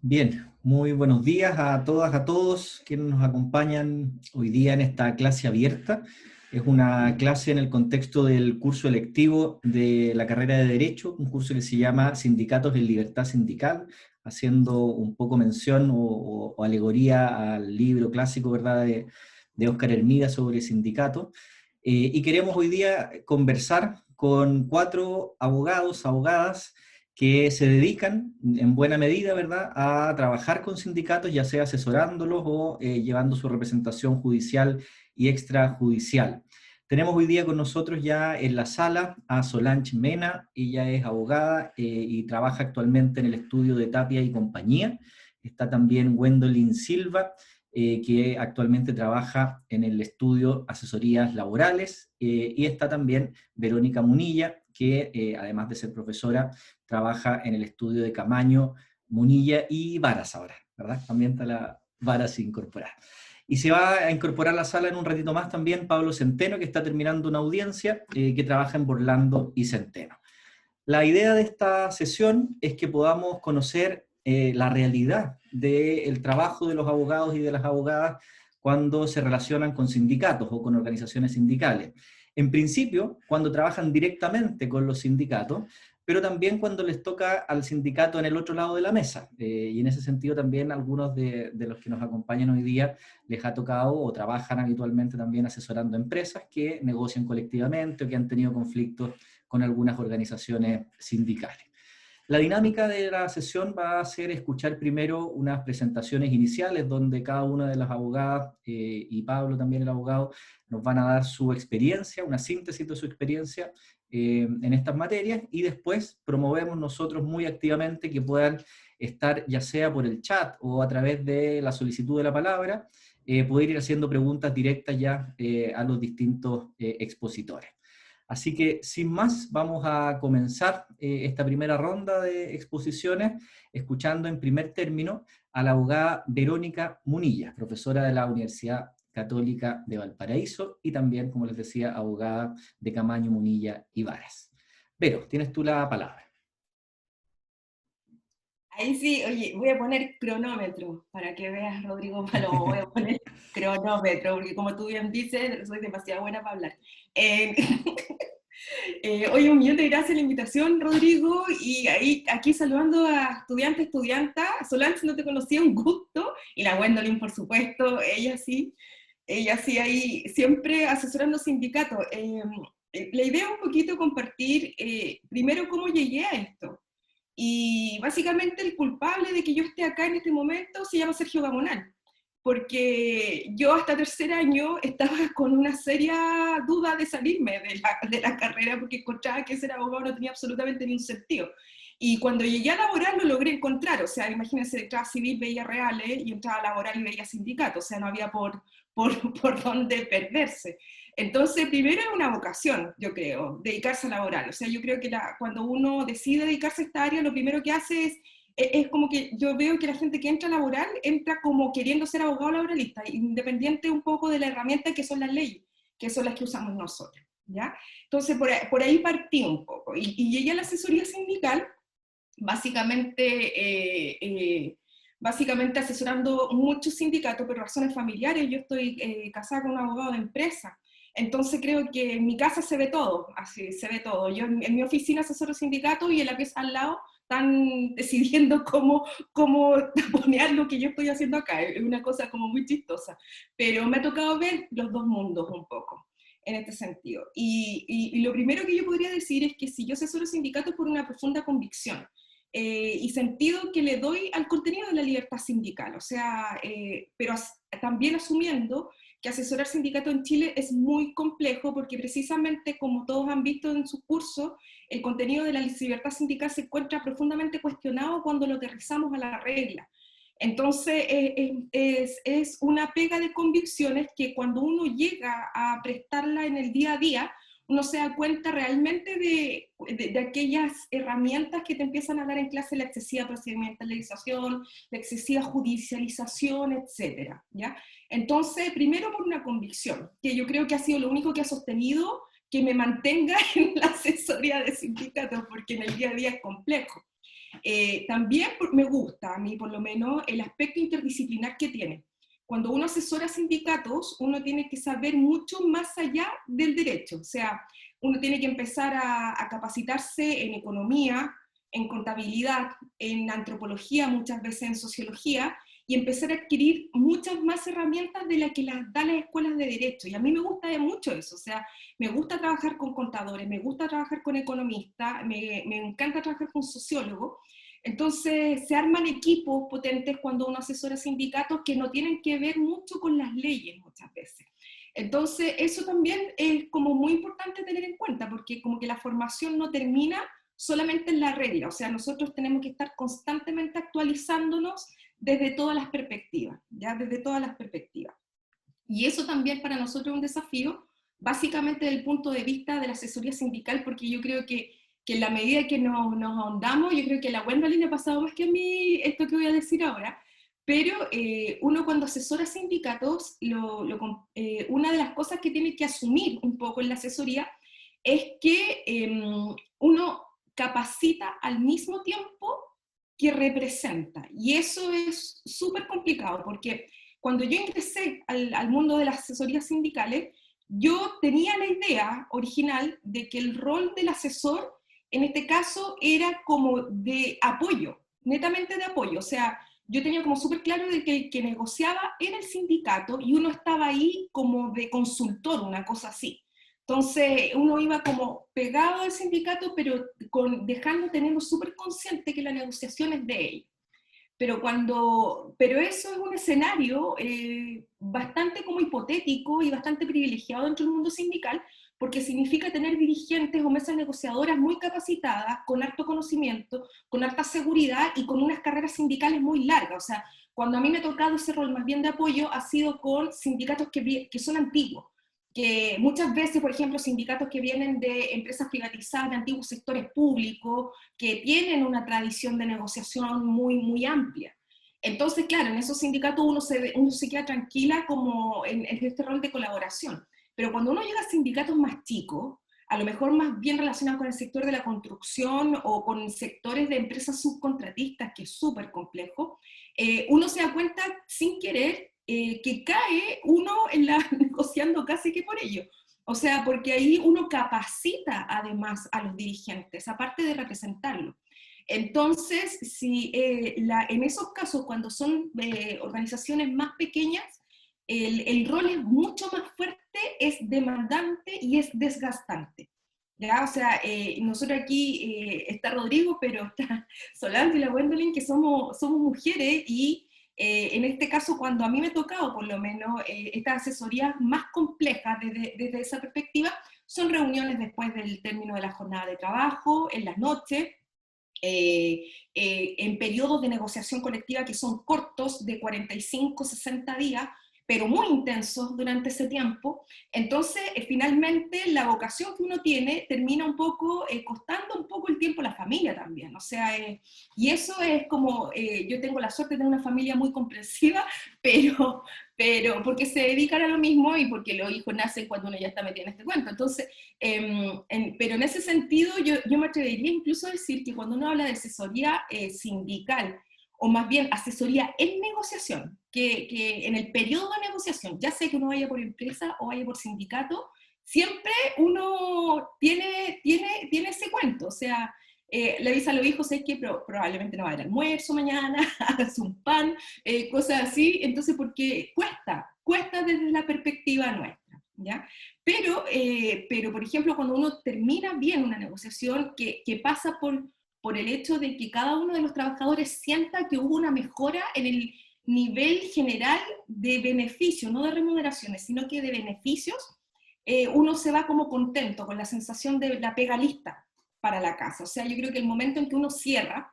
Bien, muy buenos días a todas, a todos quienes nos acompañan hoy día en esta clase abierta. Es una clase en el contexto del curso electivo de la carrera de Derecho, un curso que se llama Sindicatos en Libertad Sindical, haciendo un poco mención o alegoría al libro clásico, ¿verdad?, de Óscar Hermida sobre sindicatos. Y queremos hoy día conversar con 4 abogados, abogadas, que se dedican en buena medida, ¿verdad?, a trabajar con sindicatos, ya sea asesorándolos o llevando su representación judicial y extrajudicial. Tenemos hoy día con nosotros ya en la sala a Solange Mena. Ella es abogada y trabaja actualmente en el estudio de Tapia y Compañía. Está también Gwendolyn Silva, que actualmente trabaja en el estudio Asesorías Laborales, y está también Verónica Munilla, que además de ser profesora, trabaja en el estudio de Camaño, Munilla y Varas ahora, ¿verdad? También está la Varas incorporada. Y se va a incorporar a la sala en un ratito más también Pablo Centeno, que está terminando una audiencia, que trabaja en Burlando y Centeno. La idea de esta sesión es que podamos conocer la realidad del trabajo de los abogados y de las abogadas cuando se relacionan con sindicatos o con organizaciones sindicales. En principio, cuando trabajan directamente con los sindicatos, pero también cuando les toca al sindicato en el otro lado de la mesa. Y en ese sentido también algunos de los que nos acompañan hoy día les ha tocado o trabajan habitualmente también asesorando empresas que negocian colectivamente o que han tenido conflictos con algunas organizaciones sindicales. La dinámica de la sesión va a ser escuchar primero unas presentaciones iniciales donde cada una de las abogadas y Pablo también el abogado nos van a dar su experiencia, una síntesis de su experiencia en estas materias, y después promovemos nosotros muy activamente que puedan estar ya sea por el chat o a través de la solicitud de la palabra, poder ir haciendo preguntas directas ya a los distintos expositores. Así que, sin más, vamos a comenzar esta primera ronda de exposiciones escuchando en primer término a la abogada Verónica Munilla, profesora de la Universidad Católica de Valparaíso y también, como les decía, abogada de Camaño, Munilla y Varas. Vero, tienes tú la palabra. Ahí sí, oye, voy a poner cronómetro para que veas, Rodrigo Palomo, voy a poner cronómetro, porque como tú bien dices, soy demasiado buena para hablar. Eh, oye, un millón de gracias por la invitación, Rodrigo, y ahí, aquí saludando a estudiante, estudianta. Solange, no te conocía, un gusto, y la Gwendolyn, por supuesto, ella sí ahí, siempre asesorando sindicatos. La idea es un poquito compartir, primero, cómo llegué a esto. Y básicamente el culpable de que yo esté acá en este momento se llama Sergio Gamonal, porque yo hasta tercer año estaba con una seria duda de salirme de la carrera, porque encontraba que ser abogado no tenía absolutamente ningún sentido. Y cuando llegué a laboral lo logré encontrar, o sea, imagínense, entraba civil, veía reales, y entraba a laboral y veía sindicato, o sea, no había por dónde perderse. Entonces, primero es una vocación, yo creo, dedicarse a laboral. O sea, yo creo que cuando uno decide dedicarse a esta área, lo primero que hace es como que yo veo que la gente que entra a laboral entra como queriendo ser abogado laboralista, independiente un poco de la herramienta que son las leyes, que son las que usamos nosotros, ¿ya? Entonces, por ahí partí un poco. Y llegué a la asesoría sindical, básicamente, básicamente asesorando muchos sindicatos por razones familiares. Yo estoy casada con un abogado de empresa, entonces creo que en mi casa se ve todo, así se ve todo. Yo en mi oficina asesoro sindicatos y en la pieza al lado están decidiendo cómo poner lo que yo estoy haciendo acá. Es una cosa como muy chistosa, pero me ha tocado ver los dos mundos un poco en este sentido. Y lo primero que yo podría decir es que si yo asesoro sindicatos por una profunda convicción, y sentido que le doy al contenido de la libertad sindical, o sea, pero también asumiendo que asesorar sindicato en Chile es muy complejo porque precisamente como todos han visto en sus cursos, el contenido de la libertad sindical se encuentra profundamente cuestionado cuando lo aterrizamos a la regla. Entonces es una pega de convicciones que cuando uno llega a prestarla en el día a día, uno se da cuenta realmente de aquellas herramientas que te empiezan a dar en clase, la excesiva procedimentalización, la excesiva judicialización, etcétera, ¿ya? Entonces, primero por una convicción, que yo creo que ha sido lo único que ha sostenido que me mantenga en la asesoría de sindicatos, porque en el día a día es complejo. También me gusta, a mí por lo menos, el aspecto interdisciplinar que tiene. Cuando uno asesora sindicatos, uno tiene que saber mucho más allá del derecho. O sea, uno tiene que empezar a capacitarse en economía, en contabilidad, en antropología, muchas veces en sociología, y empezar a adquirir muchas más herramientas de las que las dan las escuelas de derecho. Y a mí me gusta mucho eso. O sea, me gusta trabajar con contadores, me gusta trabajar con economistas, me encanta trabajar con sociólogos. Entonces se arman equipos potentes cuando uno asesora sindicatos que no tienen que ver mucho con las leyes muchas veces. Entonces eso también es como muy importante tener en cuenta, porque como que la formación no termina solamente en la regla, o sea, nosotros tenemos que estar constantemente actualizándonos desde todas las perspectivas, ¿ya? Desde todas las perspectivas. Y eso también para nosotros es un desafío, básicamente desde el punto de vista de la asesoría sindical, porque yo creo que en la medida que nos ahondamos, yo creo que a la Gwendolyn le ha pasado más que a mí esto que voy a decir ahora, pero uno cuando asesora sindicatos, una de las cosas que tiene que asumir un poco en la asesoría es que uno capacita al mismo tiempo que representa, y eso es súper complicado, porque cuando yo ingresé al mundo de las asesorías sindicales, yo tenía la idea original de que el rol del asesor en este caso era como de apoyo, netamente de apoyo. O sea, yo tenía como súper claro de que el que negociaba era el sindicato y uno estaba ahí como de consultor, una cosa así. Entonces uno iba como pegado al sindicato, pero teniendo súper consciente que la negociación es de él. Pero eso es un escenario bastante como hipotético y bastante privilegiado dentro del mundo sindical, porque significa tener dirigentes o mesas negociadoras muy capacitadas, con harto conocimiento, con harta seguridad y con unas carreras sindicales muy largas. O sea, cuando a mí me ha tocado ese rol más bien de apoyo, ha sido con sindicatos que son antiguos, que muchas veces, por ejemplo, sindicatos que vienen de empresas privatizadas, de antiguos sectores públicos, que tienen una tradición de negociación muy, muy amplia. Entonces, claro, en esos sindicatos uno se queda tranquila como en este rol de colaboración. Pero cuando uno llega a sindicatos más chicos, a lo mejor más bien relacionados con el sector de la construcción o con sectores de empresas subcontratistas, que es súper complejo, uno se da cuenta sin querer que cae uno negociando casi que por ello. O sea, porque ahí uno capacita además a los dirigentes, aparte de representarlos. Entonces, si, en esos casos, cuando son organizaciones más pequeñas, el rol es mucho más fuerte, es demandante y es desgastante. ¿Ya? O sea, nosotros aquí está Rodrigo, pero está Solange y la Gwendolyn, que somos mujeres y en este caso, cuando a mí me ha tocado, por lo menos, estas asesorías más complejas desde esa perspectiva, son reuniones después del término de la jornada de trabajo, en las noches, en periodos de negociación colectiva que son cortos, de 45, 60 días, pero muy intensos durante ese tiempo. Entonces, finalmente, la vocación que uno tiene termina un poco costando un poco el tiempo a la familia también. O sea, y eso es como, yo tengo la suerte de tener una familia muy comprensiva, pero porque se dedican a lo mismo y porque los hijos nacen cuando uno ya está metido en este cuento. Entonces, pero en ese sentido, yo me atrevería incluso a decir que cuando uno habla de asesoría sindical, o más bien asesoría en negociación, que en el periodo de negociación, ya sea que uno vaya por empresa o vaya por sindicato, siempre uno tiene ese cuento. O sea, le avisa a los hijos, es que probablemente no va a haber almuerzo mañana, hagas un pan, cosas así. Entonces, porque cuesta desde la perspectiva nuestra, ¿ya? Pero, por ejemplo, cuando uno termina bien una negociación que pasa por el hecho de que cada uno de los trabajadores sienta que hubo una mejora en el nivel general de beneficios, no de remuneraciones, sino que de beneficios, uno se va como contento, con la sensación de la pega lista para la casa. O sea, yo creo que el momento en que uno cierra,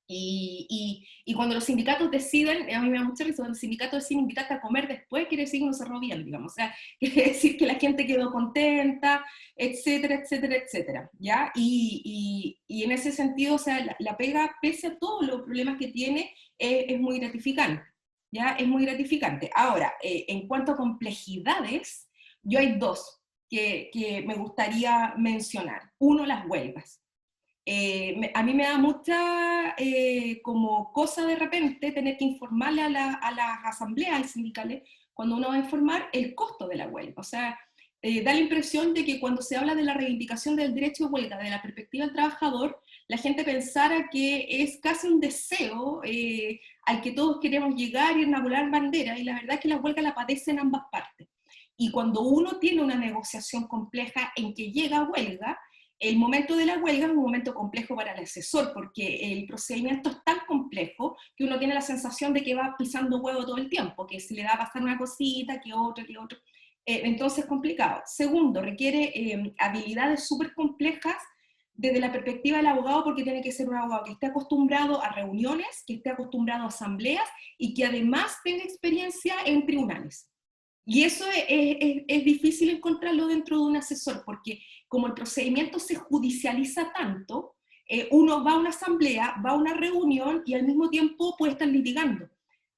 y cuando los sindicatos deciden, a mí me da mucha risa, cuando los sindicatos deciden invitarte a comer después, quiere decir que uno cerró bien, digamos, o sea, quiere decir que la gente quedó contenta, etcétera, etcétera, etcétera, ¿ya? Y en ese sentido, o sea, la pega, pese a todos los problemas que tiene, es muy gratificante, ¿ya? Es muy gratificante. Ahora, en cuanto a complejidades, yo hay dos que me gustaría mencionar. Uno, las huelgas. A mí me da mucha como cosa de repente tener que informarle a las asambleas sindicales, cuando uno va a informar, el costo de la huelga. O sea, da la impresión de que cuando se habla de la reivindicación del derecho de huelga, de la perspectiva del trabajador, la gente pensara que es casi un deseo al que todos queremos llegar y enarbolar bandera, y la verdad es que la huelga la padecen ambas partes. Y cuando uno tiene una negociación compleja en que llega a huelga, el momento de la huelga es un momento complejo para el asesor, porque el procedimiento es tan complejo que uno tiene la sensación de que va pisando huevo todo el tiempo, que se le da a pasar una cosita, que otra, que otra. Entonces es complicado. Segundo, requiere habilidades súper complejas desde la perspectiva del abogado, porque tiene que ser un abogado que esté acostumbrado a reuniones, que esté acostumbrado a asambleas y que además tenga experiencia en tribunales. Y eso es difícil encontrarlo dentro de un asesor, porque como el procedimiento se judicializa tanto, uno va a una asamblea, va a una reunión y al mismo tiempo puede estar litigando.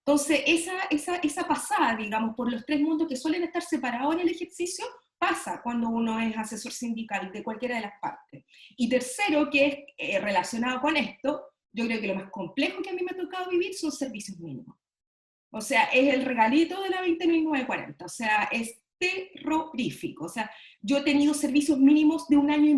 Entonces, esa pasada, digamos, por los tres mundos que suelen estar separados en el ejercicio, pasa cuando uno es asesor sindical de cualquiera de las partes. Y tercero, que es relacionado con esto, yo creo que lo más complejo que a mí me ha tocado vivir son servicios mínimos. O sea, es el regalito de la 20.940, o sea, es terrorífico. O sea, yo he tenido servicios mínimos de 1 año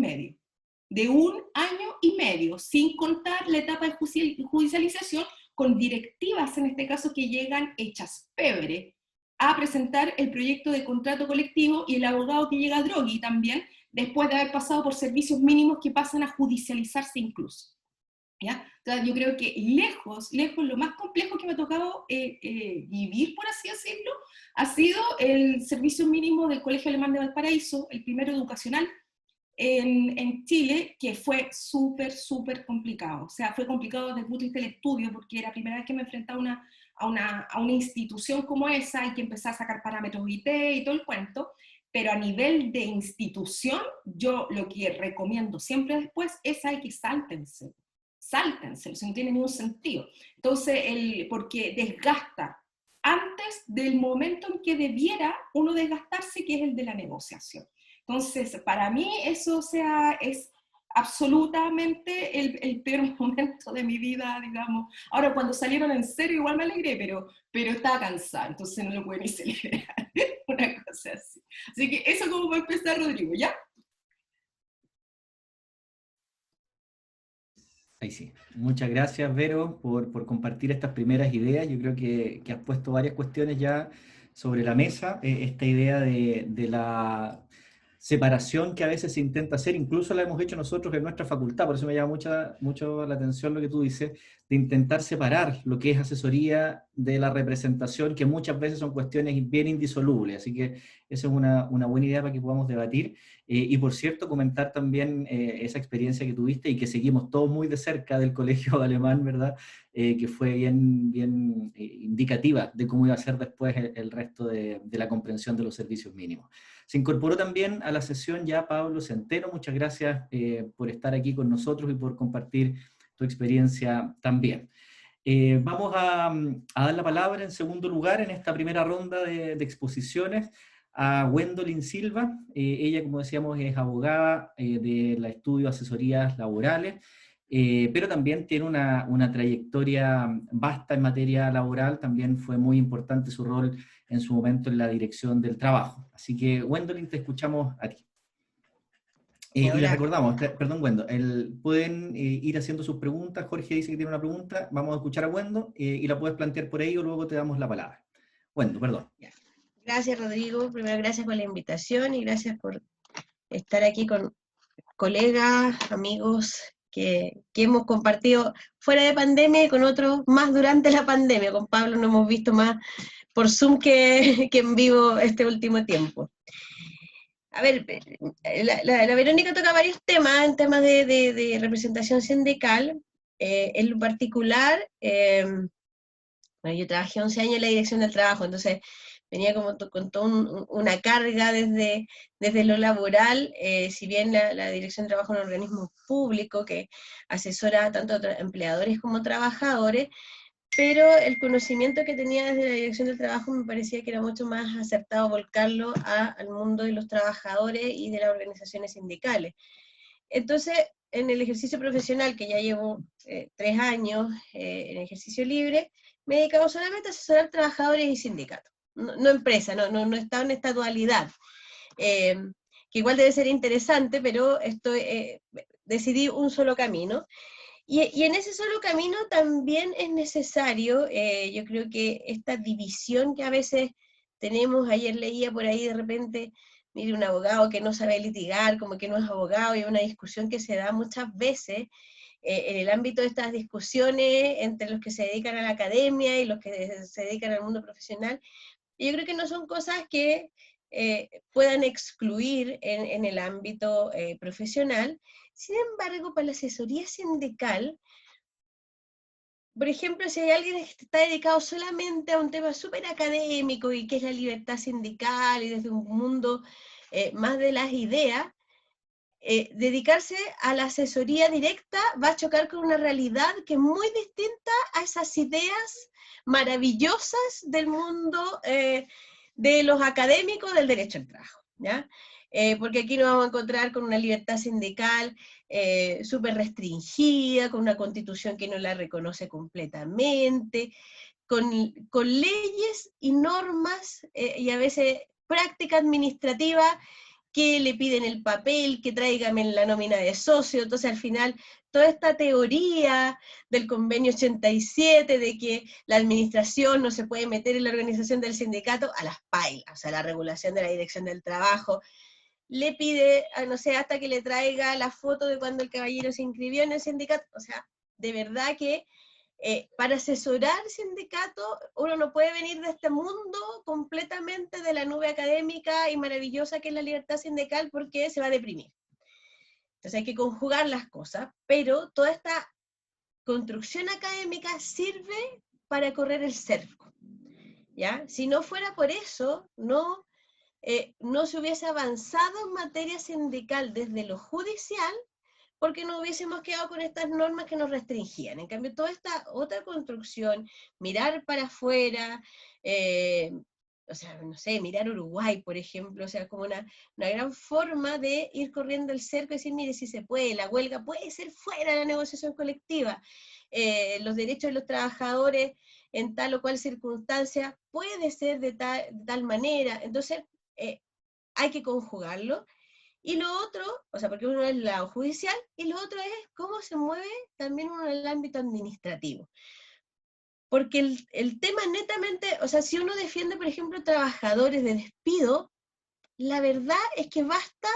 y medio, sin contar la etapa de judicialización, con directivas, en este caso, que llegan hechas pebre a presentar el proyecto de contrato colectivo, y el abogado que llega a Droghi también, después de haber pasado por servicios mínimos que pasan a judicializarse incluso. ¿Ya? Entonces, yo creo que lejos, lo más complejo que me ha tocado vivir, por así decirlo, ha sido el servicio mínimo del Colegio Alemán de Valparaíso, el primero educacional en Chile, que fue súper complicado. O sea, fue complicado desde el punto de vista del estudio, porque era la primera vez que me enfrentaba a una institución como esa, y que empezar a sacar parámetros IT y todo el cuento. Pero a nivel de institución, yo lo que recomiendo siempre después es hay que sáltense, si no tiene ningún sentido. Entonces, porque desgasta antes del momento en que debiera uno desgastarse, que es el de la negociación. Entonces, para mí eso, o sea, es absolutamente el peor momento de mi vida, digamos. Ahora, cuando salieron en serio, igual me alegré, pero estaba cansada, entonces no lo pude ni celebrar. Una cosa así. Así que eso como para empezar, Rodrigo, ¿ya? Ahí sí. Muchas gracias, Vero, por compartir estas primeras ideas. Yo creo que has puesto varias cuestiones ya sobre la mesa. Esta idea de la separación que a veces se intenta hacer, incluso la hemos hecho nosotros en nuestra facultad, por eso me llama mucho la atención lo que tú dices, de intentar separar lo que es asesoría de la representación, que muchas veces son cuestiones bien indisolubles. Así que esa es una buena idea para que podamos debatir. Y por cierto, comentar también esa experiencia que tuviste y que seguimos todos muy de cerca del colegio alemán, ¿verdad? Que fue bien indicativa de cómo iba a ser después el resto de la comprensión de los servicios mínimos. Se incorporó también a la sesión ya Pablo Centeno. Muchas gracias por estar aquí con nosotros y por compartir tu experiencia también. Vamos a dar la palabra en segundo lugar en esta primera ronda de exposiciones a Gwendolyn Silva. Ella, como decíamos, es abogada del estudio de asesorías laborales, pero también tiene una trayectoria vasta en materia laboral. También fue muy importante su rol en su momento en la dirección del trabajo. Así que, Gwendolyn, te escuchamos a ti. Y les recordamos, perdón, Wendo, pueden ir haciendo sus preguntas. Jorge dice que tiene una pregunta, vamos a escuchar a Wendo y la puedes plantear por ahí o luego te damos la palabra. Wendo, perdón. Gracias, Rodrigo. Primero, gracias por la invitación y gracias por estar aquí con colegas, amigos que hemos compartido fuera de pandemia y con otros más durante la pandemia. Con Pablo nos hemos visto más por Zoom que en vivo este último tiempo. A ver, la Verónica toca varios temas, en temas de representación sindical. En lo particular, bueno, yo trabajé 11 años en la dirección del trabajo, entonces venía como con toda una carga desde lo laboral, si bien la dirección de trabajo es un organismo público que asesora tanto a empleadores como trabajadores, pero el conocimiento que tenía desde la dirección del trabajo me parecía que era mucho más acertado volcarlo al mundo de los trabajadores y de las organizaciones sindicales. Entonces, en el ejercicio profesional, que ya llevo 3 años en ejercicio libre, me he dedicado solamente a asesorar trabajadores y sindicatos, no empresas, no está en esta dualidad, que igual debe ser interesante, pero decidí un solo camino. Y en ese solo camino también es necesario, yo creo que esta división que a veces tenemos, ayer leía por ahí de repente, mire, un abogado que no sabe litigar, como que no es abogado, y una discusión que se da muchas veces en el ámbito de estas discusiones entre los que se dedican a la academia y los que se dedican al mundo profesional. Y yo creo que no son cosas que puedan excluir en el ámbito profesional. Sin embargo, para la asesoría sindical, por ejemplo, si hay alguien que está dedicado solamente a un tema súper académico y que es la libertad sindical y desde un mundo más de las ideas, dedicarse a la asesoría directa va a chocar con una realidad que es muy distinta a esas ideas maravillosas del mundo de los académicos del derecho al trabajo, ¿ya? Porque aquí nos vamos a encontrar con una libertad sindical súper restringida, con una constitución que no la reconoce completamente, con leyes y normas y a veces práctica administrativa que le piden el papel, que tráigame la nómina de socio. Entonces al final toda esta teoría del convenio 87 de que la administración no se puede meter en la organización del sindicato, a las pailas, o sea, la regulación de la dirección del trabajo, le pide, no sé, hasta que le traiga la foto de cuando el caballero se inscribió en el sindicato. O sea, de verdad que para asesorar sindicatos uno no puede venir de este mundo completamente de la nube académica y maravillosa que es la libertad sindical, porque se va a deprimir. Entonces hay que conjugar las cosas, pero toda esta construcción académica sirve para correr el cerco, ¿ya? Si no fuera por eso, no se hubiese avanzado en materia sindical desde lo judicial, porque no hubiésemos quedado con estas normas que nos restringían. En cambio, toda esta otra construcción, mirar para afuera, o sea, no sé, mirar Uruguay, por ejemplo, o sea, como una gran forma de ir corriendo el cerco y decir, mire, si se puede, la huelga puede ser fuera de la negociación colectiva, los derechos de los trabajadores en tal o cual circunstancia puede ser de tal manera. Entonces, hay que conjugarlo. Y lo otro, o sea, porque uno es el lado judicial, y lo otro es cómo se mueve también uno en el ámbito administrativo. Porque el tema netamente, o sea, si uno defiende, por ejemplo, trabajadores de despido, la verdad es que basta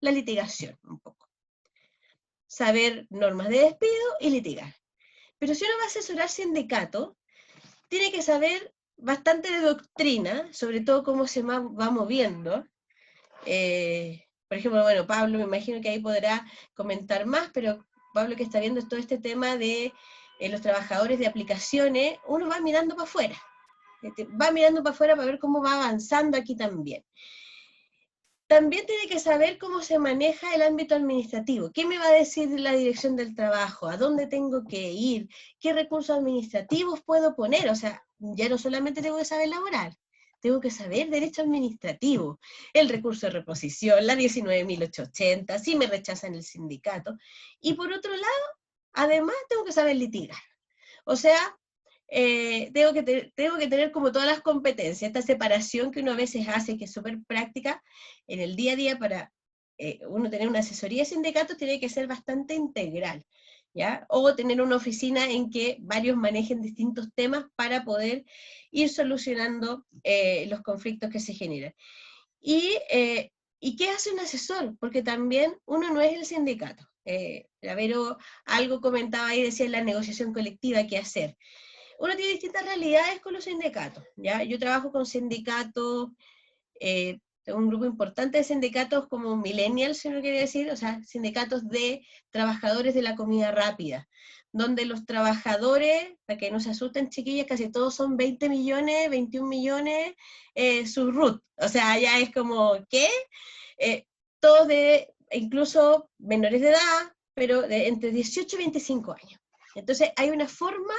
la litigación, un poco. Saber normas de despido y litigar. Pero si uno va a asesorar sindicatos, tiene que saber bastante de doctrina, sobre todo cómo se va moviendo. Por ejemplo, bueno, Pablo, me imagino que ahí podrá comentar más, pero Pablo que está viendo todo este tema de los trabajadores de aplicaciones, uno va mirando para afuera, para ver cómo va avanzando aquí también. También tiene que saber cómo se maneja el ámbito administrativo. ¿Qué me va a decir la dirección del trabajo? ¿A dónde tengo que ir? ¿Qué recursos administrativos puedo poner? O sea, ya no solamente tengo que saber laboral, tengo que saber derecho administrativo, el recurso de reposición, la 19.880, si me rechazan el sindicato. Y por otro lado, además tengo que saber litigar. O sea, tengo que tener como todas las competencias, esta separación que uno a veces hace, que es súper práctica en el día a día para uno tener una asesoría de sindicatos, tiene que ser bastante integral, ¿ya? O tener una oficina en que varios manejen distintos temas para poder ir solucionando los conflictos que se generan. ¿Y qué hace un asesor? Porque también uno no es el sindicato. La Vero algo comentaba ahí, decía la negociación colectiva, qué hacer. Uno tiene distintas realidades con los sindicatos, ¿ya? Yo trabajo con sindicatos, tengo un grupo importante de sindicatos como millennials, si uno quiere decir, o sea, sindicatos de trabajadores de la comida rápida, donde los trabajadores, para que no se asusten chiquillas, casi todos son 20 millones, 21 millones, su RUT, o sea, ya es como, ¿qué? Todos incluso menores de edad, pero entre 18 y 25 años. Entonces hay una forma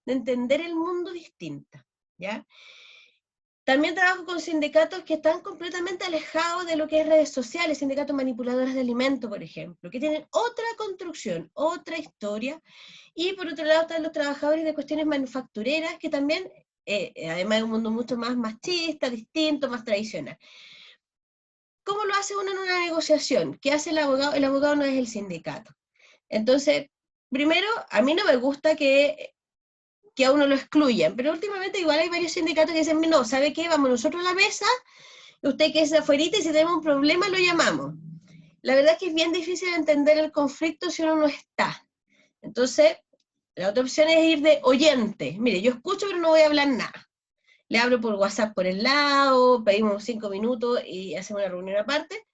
de entender el mundo distinta, ¿ya? También trabajo con sindicatos que están completamente alejados de lo que es redes sociales, sindicatos manipuladores de alimentos, por ejemplo, que tienen otra construcción, otra historia. Y por otro lado están los trabajadores de cuestiones manufactureras, que también, además de un mundo mucho más machista, distinto, más tradicional. ¿Cómo lo hace uno en una negociación? ¿Qué hace el abogado? El abogado no es el sindicato. Entonces, primero, a mí no me gusta que a uno lo excluyan, pero últimamente igual hay varios sindicatos que dicen, no, ¿sabe qué? Vamos nosotros a la mesa, usted que es afuerita y si tenemos un problema lo llamamos. La verdad es que es bien difícil entender el conflicto si uno no está. Entonces, la otra opción es ir de oyente. Mire, yo escucho pero no voy a hablar nada. Le hablo por WhatsApp por el lado, pedimos 5 minutos y hacemos una reunión aparte,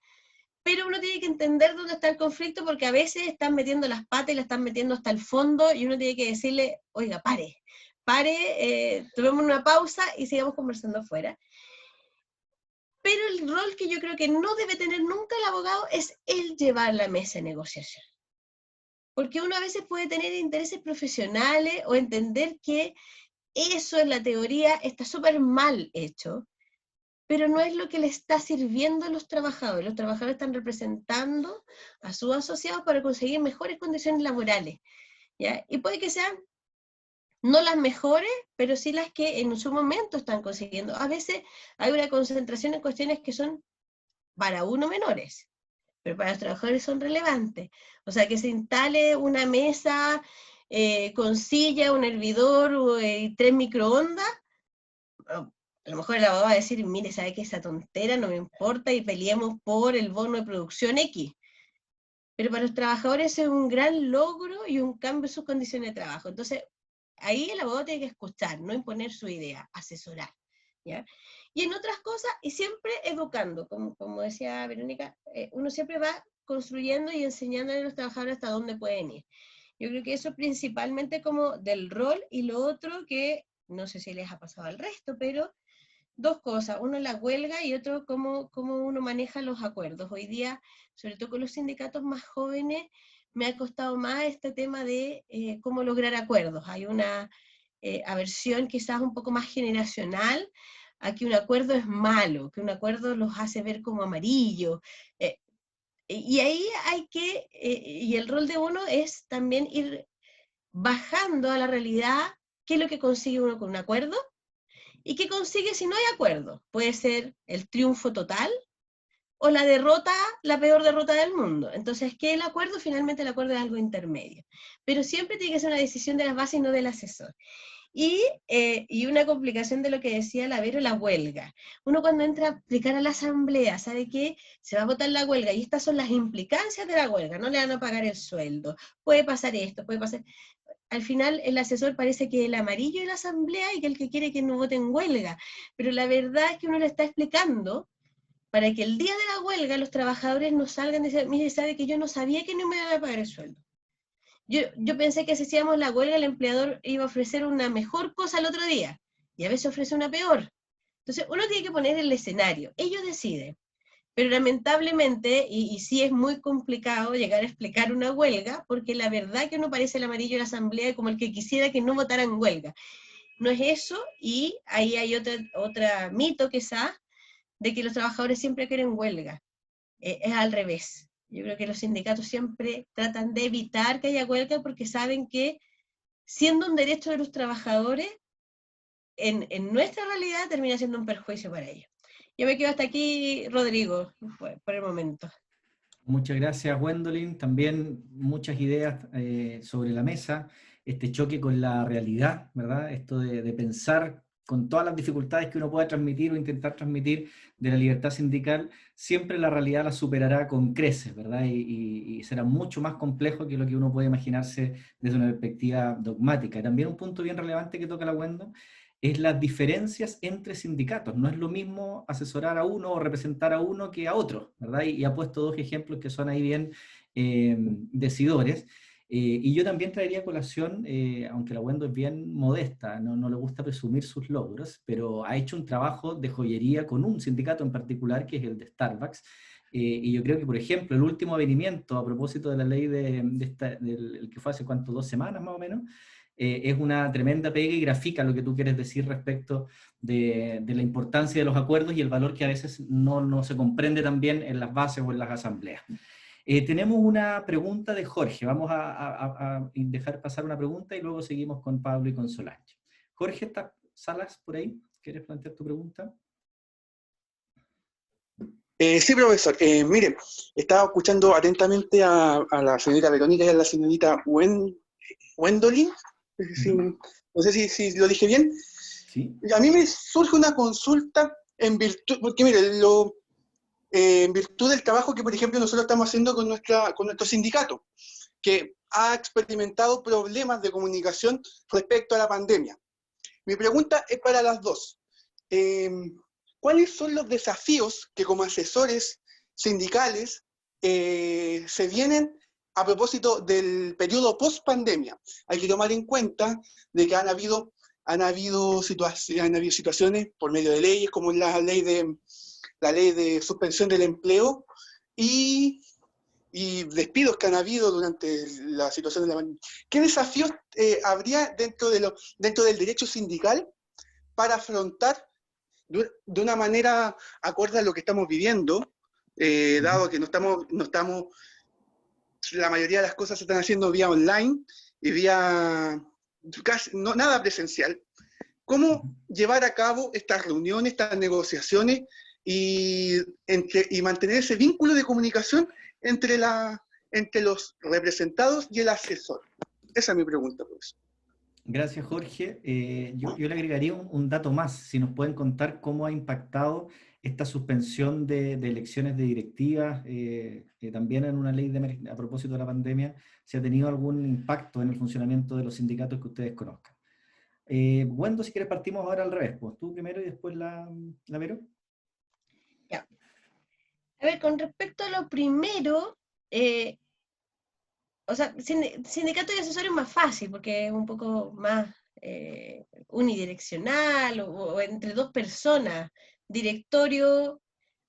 pero uno tiene que entender dónde está el conflicto porque a veces están metiendo las patas y la están metiendo hasta el fondo y uno tiene que decirle, oiga, pare, tomemos una pausa y sigamos conversando afuera. Pero el rol que yo creo que no debe tener nunca el abogado es el llevar la mesa de negociación. Porque uno a veces puede tener intereses profesionales o entender que eso en la teoría está súper mal hecho, pero no es lo que le está sirviendo a los trabajadores. Los trabajadores están representando a sus asociados para conseguir mejores condiciones laborales, ¿ya? Y puede que sean no las mejores, pero sí las que en su momento están consiguiendo. A veces hay una concentración en cuestiones que son para uno menores, pero para los trabajadores son relevantes. O sea, que se instale una mesa con silla, un hervidor y 3 microondas, a lo mejor el abogado va a decir, mire, ¿sabe qué? Esa tontera no me importa y peleemos por el bono de producción X. Pero para los trabajadores es un gran logro y un cambio en sus condiciones de trabajo. Entonces, ahí el abogado tiene que escuchar, no imponer su idea, asesorar, ¿ya? Y en otras cosas, y siempre educando, como decía Verónica, uno siempre va construyendo y enseñándole a los trabajadores hasta dónde pueden ir. Yo creo que eso principalmente como del rol, y lo otro que, no sé si les ha pasado al resto, pero dos cosas, uno la huelga y otro cómo uno maneja los acuerdos. Hoy día, sobre todo con los sindicatos más jóvenes, me ha costado más este tema de cómo lograr acuerdos. Hay una aversión quizás un poco más generacional a que un acuerdo es malo, que un acuerdo los hace ver como amarillo. Y ahí hay que, y el rol de uno es también ir bajando a la realidad qué es lo que consigue uno con un acuerdo y qué consigue si no hay acuerdo. Puede ser el triunfo total o la derrota, la peor derrota del mundo. Entonces, ¿qué es el acuerdo? Finalmente el acuerdo es algo intermedio. Pero siempre tiene que ser una decisión de las bases y no del asesor. Y una complicación de lo que decía la Vero, la huelga. Uno cuando entra a aplicar a la asamblea, sabe que se va a votar la huelga y estas son las implicancias de la huelga, no le van a pagar el sueldo, puede pasar esto, puede pasar... Al final el asesor parece que el amarillo de la asamblea y que el que quiere que no vote en huelga, pero la verdad es que uno le está explicando para que el día de la huelga los trabajadores no salgan y decir, mire, sabe que yo no sabía que no me iba a pagar el sueldo. Yo pensé que si hacíamos la huelga el empleador iba a ofrecer una mejor cosa el otro día, y a veces ofrece una peor. Entonces uno tiene que poner el escenario, ellos deciden, pero lamentablemente, y sí es muy complicado llegar a explicar una huelga, porque la verdad que uno parece el amarillo de la asamblea como el que quisiera que no votaran en huelga. No es eso, y ahí hay otra mito quizás, de que los trabajadores siempre quieren huelga. Es al revés. Yo creo que los sindicatos siempre tratan de evitar que haya huelga porque saben que siendo un derecho de los trabajadores, en nuestra realidad termina siendo un perjuicio para ellos. Yo me quedo hasta aquí, Rodrigo, por el momento. Muchas gracias, Gwendolyn. También muchas ideas sobre la mesa, este choque con la realidad, ¿verdad? Esto de pensar con todas las dificultades que uno pueda transmitir o intentar transmitir de la libertad sindical, siempre la realidad la superará con creces, ¿verdad? Y será mucho más complejo que lo que uno puede imaginarse desde una perspectiva dogmática. También un punto bien relevante que toca la Gwendolyn es las diferencias entre sindicatos. No es lo mismo asesorar a uno o representar a uno que a otro, ¿verdad? Y ha puesto dos ejemplos que son ahí bien decidores. Y yo también traería a colación, aunque la Wendo es bien modesta, no le gusta presumir sus logros, pero ha hecho un trabajo de joyería con un sindicato en particular, que es el de Starbucks. Y yo creo que, por ejemplo, el último avenimiento a propósito de la ley del que fue hace cuánto, 2 semanas más o menos, es una tremenda pega y grafica lo que tú quieres decir respecto de la importancia de los acuerdos y el valor que a veces no se comprende también en las bases o en las asambleas. Tenemos una pregunta de Jorge. Vamos a dejar pasar una pregunta y luego seguimos con Pablo y con Solange. Jorge, ¿estás Salas por ahí? ¿Quieres plantear tu pregunta? Sí, profesor. Mire, estaba escuchando atentamente a la señorita Verónica y a la señorita Wendolin. No sé si lo dije bien. Sí. A mí me surge una consulta en virtud, porque mire, en virtud del trabajo que, por ejemplo, nosotros estamos haciendo con nuestro sindicato, que ha experimentado problemas de comunicación respecto a la pandemia. Mi pregunta es para las dos. ¿Cuáles son los desafíos que como asesores sindicales se vienen a propósito del periodo post-pandemia? Hay que tomar en cuenta de que han habido situaciones por medio de leyes, como la ley de suspensión del empleo y despidos que han habido durante la situación de la pandemia. ¿Qué desafíos habría dentro del derecho sindical para afrontar de una manera acorde a lo que estamos viviendo, dado que no estamos, la mayoría de las cosas se están haciendo vía online y vía nada presencial? ¿Cómo llevar a cabo estas reuniones, estas negociaciones y mantener ese vínculo de comunicación entre los representados y el asesor? Esa es mi pregunta, profesor. Gracias, Jorge. Yo le agregaría un dato más, si nos pueden contar cómo ha impactado esta suspensión de elecciones de directivas, también en una ley a propósito de la pandemia, si ha tenido algún impacto en el funcionamiento de los sindicatos que ustedes conozcan. Wendo, si quieres partimos ahora al revés, pues tú primero y después la Vero. Ya. A ver, con respecto a lo primero, o sea, sindicato y asesor es más fácil porque es un poco más unidireccional o entre dos personas. Directorio,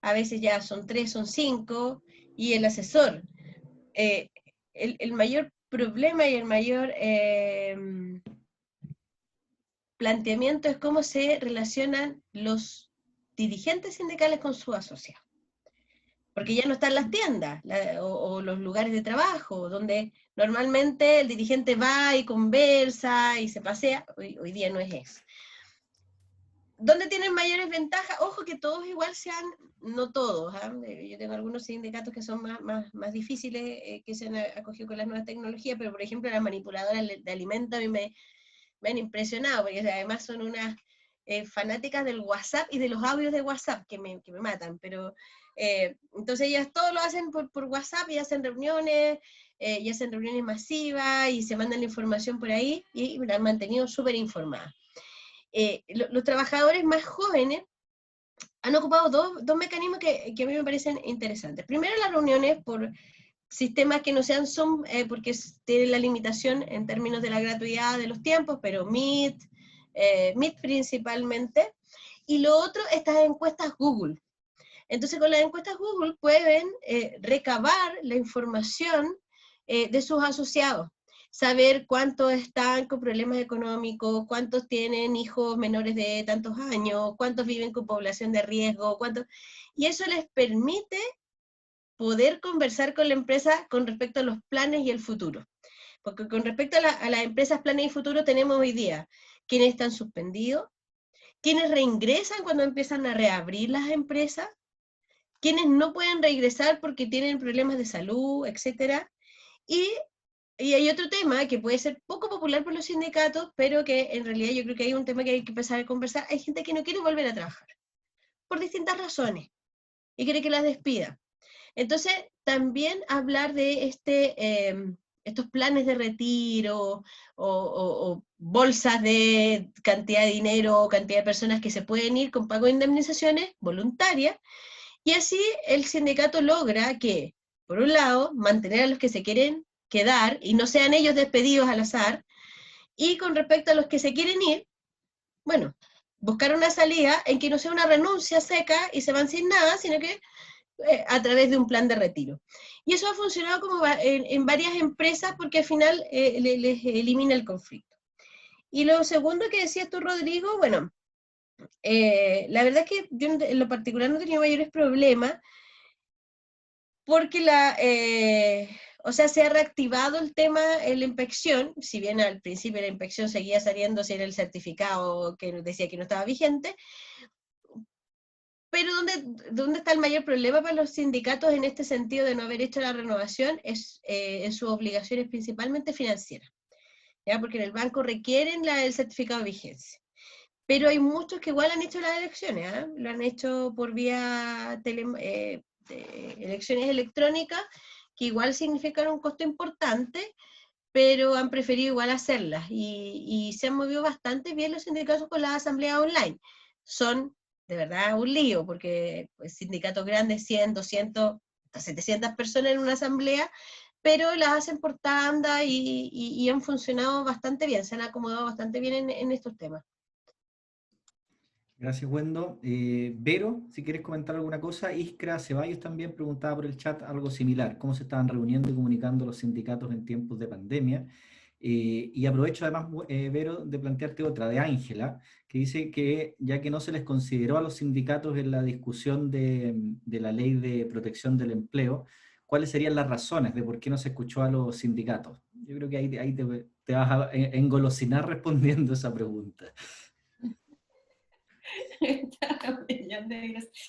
a veces ya son 3, son 5, y el asesor. El mayor problema y el mayor planteamiento es cómo se relacionan los dirigentes sindicales con sus asociados. Porque ya no están las tiendas o los lugares de trabajo, donde normalmente el dirigente va y conversa y se pasea. Hoy día no es eso. ¿Dónde tienen mayores ventajas? Ojo que todos igual sean, no todos. Yo tengo algunos sindicatos que son más difíciles, que se han acogido con las nuevas tecnologías, pero por ejemplo las manipuladoras de alimentos a mí me han impresionado, porque además son unas fanáticas del WhatsApp y de los audios de WhatsApp que me matan, pero entonces ellas todo lo hacen por WhatsApp y hacen reuniones masivas y se mandan la información por ahí y me han mantenido súper informada. Los trabajadores más jóvenes han ocupado dos mecanismos que a mí me parecen interesantes. Primero, las reuniones por sistemas que no sean Zoom, porque tienen la limitación en términos de la gratuidad de los tiempos, pero Meet principalmente. Y lo otro, estas encuestas Google. Entonces, con las encuestas Google pueden recabar la información de sus asociados, saber cuántos están con problemas económicos, cuántos tienen hijos menores de tantos años, cuántos viven con población de riesgo, y eso les permite poder conversar con la empresa con respecto a los planes y el futuro. Porque con respecto a las empresas, planes y futuro tenemos hoy día quienes están suspendidos, quienes reingresan cuando empiezan a reabrir las empresas, quienes no pueden regresar porque tienen problemas de salud, etc. Y hay otro tema que puede ser poco popular por los sindicatos, pero que en realidad yo creo que hay un tema que hay que empezar a conversar. Hay gente que no quiere volver a trabajar, por distintas razones, y quiere que las despida. Entonces, también hablar de estos planes de retiro o bolsas de cantidad de dinero o cantidad de personas que se pueden ir con pago de indemnizaciones voluntarias, y así el sindicato logra que, por un lado, mantener a los que se quieren quedar y no sean ellos despedidos al azar, y con respecto a los que se quieren ir, bueno, buscar una salida en que no sea una renuncia seca y se van sin nada, sino que a través de un plan de retiro. Y eso ha funcionado como en varias empresas porque al final les elimina el conflicto. Y lo segundo que decías tú, Rodrigo, bueno, la verdad es que yo en lo particular no he tenido mayores problemas, porque o sea, se ha reactivado el tema en la inspección, si bien al principio la inspección seguía saliendo si era el certificado que decía que no estaba vigente, pero ¿dónde está el mayor problema para los sindicatos en este sentido de no haber hecho la renovación? Es en sus obligaciones principalmente financieras, ¿ya? Porque en el banco requieren el certificado de vigencia. Pero hay muchos que igual han hecho las elecciones, ¿eh? Lo han hecho por vía de elecciones electrónicas, que igual significan un costo importante, pero han preferido igual hacerlas. Y se han movido bastante bien los sindicatos con las asambleas online. Son de verdad un lío, porque pues, sindicatos grandes, 100, 200, hasta 700 personas en una asamblea, pero las hacen por tanda y han funcionado bastante bien, se han acomodado bastante bien en estos temas. Gracias, Wendo. Vero, si quieres comentar alguna cosa. Iskra Ceballos también preguntaba por el chat algo similar, cómo se estaban reuniendo y comunicando los sindicatos en tiempos de pandemia. Y aprovecho además, Vero, de plantearte otra, de Ángela, que dice que ya que no se les consideró a los sindicatos en la discusión de la ley de protección del empleo, ¿cuáles serían las razones de por qué no se escuchó a los sindicatos? Yo creo que ahí te vas a engolosinar respondiendo esa pregunta.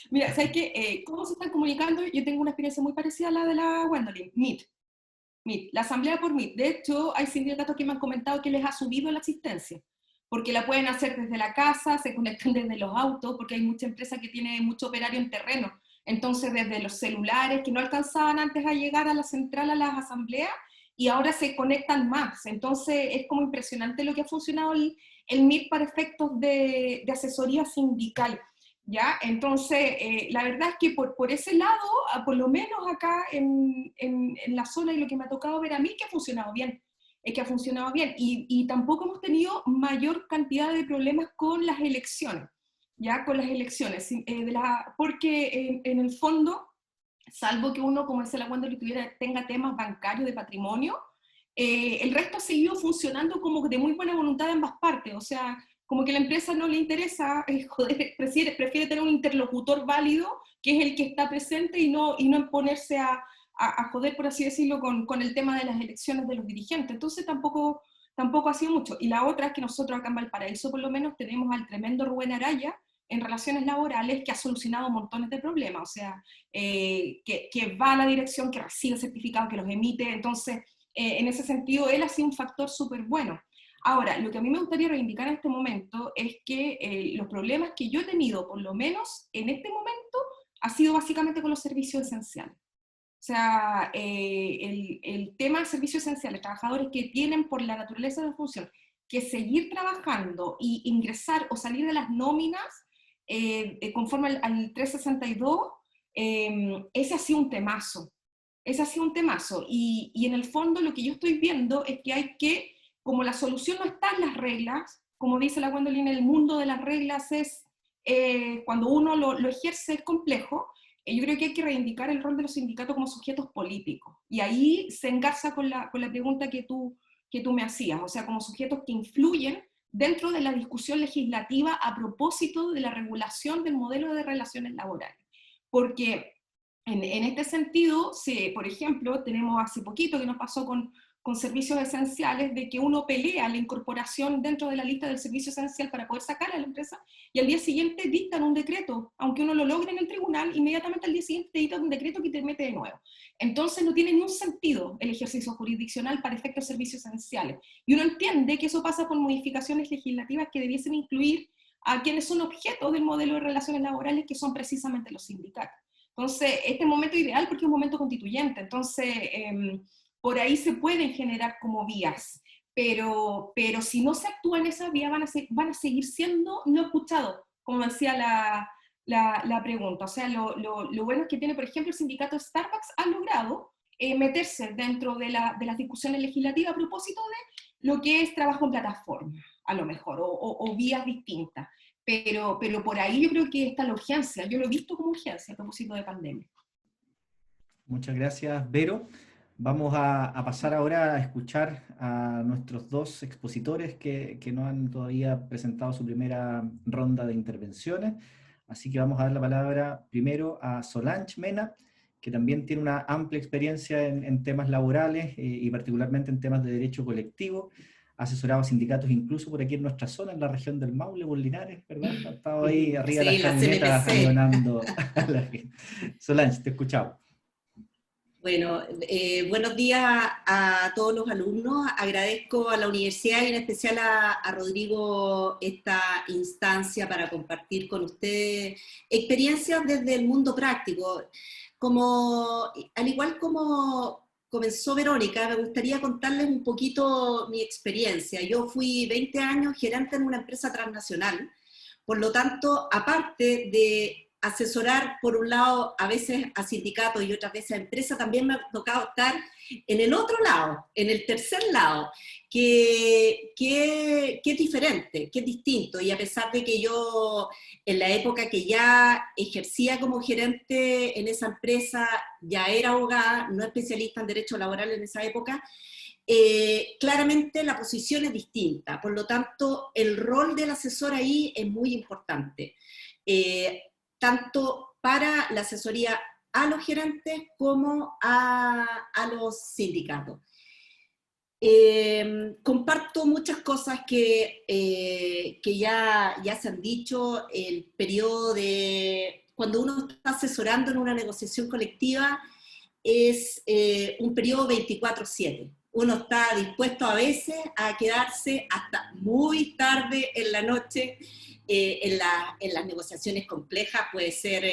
Mira, ¿sabes qué? ¿Cómo se están comunicando? Yo tengo una experiencia muy parecida a la de la Gwendolyn, Meet, la asamblea por Meet. De hecho, hay sindicatos que me han comentado que les ha subido la asistencia, porque la pueden hacer desde la casa, se conectan desde los autos, porque hay mucha empresa que tiene mucho operario en terreno. Entonces, desde los celulares que no alcanzaban antes a llegar a la central, a las asambleas, y ahora se conectan más. Entonces, es como impresionante lo que ha funcionado el Meet para efectos de asesoría sindical. ¿Ya? Entonces, la verdad es que por ese lado, por lo menos acá en la zona, y lo que me ha tocado ver a mí, que ha funcionado bien, es que ha funcionado bien, y tampoco hemos tenido mayor cantidad de problemas con las elecciones, ¿ya? Con las elecciones, porque en el fondo, salvo que uno, como decía la Wanda, tenga temas bancarios de patrimonio, el resto ha seguido funcionando como de muy buena voluntad de ambas partes, o sea, como que a la empresa no le interesa, prefiere tener un interlocutor válido, que es el que está presente, y no ponerse a joder, por así decirlo, con el tema de las elecciones de los dirigentes. Entonces tampoco ha sido mucho. Y la otra es que nosotros acá en Valparaíso, por lo menos, tenemos al tremendo Rubén Araya en relaciones laborales, que ha solucionado montones de problemas, o sea, que va a la dirección, que recibe certificados, que los emite. Entonces, en ese sentido, él ha sido un factor súper bueno. Ahora, lo que a mí me gustaría reivindicar en este momento es que los problemas que yo he tenido, por lo menos en este momento, ha sido básicamente con los servicios esenciales. O sea, el tema de servicios esenciales, trabajadores que tienen por la naturaleza de la función que seguir trabajando y ingresar o salir de las nóminas conforme al 362, ese ha sido un temazo. Ese ha sido un temazo. Y en el fondo lo que yo estoy viendo es que hay que, como la solución no está en las reglas, como dice la Gwendolyn, el mundo de las reglas es, cuando uno lo ejerce, es complejo. Yo creo que hay que reivindicar el rol de los sindicatos como sujetos políticos. Y ahí se engarza con la pregunta que tú me hacías, o sea, como sujetos que influyen dentro de la discusión legislativa a propósito de la regulación del modelo de relaciones laborales. Porque en este sentido, por ejemplo, tenemos hace poquito que nos pasó con servicios esenciales, de que uno pelea la incorporación dentro de la lista del servicio esencial para poder sacar a la empresa, y al día siguiente dictan un decreto, aunque uno lo logre en el tribunal, inmediatamente al día siguiente te dictan un decreto que te mete de nuevo. Entonces no tiene ningún sentido el ejercicio jurisdiccional para efectos de servicios esenciales. Y uno entiende que eso pasa por modificaciones legislativas que debiesen incluir a quienes son objetos del modelo de relaciones laborales, que son precisamente los sindicatos. Entonces, este es un momento ideal porque es un momento constituyente. Entonces, por ahí se pueden generar como vías, pero si no se actúa en esa vía, van a seguir siendo no escuchados, como decía la pregunta. O sea, lo bueno es que tiene, por ejemplo, el sindicato Starbucks ha logrado meterse dentro de las discusiones legislativas a propósito de lo que es trabajo en plataforma, a lo mejor, o vías distintas. Pero por ahí yo creo que está la urgencia. Yo lo he visto como urgencia a propósito de pandemia. Muchas gracias, Vero. Vamos a pasar ahora a escuchar a nuestros dos expositores que no han todavía presentado su primera ronda de intervenciones. Así que vamos a dar la palabra primero a Solange Mena, que también tiene una amplia experiencia en temas laborales y particularmente en temas de derecho colectivo. Ha asesorado a sindicatos incluso por aquí en nuestra zona, en la región del Maule, por Linares, ¿verdad? Ha estado ahí arriba de Sí, las la camionetas CMPC. avionando a la gente. Solange, te escuchamos. Bueno, buenos días a todos los alumnos. Agradezco a la universidad y en especial a Rodrigo esta instancia para compartir con ustedes experiencias desde el mundo práctico. Al igual como comenzó Verónica, me gustaría contarles un poquito mi experiencia. Yo fui 20 años gerente en una empresa transnacional, por lo tanto, aparte de asesorar, por un lado, a veces a sindicatos y otras veces a empresas, también me ha tocado estar en el otro lado, en el tercer lado, que es diferente, que es distinto. Y a pesar de que yo, en la época que ya ejercía como gerente en esa empresa, ya era abogada, no especialista en derecho laboral en esa época, claramente la posición es distinta. Por lo tanto, el rol del asesor ahí es muy importante. Tanto para la asesoría a los gerentes como a los sindicatos. Comparto muchas cosas que ya se han dicho. El periodo cuando uno está asesorando en una negociación colectiva es un periodo 24/7. Uno está dispuesto a veces a quedarse hasta muy tarde en la noche en las negociaciones complejas. Puede ser,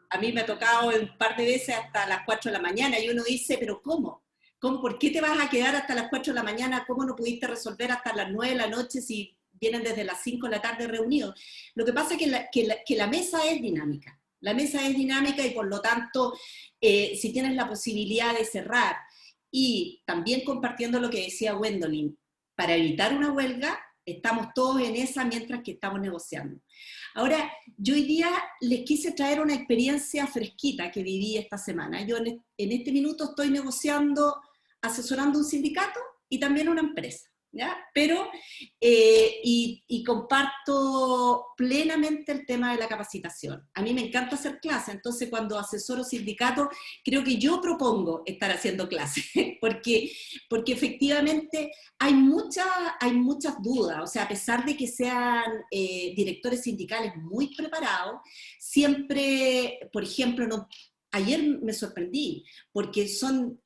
a mí me ha tocado un par de veces hasta las 4 de la mañana y uno dice, pero ¿cómo? ¿Por qué te vas a quedar hasta las 4 de la mañana? ¿Cómo no pudiste resolver hasta las 9 de la noche si vienen desde las 5 de la tarde reunidos? Lo que pasa es que la mesa es dinámica. La mesa es dinámica y por lo tanto, si tienes la posibilidad de cerrar y también compartiendo lo que decía Gwendolyn, para evitar una huelga, estamos todos en esa mientras que estamos negociando. Ahora, yo hoy día les quise traer una experiencia fresquita que viví esta semana. Yo en este minuto estoy negociando, asesorando un sindicato y también una empresa, ¿ya? Pero, y comparto plenamente el tema de la capacitación. A mí me encanta hacer clases, entonces cuando asesoro sindicatos, creo que yo propongo estar haciendo clases, porque efectivamente hay muchas dudas. O sea, a pesar de que sean directores sindicales muy preparados, siempre, por ejemplo, ayer me sorprendí, porque es un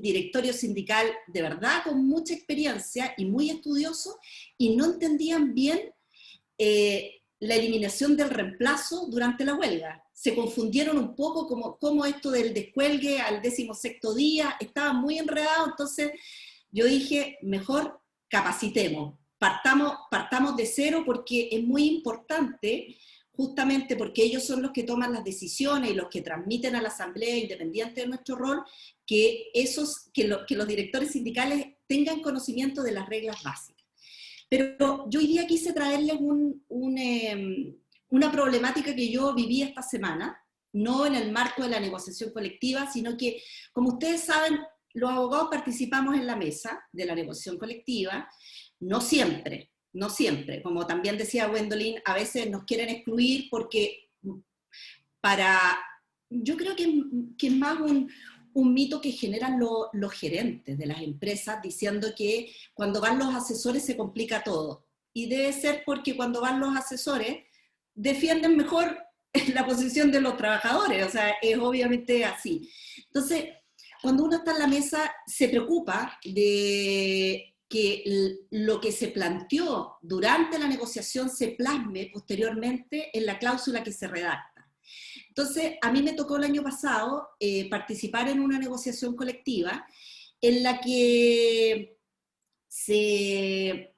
directorio sindical de verdad con mucha experiencia y muy estudioso, y no entendían bien la eliminación del reemplazo durante la huelga. Se confundieron un poco como esto del descuelgue al 16º día, estaban muy enredados. Entonces yo dije, mejor capacitemos, partamos de cero, porque es muy importante, justamente porque ellos son los que toman las decisiones y los que transmiten a la asamblea, independiente de nuestro rol, que los directores sindicales tengan conocimiento de las reglas básicas. Pero yo hoy día quise traerles una problemática que yo viví esta semana, no en el marco de la negociación colectiva, sino que, como ustedes saben, los abogados participamos en la mesa de la negociación colectiva, no siempre, como también decía Gwendolyn, a veces nos quieren excluir porque yo creo que es más un mito que generan los gerentes de las empresas, diciendo que cuando van los asesores se complica todo. Y debe ser porque cuando van los asesores defienden mejor la posición de los trabajadores, o sea, es obviamente así. Entonces, cuando uno está en la mesa, se preocupa de que lo que se planteó durante la negociación se plasme posteriormente en la cláusula que se redacta. Entonces, a mí me tocó el año pasado participar en una negociación colectiva en la que se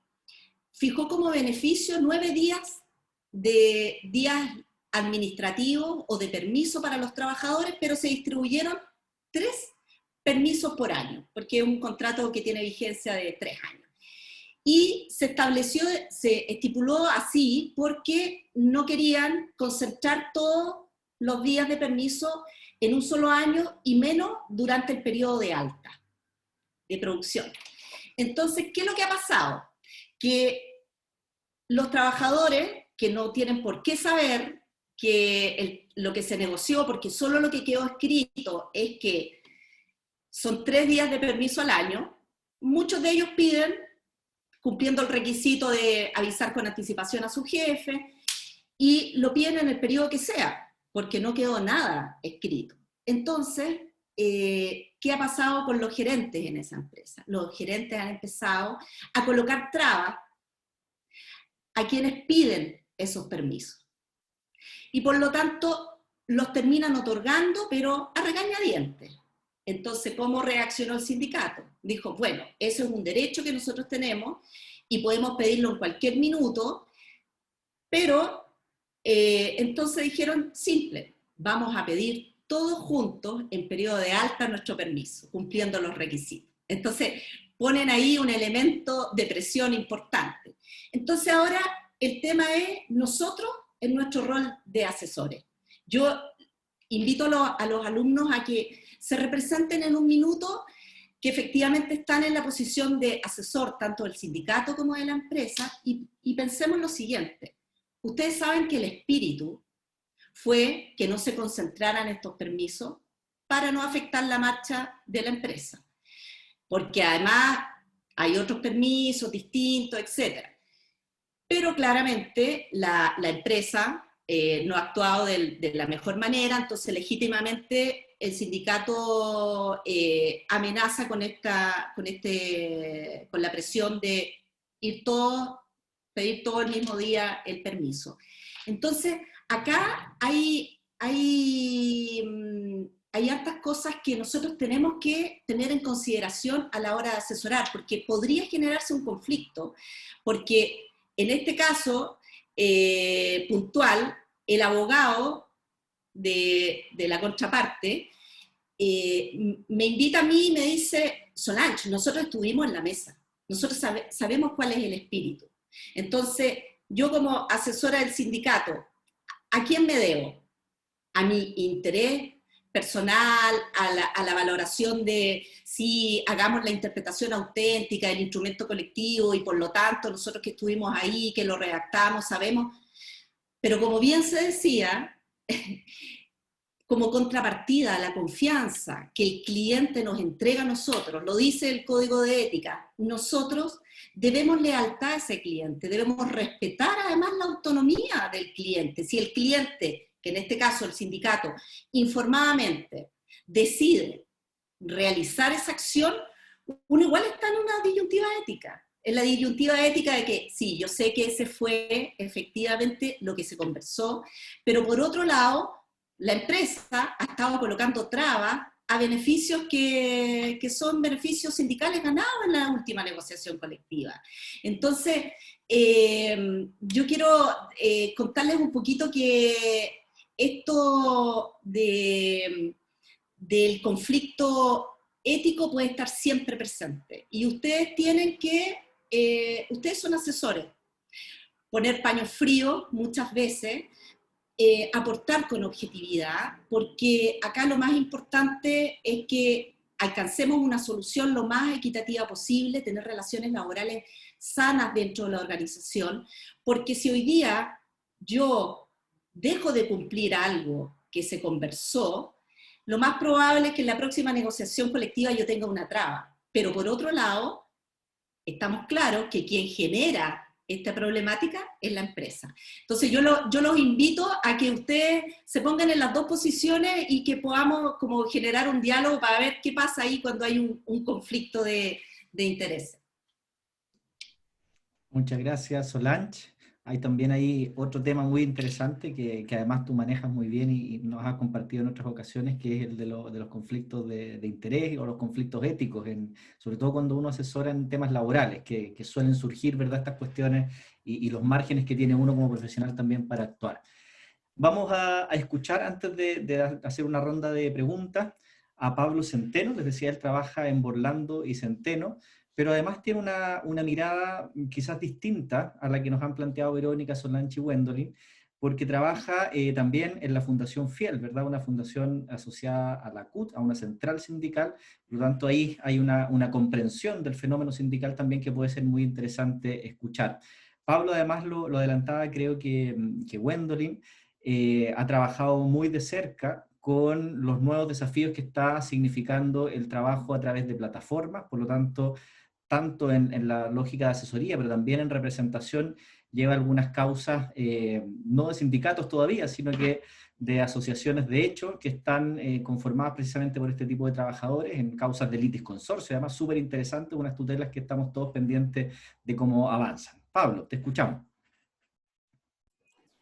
fijó como beneficio 9 días de días administrativos o de permiso para los trabajadores, pero se distribuyeron 3 permisos por año, porque es un contrato que tiene vigencia de 3 años. Y se estipuló así porque no querían concentrar todos los días de permiso en un solo año y menos durante el periodo de alta de producción. Entonces, ¿qué es lo que ha pasado? Que los trabajadores que no tienen por qué saber que lo que se negoció, porque solo lo que quedó escrito es que son 3 días de permiso al año, muchos de ellos piden, cumpliendo el requisito de avisar con anticipación a su jefe, y lo piden en el periodo que sea, porque no quedó nada escrito. Entonces, ¿qué ha pasado con los gerentes en esa empresa? Los gerentes han empezado a colocar trabas a quienes piden esos permisos. Y por lo tanto, los terminan otorgando, pero a regañadientes. Entonces, ¿cómo reaccionó el sindicato? Dijo, bueno, eso es un derecho que nosotros tenemos y podemos pedirlo en cualquier minuto, pero entonces dijeron, simple, vamos a pedir todos juntos en periodo de alta nuestro permiso, cumpliendo los requisitos. Entonces, ponen ahí un elemento de presión importante. Entonces ahora el tema es nosotros en nuestro rol de asesores. Yo invito a los alumnos a que se representen en un minuto, que efectivamente están en la posición de asesor tanto del sindicato como de la empresa, y pensemos lo siguiente. Ustedes saben que el espíritu fue que no se concentraran estos permisos para no afectar la marcha de la empresa, porque además hay otros permisos distintos, etc. Pero claramente la empresa no ha actuado de la mejor manera, entonces legítimamente el sindicato amenaza con la presión de pedir todo el mismo día el permiso. Entonces, acá hay hartas cosas que nosotros tenemos que tener en consideración a la hora de asesorar, porque podría generarse un conflicto, porque en este caso puntual, el abogado de la contraparte me invita a mí y me dice, Solange, nosotros estuvimos en la mesa, nosotros sabemos cuál es el espíritu. Entonces, yo como asesora del sindicato, ¿a quién me debo? ¿A mi interés personal, a la valoración de si hagamos la interpretación auténtica del instrumento colectivo y por lo tanto nosotros que estuvimos ahí, que lo redactamos, sabemos? Pero como bien se decía, como contrapartida a la confianza que el cliente nos entrega a nosotros, lo dice el Código de Ética, nosotros debemos lealtad a ese cliente, debemos respetar además la autonomía del cliente. Si el cliente, que en este caso el sindicato, informadamente decide realizar esa acción, uno igual está en una disyuntiva ética. En la disyuntiva ética de que, sí, yo sé que ese fue efectivamente lo que se conversó, pero por otro lado, la empresa ha estado colocando trabas a beneficios que son beneficios sindicales ganados en la última negociación colectiva. Entonces, yo quiero contarles un poquito que esto del conflicto ético puede estar siempre presente. Y ustedes tienen que, ustedes son asesores, poner paños fríos muchas veces, aportar con objetividad, porque acá lo más importante es que alcancemos una solución lo más equitativa posible, tener relaciones laborales sanas dentro de la organización, porque si hoy día yo dejo de cumplir algo que se conversó, lo más probable es que en la próxima negociación colectiva yo tenga una traba. Pero por otro lado, estamos claros que quien genera esta problemática es la empresa. Entonces yo los invito a que ustedes se pongan en las dos posiciones y que podamos como generar un diálogo para ver qué pasa ahí cuando hay un conflicto de intereses. Muchas gracias, Solange. Hay también ahí otro tema muy interesante que además tú manejas muy bien y nos has compartido en otras ocasiones, que es el de los conflictos de interés o los conflictos éticos, sobre todo cuando uno asesora en temas laborales, que suelen surgir, ¿verdad?, estas cuestiones y los márgenes que tiene uno como profesional también para actuar. Vamos a escuchar, antes de hacer una ronda de preguntas, a Pablo Centeno. Les decía, él trabaja en Borlando y Centeno, pero además tiene una mirada quizás distinta a la que nos han planteado Verónica, Solange y Gwendolyn, porque trabaja también en la Fundación Fiel, ¿verdad? Una fundación asociada a la CUT, a una central sindical. Por lo tanto, ahí hay una comprensión del fenómeno sindical también que puede ser muy interesante escuchar. Pablo además lo adelantaba, creo que Gwendolyn ha trabajado muy de cerca con los nuevos desafíos que está significando el trabajo a través de plataformas, por lo tanto, tanto en la lógica de asesoría, pero también en representación, lleva algunas causas, no de sindicatos todavía, sino que de asociaciones de hecho que están conformadas precisamente por este tipo de trabajadores en causas de litis consorcio, además súper interesante, unas tutelas que estamos todos pendientes de cómo avanzan. Pablo, te escuchamos.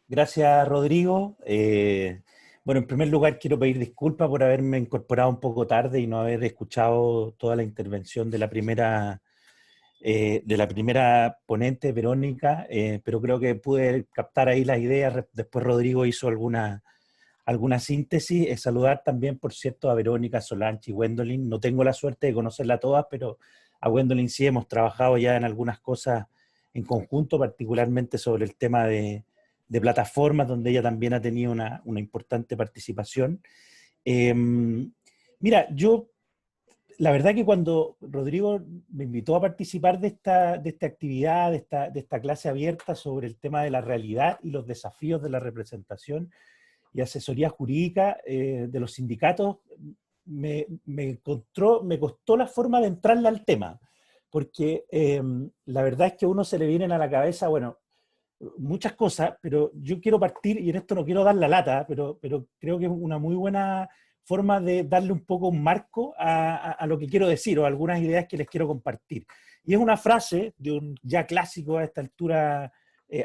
Gracias, Rodrigo. Bueno, en primer lugar quiero pedir disculpas por haberme incorporado un poco tarde y no haber escuchado toda la intervención de la primera ponente, Verónica, pero creo que pude captar ahí las ideas. Después Rodrigo hizo alguna síntesis. Saludar también, por cierto, a Verónica, Solange y Gwendolyn. No tengo la suerte de conocerla a todas, pero a Gwendolyn sí hemos trabajado ya en algunas cosas en conjunto, particularmente sobre el tema de plataformas, donde ella también ha tenido una importante participación. Mira, la verdad que cuando Rodrigo me invitó a participar de esta actividad, de esta clase abierta sobre el tema de la realidad y los desafíos de la representación y asesoría jurídica de los sindicatos, me costó la forma de entrarle al tema, porque la verdad es que a uno se le vienen a la cabeza, bueno, muchas cosas, pero yo quiero partir, y en esto no quiero dar la lata, pero creo que es una muy buena forma de darle un poco un marco a lo que quiero decir, o algunas ideas que les quiero compartir. Y es una frase de un ya clásico a esta altura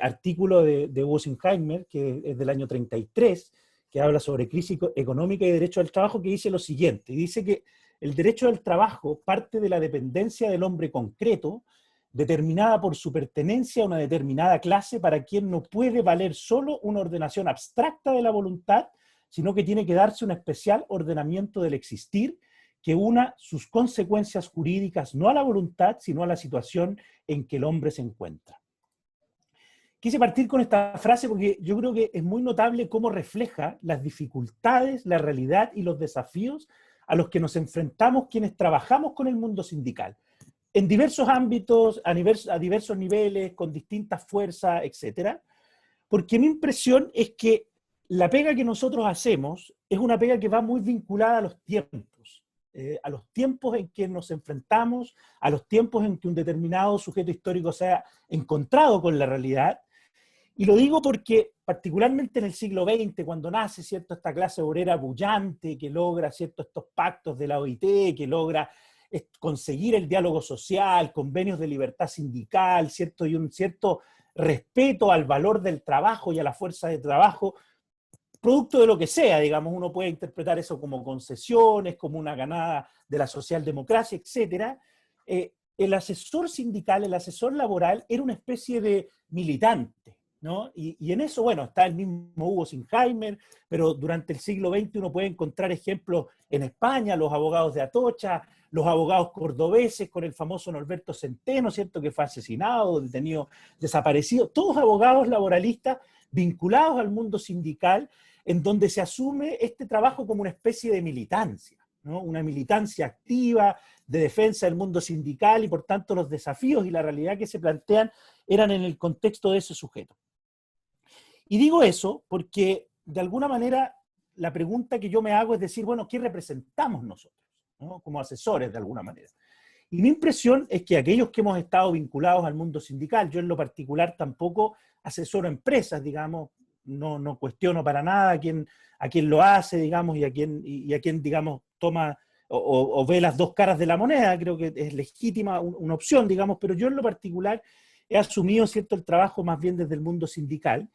artículo de Wosingheimer, que es del año 33, que habla sobre crisis económica y derecho al trabajo, que dice lo siguiente, y dice que el derecho al trabajo parte de la dependencia del hombre concreto, determinada por su pertenencia a una determinada clase, para quien no puede valer solo una ordenación abstracta de la voluntad, sino que tiene que darse un especial ordenamiento del existir, que una sus consecuencias jurídicas no a la voluntad, sino a la situación en que el hombre se encuentra. Quise partir con esta frase porque yo creo que es muy notable cómo refleja las dificultades, la realidad y los desafíos a los que nos enfrentamos quienes trabajamos con el mundo sindical, en diversos ámbitos, a diversos niveles, con distintas fuerzas, etc. Porque mi impresión es que la pega que nosotros hacemos es una pega que va muy vinculada a los tiempos en que nos enfrentamos, a los tiempos en que un determinado sujeto histórico se ha encontrado con la realidad. Y lo digo porque, particularmente en el siglo XX, cuando nace, ¿cierto?, esta clase obrera bullante que logra, ¿cierto?, estos pactos de la OIT, que logra conseguir el diálogo social, convenios de libertad sindical, ¿cierto?, y un cierto respeto al valor del trabajo y a la fuerza de trabajo, producto de lo que sea, digamos, uno puede interpretar eso como concesiones, como una ganada de la socialdemocracia, etc. El asesor sindical, el asesor laboral, era una especie de militante, ¿no? Y en eso, bueno, está el mismo Wosingheimer, pero durante el siglo XX uno puede encontrar ejemplos en España, los abogados de Atocha, los abogados cordobeses con el famoso Norberto Centeno, ¿cierto?, que fue asesinado, detenido, desaparecido, todos abogados laboralistas vinculados al mundo sindical, en donde se asume este trabajo como una especie de militancia, ¿no?, una militancia activa de defensa del mundo sindical, y por tanto los desafíos y la realidad que se plantean eran en el contexto de ese sujeto. Y digo eso porque, de alguna manera, la pregunta que yo me hago es decir, bueno, ¿qué representamos nosotros, ¿no?, como asesores de alguna manera? Y mi impresión es que aquellos que hemos estado vinculados al mundo sindical, yo en lo particular tampoco asesoro empresas, digamos, no cuestiono para nada a quién lo hace, digamos, y a quién digamos, toma o ve las dos caras de la moneda. Creo que es legítima una opción, digamos, pero yo en lo particular he asumido, ¿cierto?, el trabajo más bien desde el mundo sindical,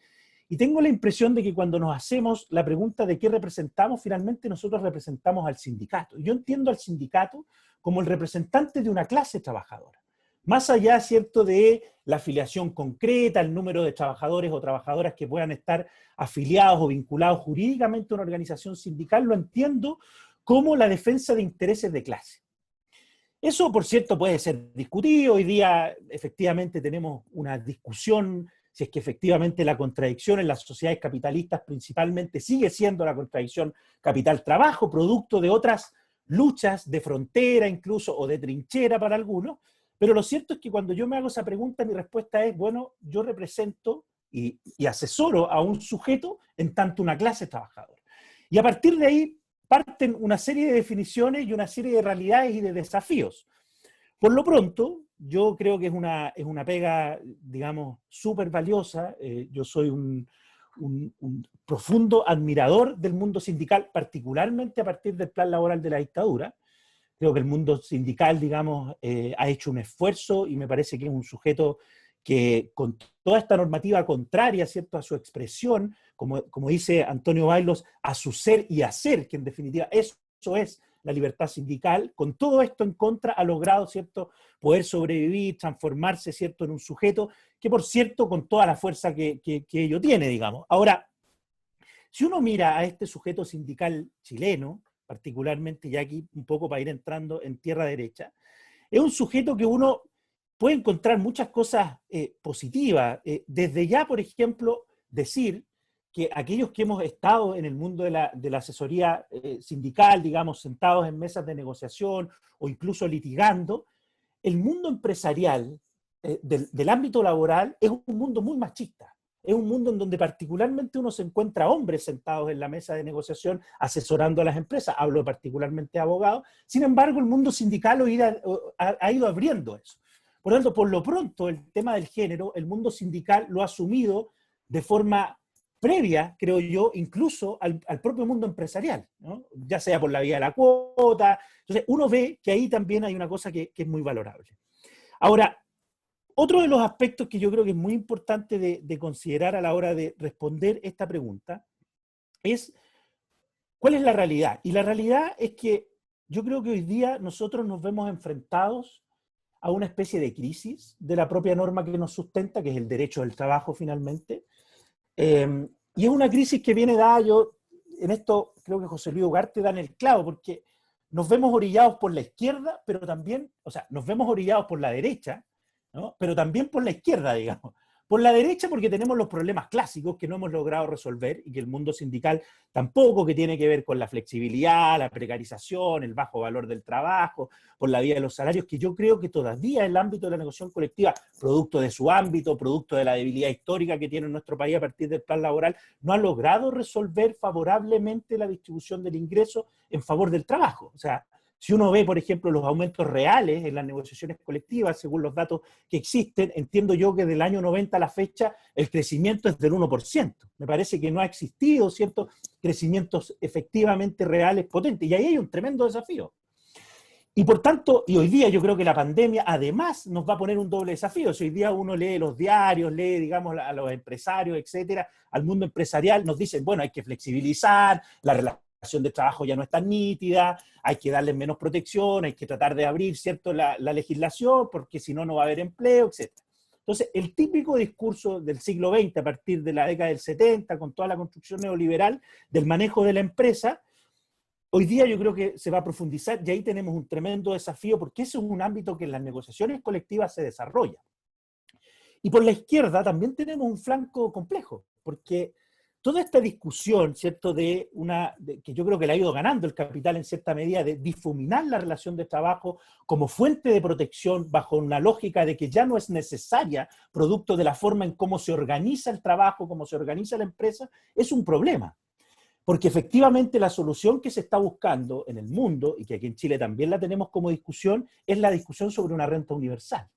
y tengo la impresión de que cuando nos hacemos la pregunta de qué representamos, finalmente nosotros representamos al sindicato. Yo entiendo al sindicato como el representante de una clase trabajadora. Más allá, ¿cierto?, de la afiliación concreta, el número de trabajadores o trabajadoras que puedan estar afiliados o vinculados jurídicamente a una organización sindical, lo entiendo como la defensa de intereses de clase. Eso, por cierto, puede ser discutido. Hoy día, efectivamente, tenemos una discusión si es que efectivamente la contradicción en las sociedades capitalistas principalmente sigue siendo la contradicción capital-trabajo, producto de otras luchas de frontera incluso, o de trinchera para algunos, pero lo cierto es que cuando yo me hago esa pregunta, mi respuesta es, bueno, yo represento y asesoro a un sujeto en tanto una clase trabajadora. Y a partir de ahí parten una serie de definiciones y una serie de realidades y de desafíos. Por lo pronto, yo creo que es una pega, digamos, súper valiosa. Yo soy un profundo admirador del mundo sindical, particularmente a partir del plan laboral de la dictadura. Creo que el mundo sindical, digamos, ha hecho un esfuerzo y me parece que es un sujeto que con toda esta normativa contraria, ¿cierto?, a su expresión, como dice Antonio Bailos, a su ser y hacer, que en definitiva eso es la libertad sindical, con todo esto en contra ha logrado, ¿cierto?, poder sobrevivir, transformarse, ¿cierto?, en un sujeto que, por cierto, con toda la fuerza que ello tiene, digamos. Ahora, si uno mira a este sujeto sindical chileno, particularmente ya aquí un poco para ir entrando en tierra derecha, es un sujeto que uno puede encontrar muchas cosas positivas. Desde ya, por ejemplo, decir que aquellos que hemos estado en el mundo de la asesoría sindical, digamos, sentados en mesas de negociación o incluso litigando, el mundo empresarial del ámbito laboral es un mundo muy machista. Es un mundo en donde particularmente uno se encuentra hombres sentados en la mesa de negociación asesorando a las empresas, hablo particularmente de abogados. Sin embargo, el mundo sindical ha ido abriendo eso. Por lo tanto, por lo pronto, el tema del género, el mundo sindical lo ha asumido de forma previa, creo yo, incluso al propio mundo empresarial, ¿no? Ya sea por la vía de la cuota. Entonces, uno ve que ahí también hay una cosa que es muy valorable. Ahora, otro de los aspectos que yo creo que es muy importante de considerar a la hora de responder esta pregunta es ¿cuál es la realidad? Y la realidad es que yo creo que hoy día nosotros nos vemos enfrentados a una especie de crisis de la propia norma que nos sustenta, que es el derecho del trabajo finalmente. Y es una crisis que viene dada, yo en esto creo que José Luis Ugarte da en el clavo, porque nos vemos orillados por la izquierda, pero también, o sea, nos vemos orillados por la derecha, ¿no?, pero también por la izquierda, digamos. Por la derecha porque tenemos los problemas clásicos que no hemos logrado resolver y que el mundo sindical tampoco, que tiene que ver con la flexibilidad, la precarización, el bajo valor del trabajo, por la vía de los salarios, que yo creo que todavía el ámbito de la negociación colectiva, producto de su ámbito, producto de la debilidad histórica que tiene nuestro país a partir del plan laboral, no ha logrado resolver favorablemente la distribución del ingreso en favor del trabajo. O sea, si uno ve, por ejemplo, los aumentos reales en las negociaciones colectivas, según los datos que existen, entiendo yo que del año 90 a la fecha el crecimiento es del 1%. Me parece que no ha existido ciertos crecimientos efectivamente reales potentes. Y ahí hay un tremendo desafío. Y por tanto, y hoy día yo creo que la pandemia además nos va a poner un doble desafío. Si hoy día uno lee los diarios, lee, digamos, a los empresarios, etcétera, al mundo empresarial, nos dicen, bueno, hay que flexibilizar, la relación de trabajo ya no es tan nítida, hay que darles menos protección, hay que tratar de abrir, ¿cierto?, la legislación, porque si no, no va a haber empleo, etc. Entonces, el típico discurso del siglo XX, a partir de la década del 70, con toda la construcción neoliberal del manejo de la empresa, hoy día yo creo que se va a profundizar y ahí tenemos un tremendo desafío, porque ese es un ámbito que en las negociaciones colectivas se desarrolla. Y por la izquierda también tenemos un flanco complejo, porque toda esta discusión, ¿cierto?, que yo creo que le ha ido ganando el capital en cierta medida, de difuminar la relación de trabajo como fuente de protección bajo una lógica de que ya no es necesaria, producto de la forma en cómo se organiza el trabajo, cómo se organiza la empresa, es un problema. Porque efectivamente la solución que se está buscando en el mundo, y que aquí en Chile también la tenemos como discusión, es la discusión sobre una renta universal.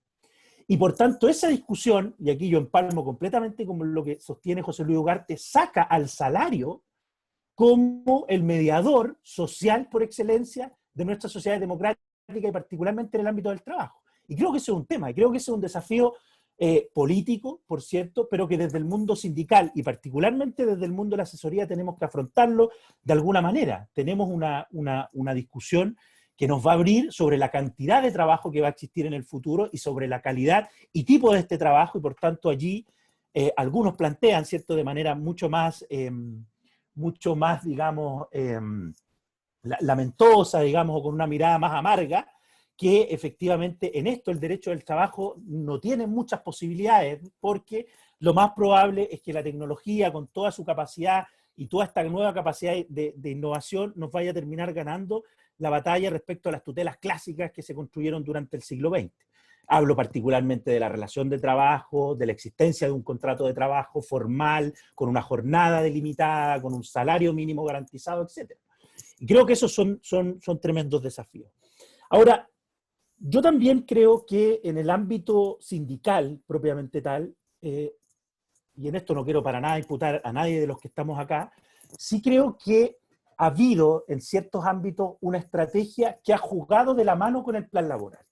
Y por tanto, esa discusión, y aquí yo empalmo completamente con lo que sostiene José Luis Ugarte, saca al salario como el mediador social por excelencia de nuestra sociedad democrática y particularmente en el ámbito del trabajo. Y creo que ese es un tema, y creo que ese es un desafío político, por cierto, pero que desde el mundo sindical y particularmente desde el mundo de la asesoría tenemos que afrontarlo de alguna manera. Tenemos una discusión que nos va a abrir sobre la cantidad de trabajo que va a existir en el futuro y sobre la calidad y tipo de este trabajo, y por tanto allí algunos plantean, ¿cierto?, de manera mucho más, digamos, lamentosa, digamos, o con una mirada más amarga, que efectivamente en esto el derecho del trabajo no tiene muchas posibilidades, porque lo más probable es que la tecnología, con toda su capacidad y toda esta nueva capacidad de innovación, nos vaya a terminar ganando la batalla respecto a las tutelas clásicas que se construyeron durante el siglo XX. Hablo particularmente de la relación de trabajo, de la existencia de un contrato de trabajo formal, con una jornada delimitada, con un salario mínimo garantizado, etc. Y creo que esos son tremendos desafíos. Ahora, yo también creo que en el ámbito sindical, propiamente tal, y en esto no quiero para nada imputar a nadie de los que estamos acá, sí creo que ha habido en ciertos ámbitos una estrategia que ha jugado de la mano con el plan laboral.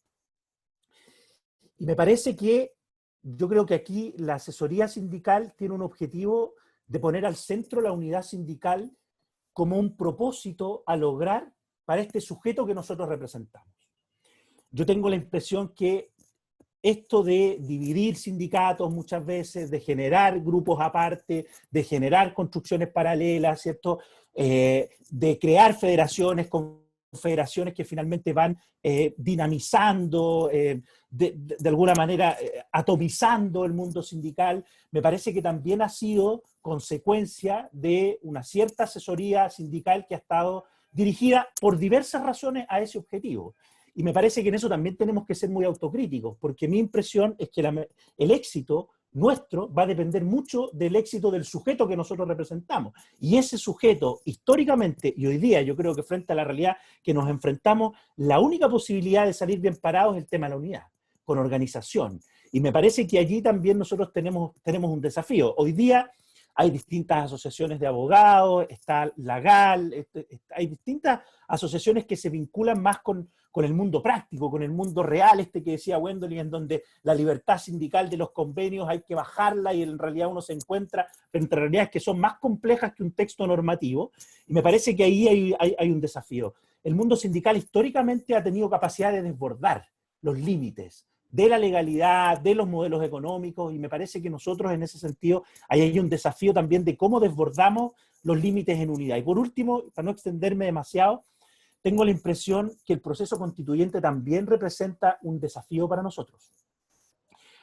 Y me parece que yo creo que aquí la asesoría sindical tiene un objetivo de poner al centro la unidad sindical como un propósito a lograr para este sujeto que nosotros representamos. Yo tengo la impresión que esto de dividir sindicatos muchas veces, de generar grupos aparte, de generar construcciones paralelas, ¿cierto? De crear federaciones, confederaciones que finalmente van dinamizando, de alguna manera atomizando el mundo sindical, me parece que también ha sido consecuencia de una cierta asesoría sindical que ha estado dirigida por diversas razones a ese objetivo. Y me parece que en eso también tenemos que ser muy autocríticos, porque mi impresión es que el éxito nuestro va a depender mucho del éxito del sujeto que nosotros representamos. Y ese sujeto, históricamente, y hoy día yo creo que frente a la realidad que nos enfrentamos, la única posibilidad de salir bien parados es el tema de la unidad, con organización. Y me parece que allí también nosotros tenemos un desafío. Hoy día hay distintas asociaciones de abogados, está la GAL, hay distintas asociaciones que se vinculan más con el mundo práctico, con el mundo real, que decía Wendell, en donde la libertad sindical de los convenios hay que bajarla y en realidad uno se encuentra entre realidades que son más complejas que un texto normativo, y me parece que ahí hay un desafío. El mundo sindical históricamente ha tenido capacidad de desbordar los límites de la legalidad, de los modelos económicos, y me parece que nosotros en ese sentido hay un desafío también de cómo desbordamos los límites en unidad. Y por último, para no extenderme demasiado, tengo la impresión que el proceso constituyente también representa un desafío para nosotros.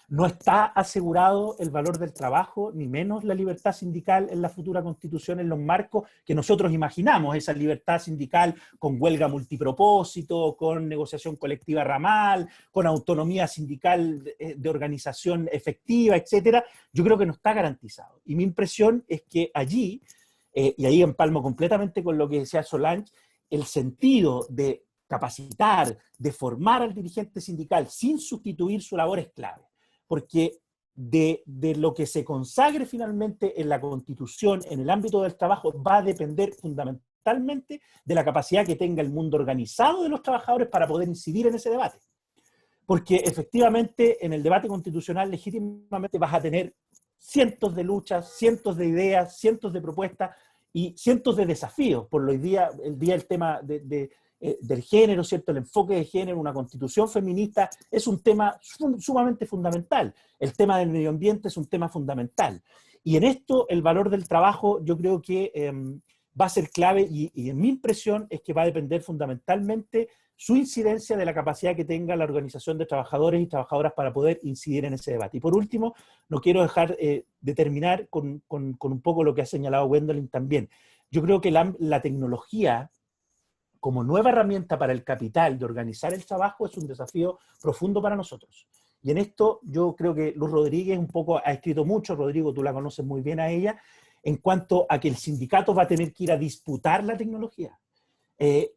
No está asegurado el valor del trabajo, ni menos la libertad sindical en la futura constitución, en los marcos que nosotros imaginamos, esa libertad sindical con huelga multipropósito, con negociación colectiva ramal, con autonomía sindical de organización efectiva, etcétera. Yo creo que no está garantizado. Y mi impresión es que allí, y ahí empalmo completamente con lo que decía Solange, el sentido de capacitar, de formar al dirigente sindical sin sustituir su labor es clave. Porque de lo que se consagre finalmente en la Constitución, en el ámbito del trabajo, va a depender fundamentalmente de la capacidad que tenga el mundo organizado de los trabajadores para poder incidir en ese debate. Porque efectivamente en el debate constitucional legítimamente vas a tener cientos de luchas, cientos de ideas, cientos de propuestas y cientos de desafíos. Por hoy día, el tema del género, ¿cierto? El enfoque de género, una constitución feminista, es un tema sumamente fundamental. El tema del medio ambiente es un tema fundamental. Y en esto, el valor del trabajo, yo creo que va a ser clave, y en mi impresión es que va a depender fundamentalmente su incidencia de la capacidad que tenga la organización de trabajadores y trabajadoras para poder incidir en ese debate. Y por último, no quiero dejar de terminar con un poco lo que ha señalado Gwendolyn también. Yo creo que la tecnología como nueva herramienta para el capital de organizar el trabajo es un desafío profundo para nosotros. Y en esto yo creo que Luz Rodríguez un poco ha escrito mucho, Rodrigo, tú la conoces muy bien a ella, en cuanto a que el sindicato va a tener que ir a disputar la tecnología.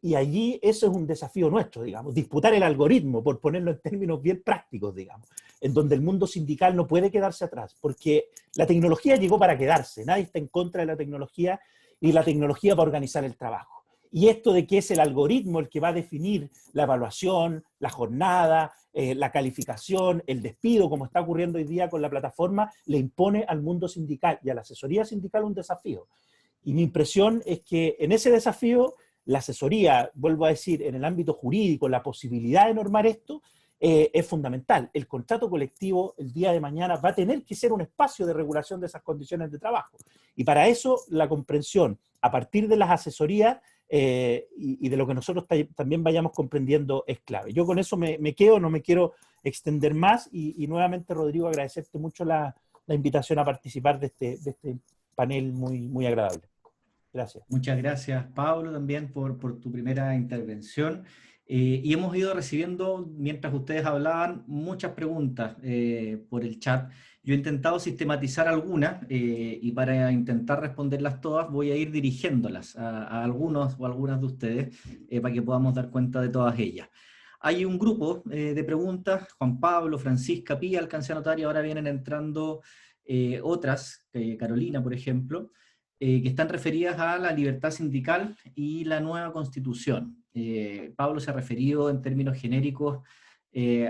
Y allí eso es un desafío nuestro, digamos, disputar el algoritmo, por ponerlo en términos bien prácticos, digamos, en donde el mundo sindical no puede quedarse atrás, porque la tecnología llegó para quedarse, nadie está en contra de la tecnología, y la tecnología va a organizar el trabajo. Y esto de que es el algoritmo el que va a definir la evaluación, la jornada, la calificación, el despido, como está ocurriendo hoy día con la plataforma, le impone al mundo sindical y a la asesoría sindical un desafío. Y mi impresión es que en ese desafío, la asesoría, vuelvo a decir, en el ámbito jurídico, la posibilidad de normar esto, es fundamental. El contrato colectivo el día de mañana va a tener que ser un espacio de regulación de esas condiciones de trabajo. Y para eso la comprensión a partir de las asesorías y de lo que nosotros también vayamos comprendiendo es clave. Yo con eso me quedo, no me quiero extender más y nuevamente, Rodrigo, agradecerte mucho la la invitación a participar de este panel muy agradable. Gracias. Muchas gracias, Pablo, también por tu primera intervención. Y hemos ido recibiendo, mientras ustedes hablaban, muchas preguntas por el chat. Yo he intentado sistematizar algunas y para intentar responderlas todas voy a ir dirigiéndolas a algunos o algunas de ustedes para que podamos dar cuenta de todas ellas. Hay un grupo de preguntas, Juan Pablo, Francisca, Pía, alcancé a notar, y ahora vienen entrando otras, Carolina, por ejemplo, que están referidas a la libertad sindical y la nueva constitución. Pablo se ha referido en términos genéricos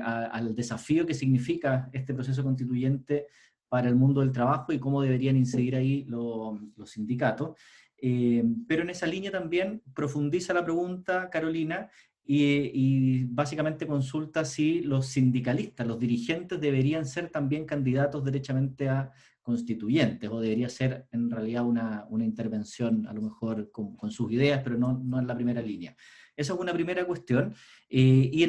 al desafío que significa este proceso constituyente para el mundo del trabajo y cómo deberían incidir ahí los sindicatos. Pero en esa línea también profundiza la pregunta, Carolina, y básicamente consulta si los sindicalistas, los dirigentes, deberían ser también candidatos derechamente a constituyentes, o debería ser en realidad una intervención a lo mejor con sus ideas, pero no en la primera línea. Esa es una primera cuestión. Y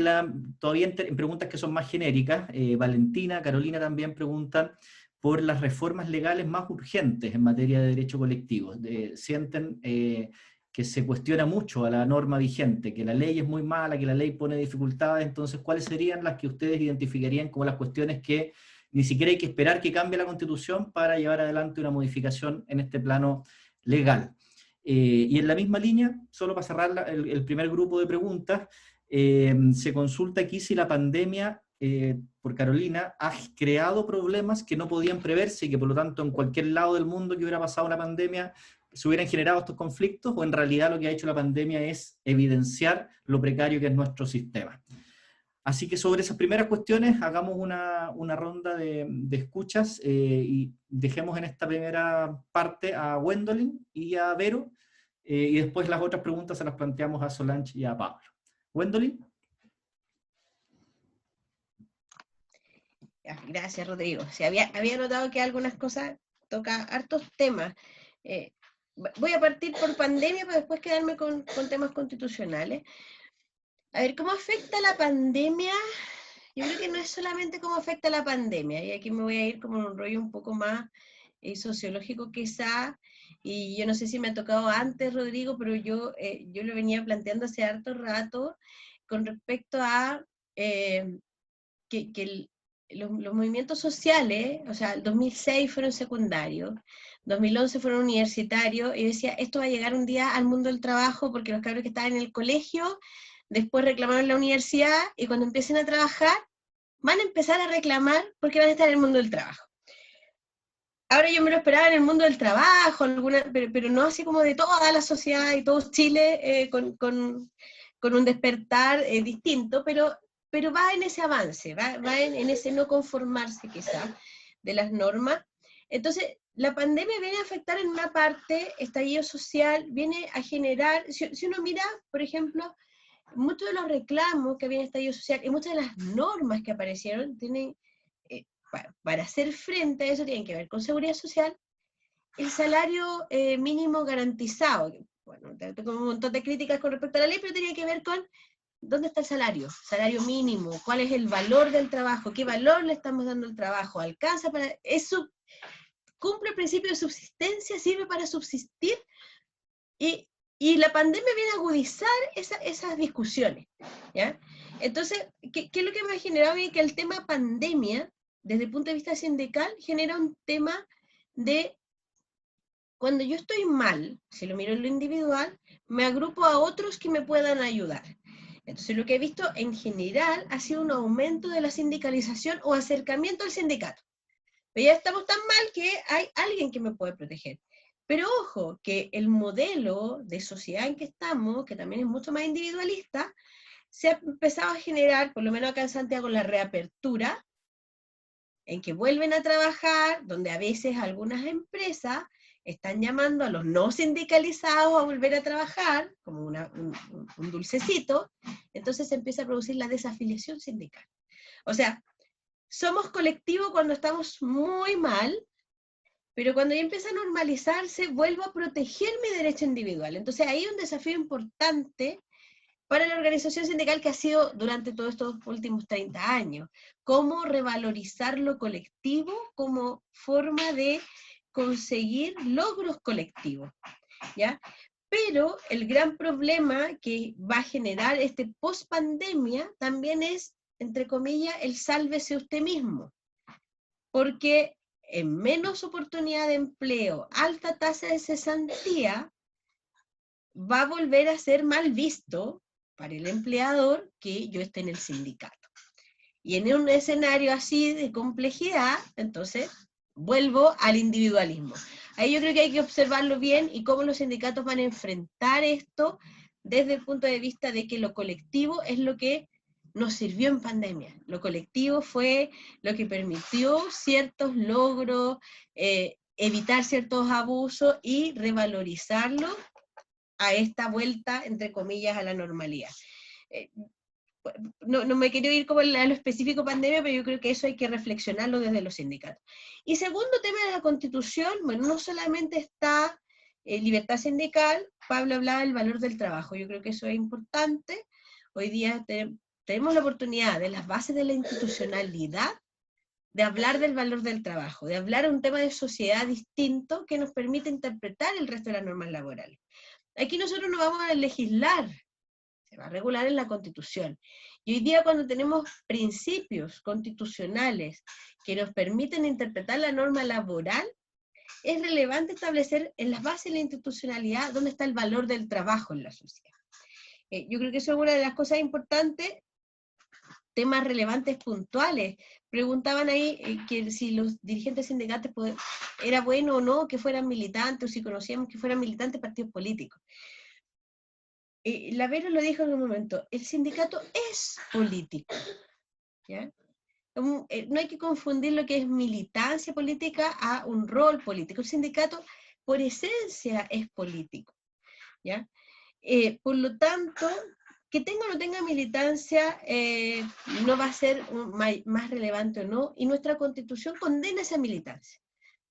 todavía en preguntas que son más genéricas, Valentina, Carolina también preguntan por las reformas legales más urgentes en materia de derecho colectivo. Sienten que se cuestiona mucho a la norma vigente, que la ley es muy mala, que la ley pone dificultades. Entonces, ¿cuáles serían las que ustedes identificarían como las cuestiones que ni siquiera hay que esperar que cambie la Constitución para llevar adelante una modificación en este plano legal? Y en la misma línea, solo para cerrar el primer grupo de preguntas, se consulta aquí si la pandemia, por Carolina, ha creado problemas que no podían preverse y que por lo tanto en cualquier lado del mundo que hubiera pasado una pandemia se hubieran generado estos conflictos, o en realidad lo que ha hecho la pandemia es evidenciar lo precario que es nuestro sistema. Así que sobre esas primeras cuestiones hagamos una ronda de escuchas y dejemos en esta primera parte a Gwendolyn y a Vero, y después las otras preguntas se las planteamos a Solange y a Pablo. Gwendolyn. Gracias, Rodrigo. Sí, había notado que algunas cosas toca hartos temas. Voy a partir por pandemia para después quedarme con temas constitucionales. A ver, ¿cómo afecta la pandemia? Yo creo que no es solamente cómo afecta la pandemia, y aquí me voy a ir como en un rollo un poco más sociológico quizá, y yo no sé si me ha tocado antes, Rodrigo, pero yo lo venía planteando hace harto rato con respecto a que los movimientos sociales, o sea, el 2006 fueron secundarios, 2011 fueron universitarios, y yo decía, esto va a llegar un día al mundo del trabajo, porque los cabros que estaban en el colegio después reclamaron la universidad, y cuando empiecen a trabajar, van a empezar a reclamar porque van a estar en el mundo del trabajo. Ahora yo me lo esperaba en el mundo del trabajo, pero no así como de toda la sociedad y todo Chile con un despertar distinto, pero va en ese avance, va en ese no conformarse quizá de las normas. Entonces, la pandemia viene a afectar en una parte, estallido social, viene a generar, si uno mira, por ejemplo, muchos de los reclamos que había en estallido social y muchas de las normas que aparecieron tienen, para hacer frente a eso, tienen que ver con seguridad social, el salario mínimo garantizado. Bueno, tengo un montón de críticas con respecto a la ley, pero tenía que ver con dónde está el salario mínimo, cuál es el valor del trabajo, qué valor le estamos dando al trabajo, alcanza para eso, cumple el principio de subsistencia, sirve para subsistir, y la pandemia viene a agudizar esas discusiones, ¿ya? Entonces, ¿qué es lo que me ha generado? Que el tema pandemia, desde el punto de vista sindical, genera un tema de, cuando yo estoy mal, si lo miro en lo individual, me agrupo a otros que me puedan ayudar. Entonces, lo que he visto en general ha sido un aumento de la sindicalización o acercamiento al sindicato. Pero ya estamos tan mal que hay alguien que me puede proteger. Pero ojo, que el modelo de sociedad en que estamos, que también es mucho más individualista, se ha empezado a generar, por lo menos acá en Santiago, la reapertura, en que vuelven a trabajar, donde a veces algunas empresas están llamando a los no sindicalizados a volver a trabajar, como un dulcecito. Entonces se empieza a producir la desafiliación sindical. O sea, somos colectivo cuando estamos muy mal, pero cuando ya empieza a normalizarse, vuelvo a proteger mi derecho individual. Entonces ahí hay un desafío importante para la organización sindical que ha sido durante todos estos últimos 30 años. Cómo revalorizar lo colectivo como forma de conseguir logros colectivos, ¿ya? Pero el gran problema que va a generar este post-pandemia también es, entre comillas, el sálvese usted mismo. Porque en menos oportunidad de empleo, alta tasa de cesantía, va a volver a ser mal visto para el empleador que yo esté en el sindicato. Y en un escenario así de complejidad, entonces, vuelvo al individualismo. Ahí yo creo que hay que observarlo bien y cómo los sindicatos van a enfrentar esto desde el punto de vista de que lo colectivo es lo que nos sirvió en pandemia. Lo colectivo fue lo que permitió ciertos logros, evitar ciertos abusos y revalorizarlo a esta vuelta, entre comillas, a la normalidad. No me quiero ir como a lo específico pandemia, pero yo creo que eso hay que reflexionarlo desde los sindicatos. Y segundo tema de la Constitución, bueno, no solamente está libertad sindical, Pablo hablaba del valor del trabajo, yo creo que eso es importante. Hoy día tenemos la oportunidad de las bases de la institucionalidad de hablar del valor del trabajo, de hablar de un tema de sociedad distinto que nos permite interpretar el resto de las normas laborales. Aquí nosotros no vamos a legislar, se va a regular en la Constitución. Y hoy día cuando tenemos principios constitucionales que nos permiten interpretar la norma laboral, es relevante establecer en las bases de la institucionalidad dónde está el valor del trabajo en la sociedad. Yo creo que eso es una de las cosas importantes. Temas relevantes puntuales. Preguntaban ahí que si los dirigentes sindicales era bueno o no que fueran militantes, o si conocíamos que fueran militantes de partidos políticos. La Vero lo dijo en un momento, el sindicato es político, ¿ya? No hay que confundir lo que es militancia política a un rol político. El sindicato, por esencia, es político, ¿ya? Por lo tanto, que tenga o no tenga militancia no va a ser más relevante o no, y nuestra Constitución condena esa militancia,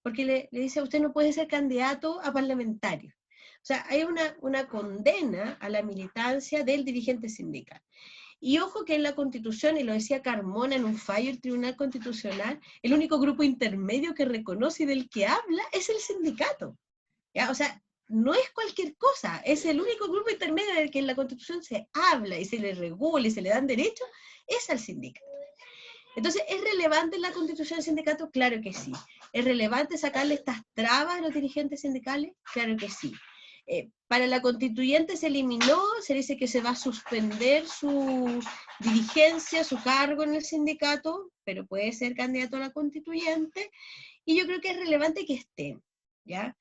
porque le dice a usted no puede ser candidato a parlamentario. O sea, hay una condena a la militancia del dirigente sindical. Y ojo que en la Constitución, y lo decía Carmona en un fallo del Tribunal Constitucional, el único grupo intermedio que reconoce y del que habla es el sindicato, ¿ya? O sea, no es cualquier cosa, es el único grupo intermedio del que en la Constitución se habla y se le regula y se le dan derechos, es al sindicato. Entonces, ¿es relevante en la Constitución el sindicato? Claro que sí. ¿Es relevante sacarle estas trabas a los dirigentes sindicales? Claro que sí. Para la constituyente se eliminó, se dice que se va a suspender su dirigencia, su cargo en el sindicato, pero puede ser candidato a la constituyente, y yo creo que es relevante que estén, ¿ya?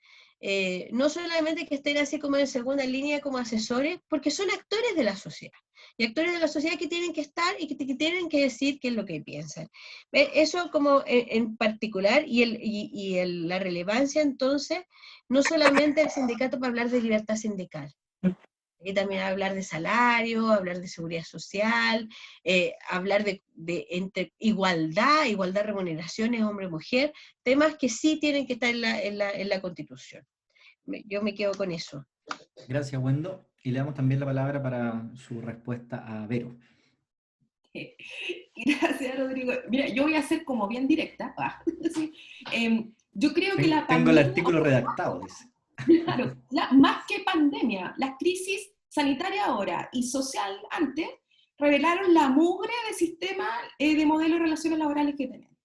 No solamente que estén así como en segunda línea como asesores, porque son actores de la sociedad, y actores de la sociedad que tienen que estar y que tienen que decir qué es lo que piensan. Eso como en particular, y la relevancia entonces, no solamente el sindicato para hablar de libertad sindical, y también hablar de salario, hablar de seguridad social, hablar de igualdad de remuneraciones hombre-mujer, temas que sí tienen que estar en la Constitución. Yo me quedo con eso. Gracias, Wendo. Y le damos también la palabra para su respuesta a Vero. Gracias, Rodrigo. Mira, yo voy a ser como bien directa. Sí. Yo creo que la Tengo el artículo redactado, dice. Claro, más que pandemia, las crisis sanitaria ahora y social antes revelaron la mugre de sistema de modelo de relaciones laborales que tenemos.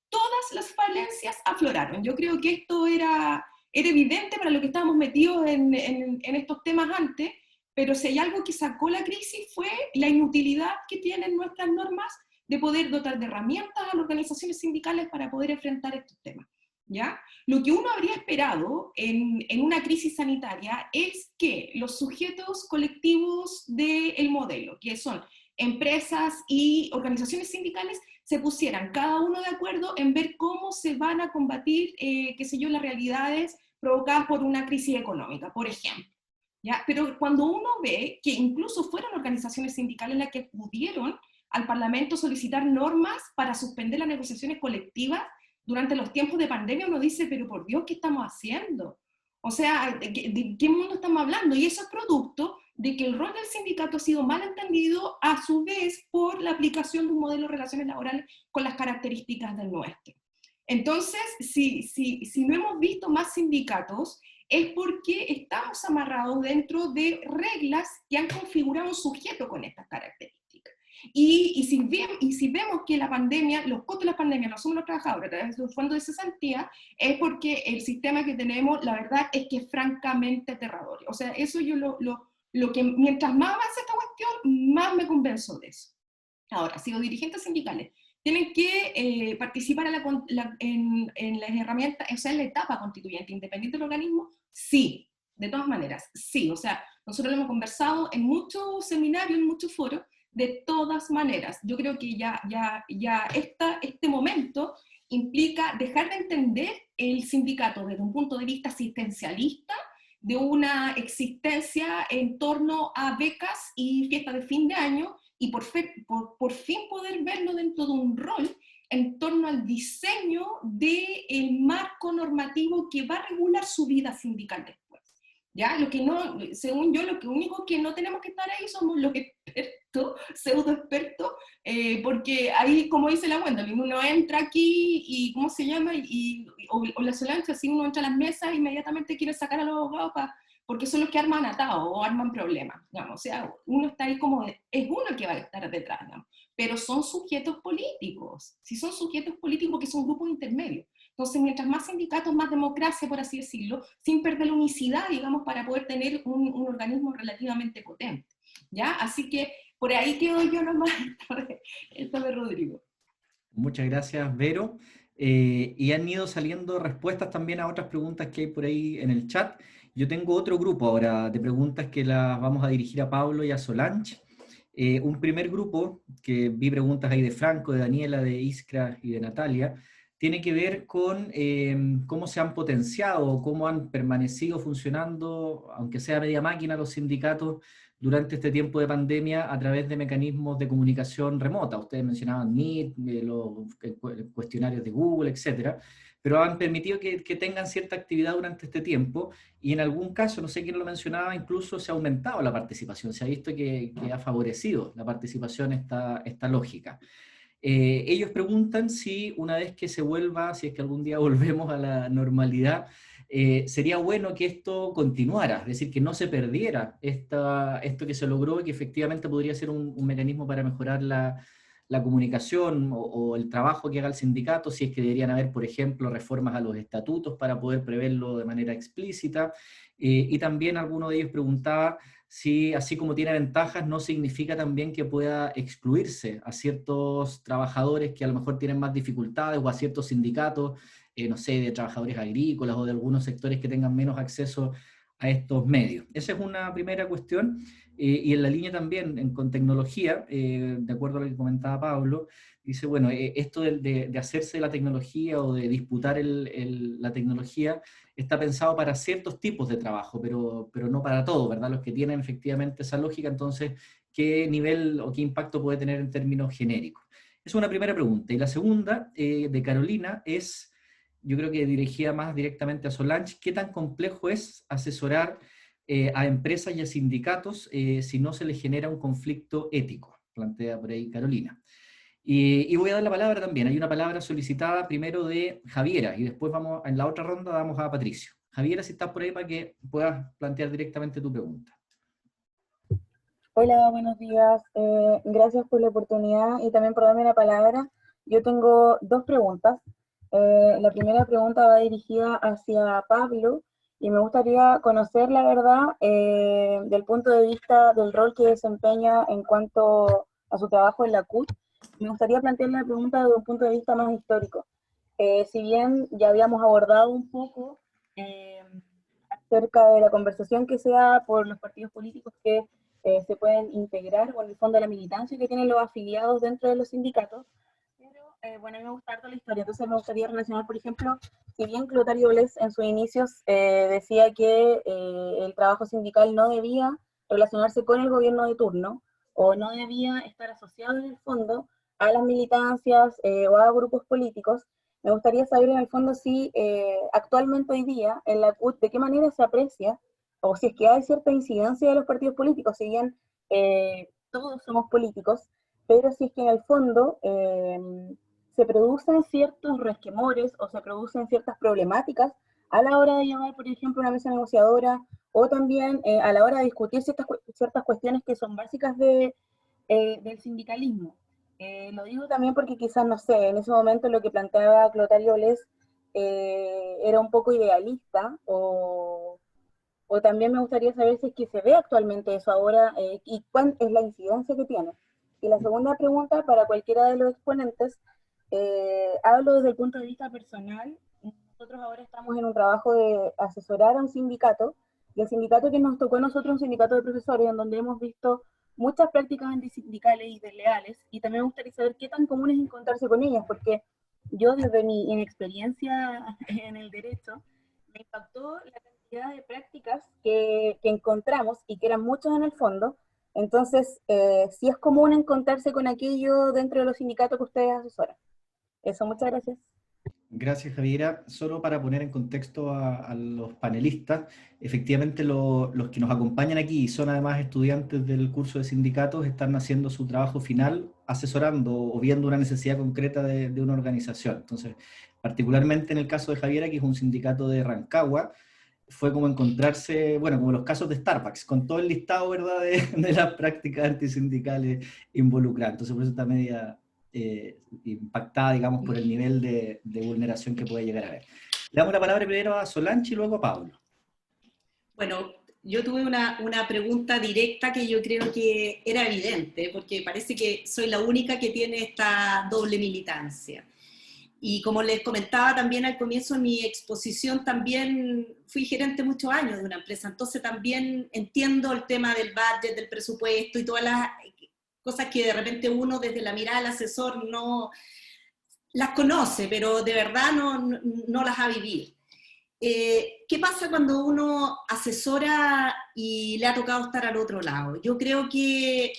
Todas las falencias afloraron. Yo creo que esto era evidente para lo que estábamos metidos en estos temas antes, pero si hay algo que sacó la crisis fue la inutilidad que tienen nuestras normas de poder dotar de herramientas a las organizaciones sindicales para poder enfrentar estos temas, ¿ya? Lo que uno habría esperado en una crisis sanitaria es que los sujetos colectivos del modelo, que son empresas y organizaciones sindicales, se pusieran cada uno de acuerdo en ver cómo se van a combatir, qué sé yo, las realidades provocadas por una crisis económica, por ejemplo. ¿Ya? Pero cuando uno ve que incluso fueron organizaciones sindicales las que pudieron al Parlamento solicitar normas para suspender las negociaciones colectivas durante los tiempos de pandemia, uno dice, pero por Dios, ¿qué estamos haciendo? O sea, ¿de qué mundo estamos hablando? Y eso es producto de que el rol del sindicato ha sido mal entendido a su vez por la aplicación de un modelo de relaciones laborales con las características del nuestro. Entonces, si no hemos visto más sindicatos, es porque estamos amarrados dentro de reglas que han configurado un sujeto con estas características. Y si vemos que la pandemia, los costos de la pandemia no asumen los trabajadores a través de un fondo de cesantía, es porque el sistema que tenemos, la verdad, es que es francamente aterrador. O sea, eso yo lo que mientras más avance esta cuestión, más me convenzo de eso. Ahora, si los dirigentes sindicales tienen que participar en las herramientas, o sea, en la etapa constituyente, independiente del organismo, sí, de todas maneras, sí. O sea, nosotros lo hemos conversado en muchos seminarios, en muchos foros, de todas maneras. Yo creo que este momento implica dejar de entender el sindicato desde un punto de vista asistencialista, de una existencia en torno a becas y fiestas de fin de año, y por fin poder verlo dentro de un rol en torno al diseño del marco normativo que va a regular su vida sindical después. ¿Ya? Según yo, lo único que no tenemos que estar ahí somos los expertos, pseudo expertos, porque ahí, como dice la Gwendolyn, uno entra aquí y, ¿cómo se llama? O la Solange, así uno entra a las mesas e inmediatamente quiere sacar a los abogados porque son los que arman atados o arman problemas, digamos. O sea, uno está ahí como, es uno el que va a estar detrás, digamos. Pero son sujetos políticos, si son sujetos políticos porque son grupos intermedios. Entonces, mientras más sindicatos, más democracia, por así decirlo, sin perder la unicidad, digamos, para poder tener un organismo relativamente potente, ¿ya? Así que por ahí quedo yo nomás, esta de Rodrigo. Muchas gracias, Vero. Y han ido saliendo respuestas también a otras preguntas que hay por ahí en el chat. Yo tengo otro grupo ahora de preguntas que las vamos a dirigir a Pablo y a Solange. Un primer grupo, que vi preguntas ahí de Franco, de Daniela, de Iskra y de Natalia, tiene que ver con cómo se han potenciado, cómo han permanecido funcionando, aunque sea media máquina, los sindicatos durante este tiempo de pandemia a través de mecanismos de comunicación remota. Ustedes mencionaban Meet, los cuestionarios de Google, etcétera, pero han permitido que tengan cierta actividad durante este tiempo, y en algún caso, no sé quién lo mencionaba, incluso se ha aumentado la participación, se ha visto que ha favorecido la participación esta lógica. Ellos preguntan si una vez que se vuelva, si es que algún día volvemos a la normalidad, sería bueno que esto continuara, es decir, que no se perdiera esto que se logró y que efectivamente podría ser un mecanismo para mejorar la comunicación o el trabajo que haga el sindicato, si es que deberían haber, por ejemplo, reformas a los estatutos para poder preverlo de manera explícita. Y también alguno de ellos preguntaba si, así como tiene ventajas, no significa también que pueda excluirse a ciertos trabajadores que a lo mejor tienen más dificultades, o a ciertos sindicatos, no sé, de trabajadores agrícolas o de algunos sectores que tengan menos acceso a estos medios. Esa es una primera cuestión. Y en la línea también, con tecnología, de acuerdo a lo que comentaba Pablo, dice, bueno, esto de hacerse de la tecnología o de disputar la tecnología está pensado para ciertos tipos de trabajo, pero no para todo, ¿verdad? Los que tienen efectivamente esa lógica, entonces, ¿qué nivel o qué impacto puede tener en términos genéricos? Es una primera pregunta. Y la segunda, de Carolina, es, yo creo que dirigida más directamente a Solange, ¿qué tan complejo es asesorar a empresas y a sindicatos si no se les genera un conflicto ético? Plantea por ahí Carolina. Y voy a dar la palabra también. Hay una palabra solicitada primero de Javiera, y después vamos, en la otra ronda damos a Patricio. Javiera, si estás por ahí para que puedas plantear directamente tu pregunta. Hola, buenos días. Gracias por la oportunidad y también por darme la palabra. Yo tengo dos preguntas. La primera pregunta va dirigida hacia Pablo, y me gustaría conocer la verdad del punto de vista del rol que desempeña en cuanto a su trabajo en la CUT. Me gustaría plantear la pregunta desde un punto de vista más histórico. Si bien ya habíamos abordado un poco acerca de la conversación que se da por los partidos políticos que se pueden integrar con el fondo de la militancia que tienen los afiliados dentro de los sindicatos, pero bueno, a mí me gusta harto la historia, entonces me gustaría relacionar, por ejemplo, si bien Clotario Blest en sus inicios decía que el trabajo sindical no debía relacionarse con el gobierno de turno, o no debía estar asociado en el fondo a las militancias o a grupos políticos, me gustaría saber en el fondo si actualmente hoy día en la CUT de qué manera se aprecia o si es que hay cierta incidencia de los partidos políticos, si bien todos somos políticos, pero si es que en el fondo se producen ciertos resquemores o se producen ciertas problemáticas a la hora de llamar, por ejemplo, una mesa negociadora, o también a la hora de discutir ciertas cuestiones que son básicas del sindicalismo. Lo digo también porque quizás, no sé, en ese momento lo que planteaba Clotario Les era un poco idealista, o también me gustaría saber si es que se ve actualmente eso ahora y cuál es la incidencia que tiene. Y la segunda pregunta, para cualquiera de los exponentes, hablo desde el punto de vista personal. Nosotros ahora estamos en un trabajo de asesorar a un sindicato, y el sindicato que nos tocó a nosotros, un sindicato de profesores, en donde hemos visto muchas prácticas antisindicales y desleales, y también me gustaría saber qué tan común es encontrarse con ellas, porque yo desde mi inexperiencia en el derecho, me impactó la cantidad de prácticas que encontramos, y que eran muchas en el fondo. Entonces, sí es común encontrarse con aquello dentro de los sindicatos que ustedes asesoran. Eso, muchas gracias. Gracias, Javiera. Solo para poner en contexto a los panelistas, efectivamente los que nos acompañan aquí y son además estudiantes del curso de sindicatos están haciendo su trabajo final asesorando o viendo una necesidad concreta de una organización. Entonces, particularmente en el caso de Javiera, que es un sindicato de Rancagua, fue como encontrarse, bueno, como los casos de Starbucks, con todo el listado, ¿verdad?, de las prácticas antisindicales involucradas. Entonces, por eso está media impactada, digamos, por el nivel de vulneración que puede llegar a haber. Le damos la palabra primero a Solange y luego a Pablo. Bueno, yo tuve una pregunta directa que yo creo que era evidente, porque parece que soy la única que tiene esta doble militancia. Y como les comentaba también al comienzo de mi exposición, también fui gerente muchos años de una empresa, entonces también entiendo el tema del budget, del presupuesto y todas las cosas que de repente uno desde la mirada del asesor no las conoce, pero de verdad no las ha vivido. ¿Qué pasa cuando uno asesora y le ha tocado estar al otro lado? Yo creo que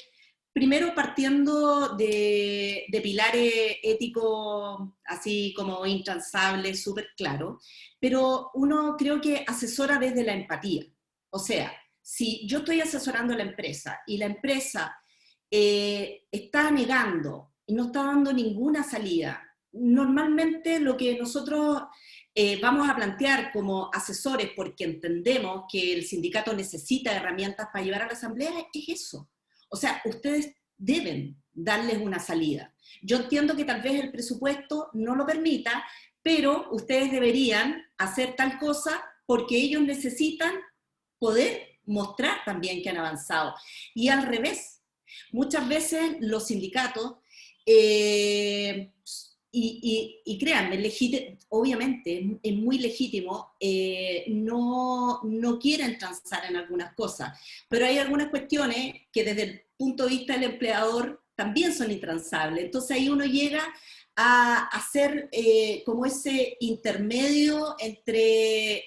primero partiendo de pilares éticos así como intransables, súper claros, pero uno creo que asesora desde la empatía. O sea, si yo estoy asesorando a la empresa y la empresa está negando y no está dando ninguna salida, normalmente lo que nosotros vamos a plantear como asesores, porque entendemos que el sindicato necesita herramientas para llevar a la asamblea, es eso. O sea, ustedes deben darles una salida. Yo entiendo que tal vez el presupuesto no lo permita, pero ustedes deberían hacer tal cosa porque ellos necesitan poder mostrar también que han avanzado. Y al revés, muchas veces los sindicatos, y créanme, obviamente es muy legítimo, no quieren transar en algunas cosas, pero hay algunas cuestiones que desde el punto de vista del empleador también son intransables. Entonces ahí uno llega a hacer como ese intermedio entre,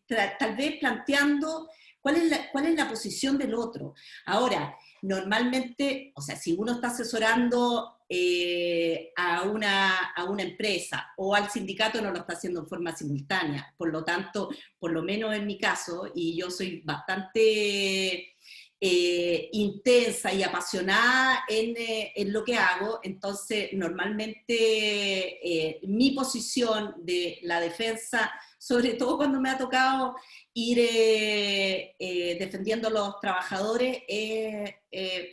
tal vez planteando cuál es la posición del otro. Ahora, normalmente, o sea, si uno está asesorando a una empresa o al sindicato, no lo está haciendo en forma simultánea. Por lo tanto, por lo menos en mi caso, y yo soy bastante intensa y apasionada en lo que hago, entonces normalmente mi posición de la defensa, sobre todo cuando me ha tocado ir defendiendo a los trabajadores,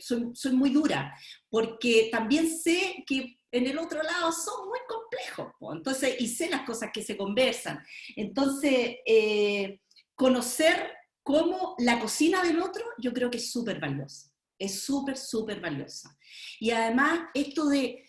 soy muy dura, porque también sé que en el otro lado son muy complejos, entonces, y sé las cosas que se conversan. Entonces, conocer cómo la cocina del otro, yo creo que es súper valiosa. Es súper, súper valiosa. Y además, esto de,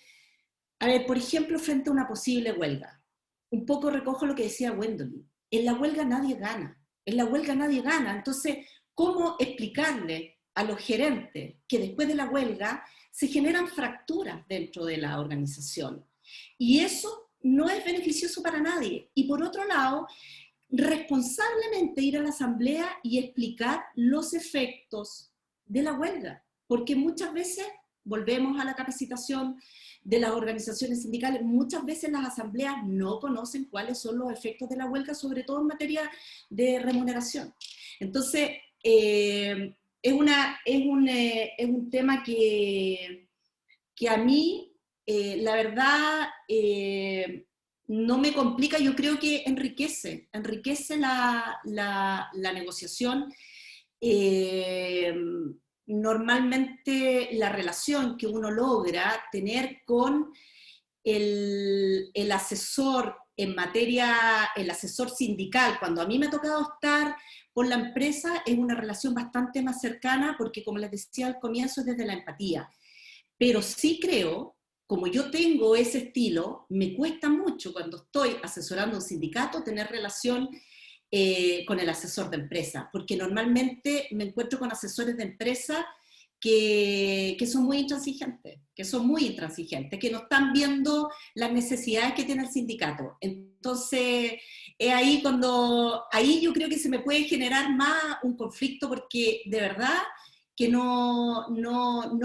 a ver, por ejemplo, frente a una posible huelga, un poco recojo lo que decía Gwendolyn. En la huelga nadie gana. En la huelga nadie gana. Entonces, ¿cómo explicarle a los gerentes que después de la huelga se generan fracturas dentro de la organización? Y eso no es beneficioso para nadie. Y por otro lado, responsablemente ir a la asamblea y explicar los efectos de la huelga. Porque muchas veces volvemos a la capacitación de las organizaciones sindicales. Muchas veces las asambleas no conocen cuáles son los efectos de la huelga, sobre todo en materia de remuneración. Entonces, es un tema que a mí, la verdad, no me complica. Yo creo que enriquece la negociación. Normalmente la relación que uno logra tener con el asesor en materia, el asesor sindical, cuando a mí me ha tocado estar por la empresa, es una relación bastante más cercana, porque como les decía al comienzo, es desde la empatía. Pero sí creo, como yo tengo ese estilo, me cuesta mucho cuando estoy asesorando a un sindicato tener relación con el asesor de empresa, porque normalmente me encuentro con asesores de empresa que son muy intransigentes, que no están viendo las necesidades que tiene el sindicato. Entonces, es ahí ahí yo creo que se me puede generar más un conflicto, porque de verdad que no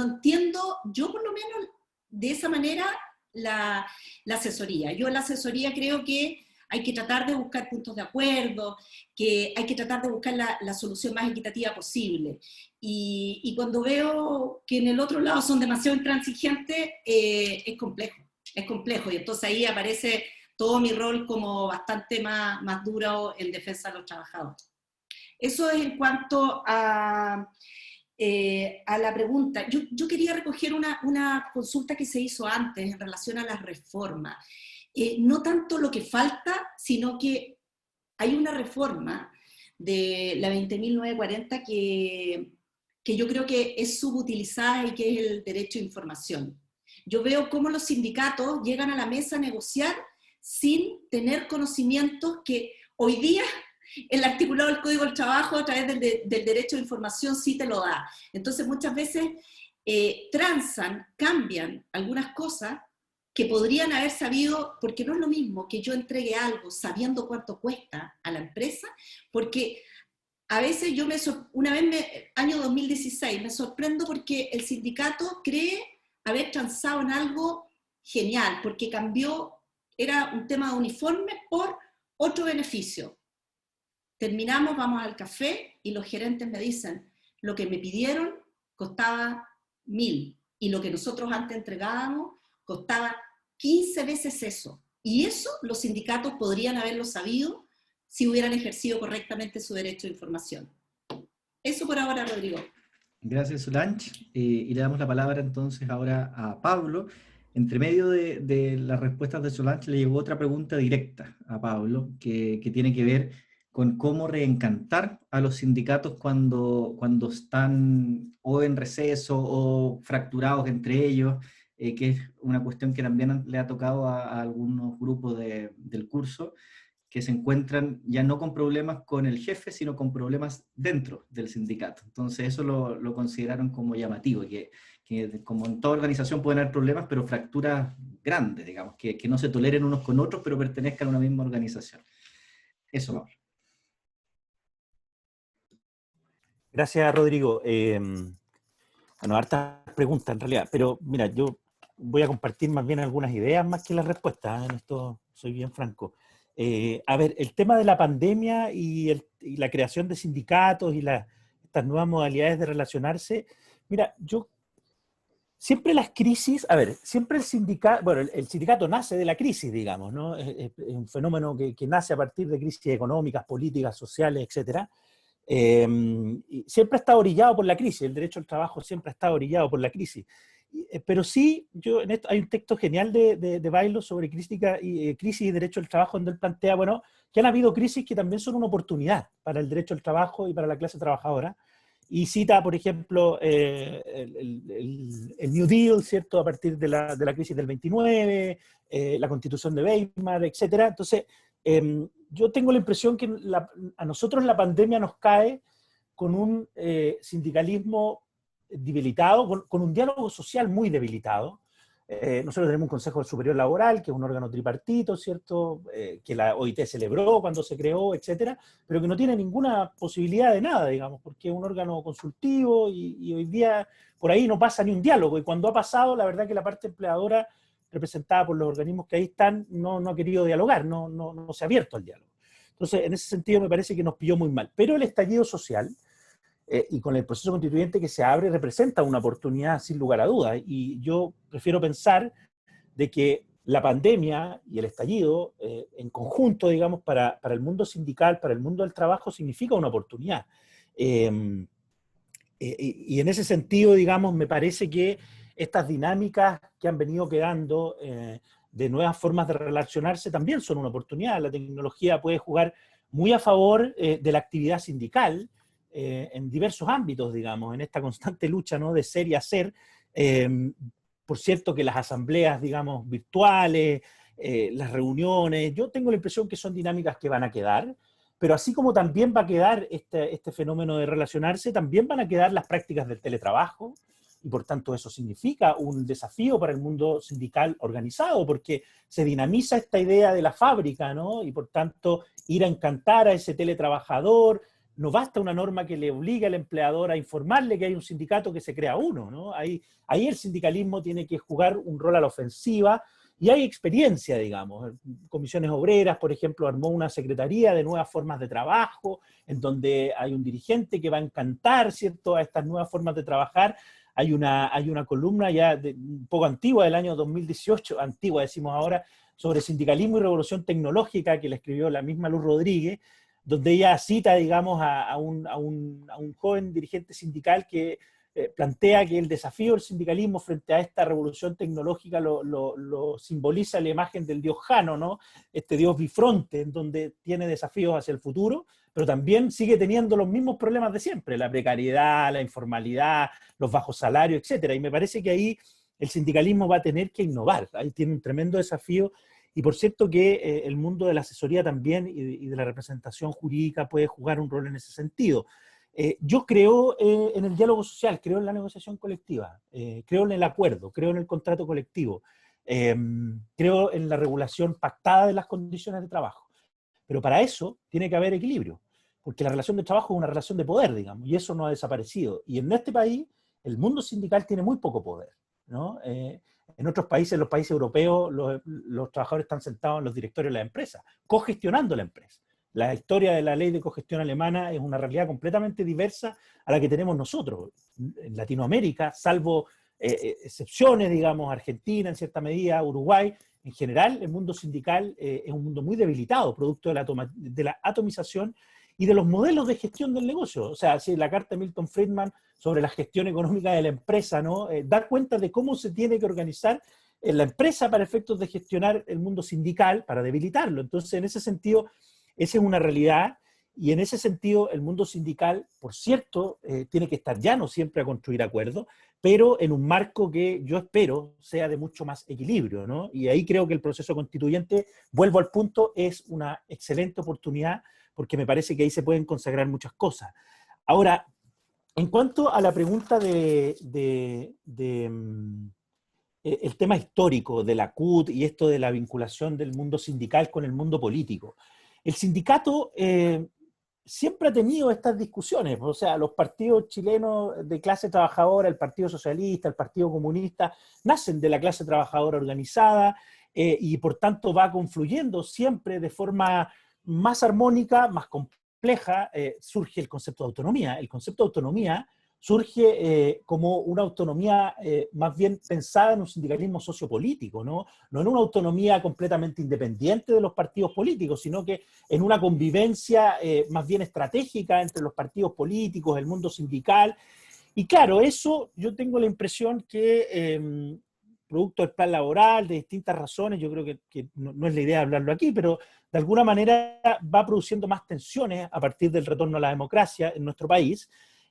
entiendo, yo por lo menos de esa manera, la asesoría. Yo en la asesoría creo que hay que tratar de buscar puntos de acuerdo, que hay que tratar de buscar la solución más equitativa posible. Y cuando veo que en el otro lado son demasiado intransigentes, es complejo, y entonces ahí aparece todo mi rol como bastante más duro en defensa de los trabajadores. Eso es en cuanto a la pregunta. Yo quería recoger una consulta que se hizo antes en relación a las reformas. No tanto lo que falta, sino que hay una reforma de la 20.940 que yo creo que es subutilizada, y que es el derecho a información. Yo veo cómo los sindicatos llegan a la mesa a negociar sin tener conocimientos que hoy día el articulado del Código del Trabajo a través del derecho a información sí te lo da. Entonces muchas veces cambian algunas cosas que podrían haber sabido, porque no es lo mismo que yo entregue algo sabiendo cuánto cuesta a la empresa, porque a veces año 2016, me sorprendo porque el sindicato cree haber transado en algo genial, porque era un tema de uniforme por otro beneficio. Terminamos, vamos al café y los gerentes me dicen, lo que me pidieron costaba 1.000 y lo que nosotros antes entregábamos costaba 15 veces eso. Y eso los sindicatos podrían haberlo sabido si hubieran ejercido correctamente su derecho de información. Eso por ahora, Rodrigo. Gracias, Solange. Y le damos la palabra entonces ahora a Pablo. Entre medio de las respuestas de Solange le llegó otra pregunta directa a Pablo que tiene que ver con cómo reencantar a los sindicatos cuando están o en receso o fracturados entre ellos, que es una cuestión que también le ha tocado a algunos grupos del curso, que se encuentran ya no con problemas con el jefe, sino con problemas dentro del sindicato. Entonces eso lo consideraron como llamativo, que como en toda organización pueden haber problemas, pero fracturas grandes, digamos, que no se toleren unos con otros, pero pertenezcan a una misma organización. Eso, Pablo. Gracias, Rodrigo. Bueno, hartas preguntas en realidad, pero mira, yo voy a compartir más bien algunas ideas más que las respuestas, en esto soy bien franco. A ver, el tema de la pandemia y la creación de sindicatos y estas nuevas modalidades de relacionarse, mira, siempre las crisis, a ver, siempre el sindicato nace de la crisis, digamos, ¿no? Es un fenómeno que nace a partir de crisis económicas, políticas, sociales, etcétera. Y siempre está orillado por la crisis, el derecho al trabajo siempre está orillado por la crisis. Pero sí, hay un texto genial de Bailo sobre crisis y derecho al trabajo, donde él plantea, bueno, que han habido crisis que también son una oportunidad para el derecho al trabajo y para la clase trabajadora. Y cita, por ejemplo, el New Deal, ¿cierto?, a partir de la crisis del 29, la Constitución de Weimar, etc. Entonces, yo tengo la impresión que a nosotros la pandemia nos cae con un sindicalismo debilitado, con un diálogo social muy debilitado, Nosotros tenemos un Consejo Superior Laboral, que es un órgano tripartito, ¿cierto? Que la OIT celebró cuando se creó, etcétera, pero que no tiene ninguna posibilidad de nada, digamos, porque es un órgano consultivo y hoy día por ahí no pasa ni un diálogo. Y cuando ha pasado, la verdad que la parte empleadora, representada por los organismos que ahí están, no ha querido dialogar, no se ha abierto al diálogo. Entonces, en ese sentido me parece que nos pilló muy mal. Pero el estallido social, y con el proceso constituyente que se abre, representa una oportunidad sin lugar a dudas. Y yo prefiero pensar de que la pandemia y el estallido, en conjunto, digamos, para el mundo sindical, para el mundo del trabajo, significa una oportunidad. Y en ese sentido, digamos, me parece que estas dinámicas que han venido quedando de nuevas formas de relacionarse también son una oportunidad. La tecnología puede jugar muy a favor de la actividad sindical, en diversos ámbitos, digamos, en esta constante lucha, ¿no?, de ser y hacer. Por cierto que las asambleas, digamos, virtuales, las reuniones, yo tengo la impresión que son dinámicas que van a quedar, pero así como también va a quedar este fenómeno de relacionarse, también van a quedar las prácticas del teletrabajo, y por tanto eso significa un desafío para el mundo sindical organizado, porque se dinamiza esta idea de la fábrica, ¿no? Y por tanto ir a encantar a ese teletrabajador. No basta una norma que le obligue al empleador a informarle que hay un sindicato, que se crea uno, ¿no? Ahí el sindicalismo tiene que jugar un rol a la ofensiva, y hay experiencia, digamos. Comisiones Obreras, por ejemplo, armó una secretaría de nuevas formas de trabajo, en donde hay un dirigente que va a encantar, ¿cierto?, a estas nuevas formas de trabajar. Hay una columna ya un poco antigua, del año 2018, antigua decimos ahora, sobre sindicalismo y revolución tecnológica, que la escribió la misma Luz Rodríguez, donde ella cita, digamos, a un joven dirigente sindical que plantea que el desafío del sindicalismo frente a esta revolución tecnológica lo simboliza la imagen del dios Jano, ¿no? Este dios bifronte, en donde tiene desafíos hacia el futuro, pero también sigue teniendo los mismos problemas de siempre, la precariedad, la informalidad, los bajos salarios, etcétera. Y me parece que ahí el sindicalismo va a tener que innovar, ahí tiene un tremendo desafío. Y por cierto que el mundo de la asesoría también y de la representación jurídica puede jugar un rol en ese sentido. Yo creo en el diálogo social, creo en la negociación colectiva, creo en el acuerdo, creo en el contrato colectivo, creo en la regulación pactada de las condiciones de trabajo. Pero para eso tiene que haber equilibrio, porque la relación de trabajo es una relación de poder, digamos, y eso no ha desaparecido. Y en este país, el mundo sindical tiene muy poco poder, ¿no? En otros países, los países europeos, los trabajadores están sentados en los directorios de la empresa, cogestionando la empresa. La historia de la ley de cogestión alemana es una realidad completamente diversa a la que tenemos nosotros. En Latinoamérica, salvo excepciones, digamos, Argentina en cierta medida, Uruguay, en general el mundo sindical es un mundo muy debilitado, producto de la atomización y de los modelos de gestión del negocio. O sea, si la carta de Milton Friedman sobre la gestión económica de la empresa, ¿no?, da cuenta de cómo se tiene que organizar la empresa para efectos de gestionar el mundo sindical, para debilitarlo. Entonces, en ese sentido, esa es una realidad, y en ese sentido el mundo sindical, por cierto, tiene que estar llano siempre a construir acuerdos, pero en un marco que yo espero sea de mucho más equilibrio, ¿no? Y ahí creo que el proceso constituyente, vuelvo al punto, es una excelente oportunidad, porque me parece que ahí se pueden consagrar muchas cosas. Ahora, en cuanto a la pregunta el tema histórico de la CUT y esto de la vinculación del mundo sindical con el mundo político, el sindicato siempre ha tenido estas discusiones. O sea, los partidos chilenos de clase trabajadora, el Partido Socialista, el Partido Comunista, nacen de la clase trabajadora organizada y por tanto va confluyendo siempre de forma más armónica, más compleja. Surge el concepto de autonomía. El concepto de autonomía surge como una autonomía más bien pensada en un sindicalismo sociopolítico, ¿no? No en una autonomía completamente independiente de los partidos políticos, sino que en una convivencia más bien estratégica entre los partidos políticos, el mundo sindical. Y claro, eso yo tengo la impresión que, producto del plan laboral, de distintas razones, yo creo que no es la idea hablarlo aquí, pero de alguna manera va produciendo más tensiones a partir del retorno a la democracia en nuestro país.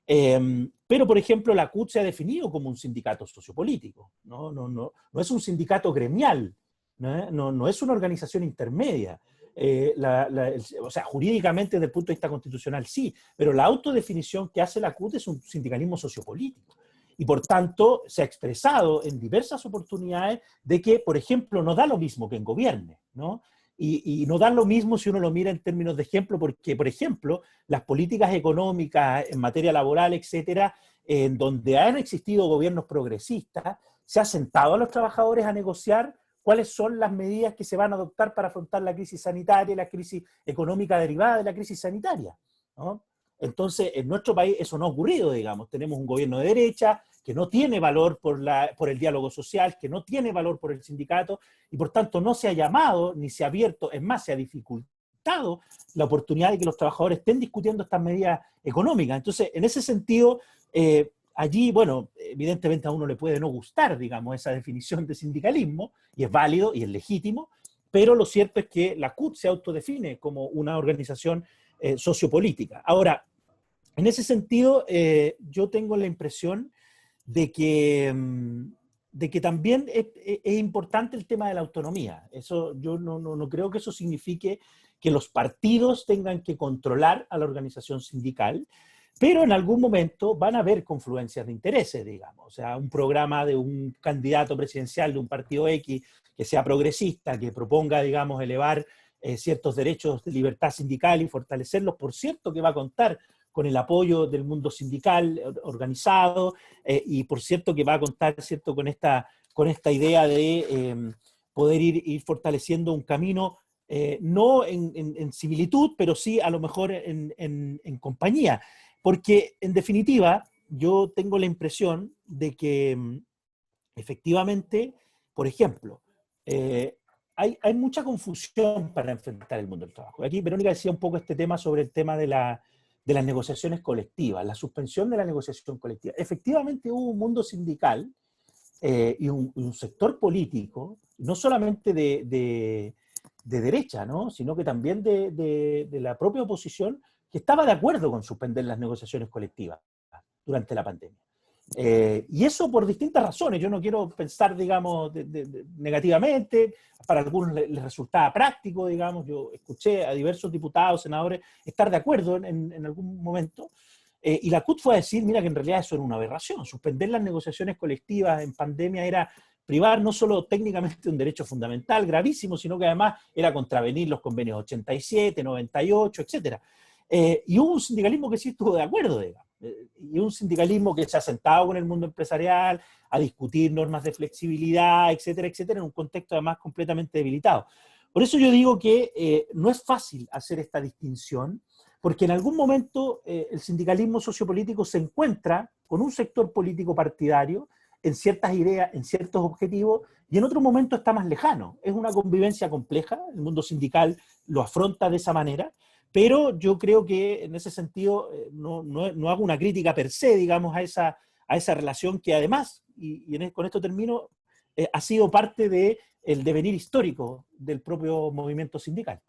Pero, por ejemplo, la CUT se ha definido como un sindicato sociopolítico, no es un sindicato gremial, no es una organización intermedia. O sea, jurídicamente, desde el punto de vista constitucional, sí, pero la autodefinición que hace la CUT es un sindicalismo sociopolítico. Y por tanto, se ha expresado en diversas oportunidades de que, por ejemplo, no da lo mismo que en gobierne, ¿no? Y no da lo mismo si uno lo mira en términos de ejemplo, porque, por ejemplo, las políticas económicas en materia laboral, etcétera, en donde han existido gobiernos progresistas, se ha sentado a los trabajadores a negociar cuáles son las medidas que se van a adoptar para afrontar la crisis sanitaria y la crisis económica derivada de la crisis sanitaria, ¿no? Entonces, en nuestro país eso no ha ocurrido, digamos. Tenemos un gobierno de derecha que no tiene valor por el diálogo social, que no tiene valor por el sindicato, y por tanto no se ha llamado ni se ha abierto, es más, se ha dificultado la oportunidad de que los trabajadores estén discutiendo estas medidas económicas. Entonces, en ese sentido, allí, bueno, evidentemente a uno le puede no gustar, digamos, esa definición de sindicalismo, y es válido y es legítimo, pero lo cierto es que la CUT se autodefine como una organización sociopolítica. Ahora, en ese sentido, yo tengo la impresión de que también es importante el tema de la autonomía. Eso, yo no creo que eso signifique que los partidos tengan que controlar a la organización sindical, pero en algún momento van a haber confluencias de intereses, digamos. O sea, un programa de un candidato presidencial de un partido X que sea progresista, que proponga, digamos, elevar ciertos derechos de libertad sindical y fortalecerlos, por cierto que va a contar con el apoyo del mundo sindical organizado, y por cierto que va a contar, ¿cierto?, con esta idea de poder ir fortaleciendo un camino, no en similitud, pero sí a lo mejor en compañía. Porque, en definitiva, yo tengo la impresión de que efectivamente, por ejemplo, hay mucha confusión para enfrentar el mundo del trabajo. Aquí Verónica decía un poco este tema sobre el tema de las negociaciones colectivas, la suspensión de la negociación colectiva. Efectivamente hubo un mundo sindical y un sector político, no solamente de derecha, ¿no?, sino que también de la propia oposición, que estaba de acuerdo con suspender las negociaciones colectivas durante la pandemia. Y eso por distintas razones. Yo no quiero pensar, digamos, negativamente. Para algunos les resultaba práctico, digamos. Yo escuché a diversos diputados, senadores, estar de acuerdo en algún momento. Y la CUT fue a decir, mira, que en realidad eso era una aberración. Suspender las negociaciones colectivas en pandemia era privar no solo técnicamente un derecho fundamental gravísimo, sino que además era contravenir los convenios 87, 98, etc. Y hubo un sindicalismo que sí estuvo de acuerdo, digamos. Y un sindicalismo que se ha sentado con el mundo empresarial a discutir normas de flexibilidad, etcétera, etcétera, en un contexto además completamente debilitado. Por eso yo digo que no es fácil hacer esta distinción, porque en algún momento el sindicalismo sociopolítico se encuentra con un sector político partidario en ciertas ideas, en ciertos objetivos, y en otro momento está más lejano. Es una convivencia compleja, el mundo sindical lo afronta de esa manera, pero yo creo que en ese sentido no hago una crítica per se, digamos, a esa relación que además, con esto termino, ha sido parte del devenir histórico del propio movimiento sindical.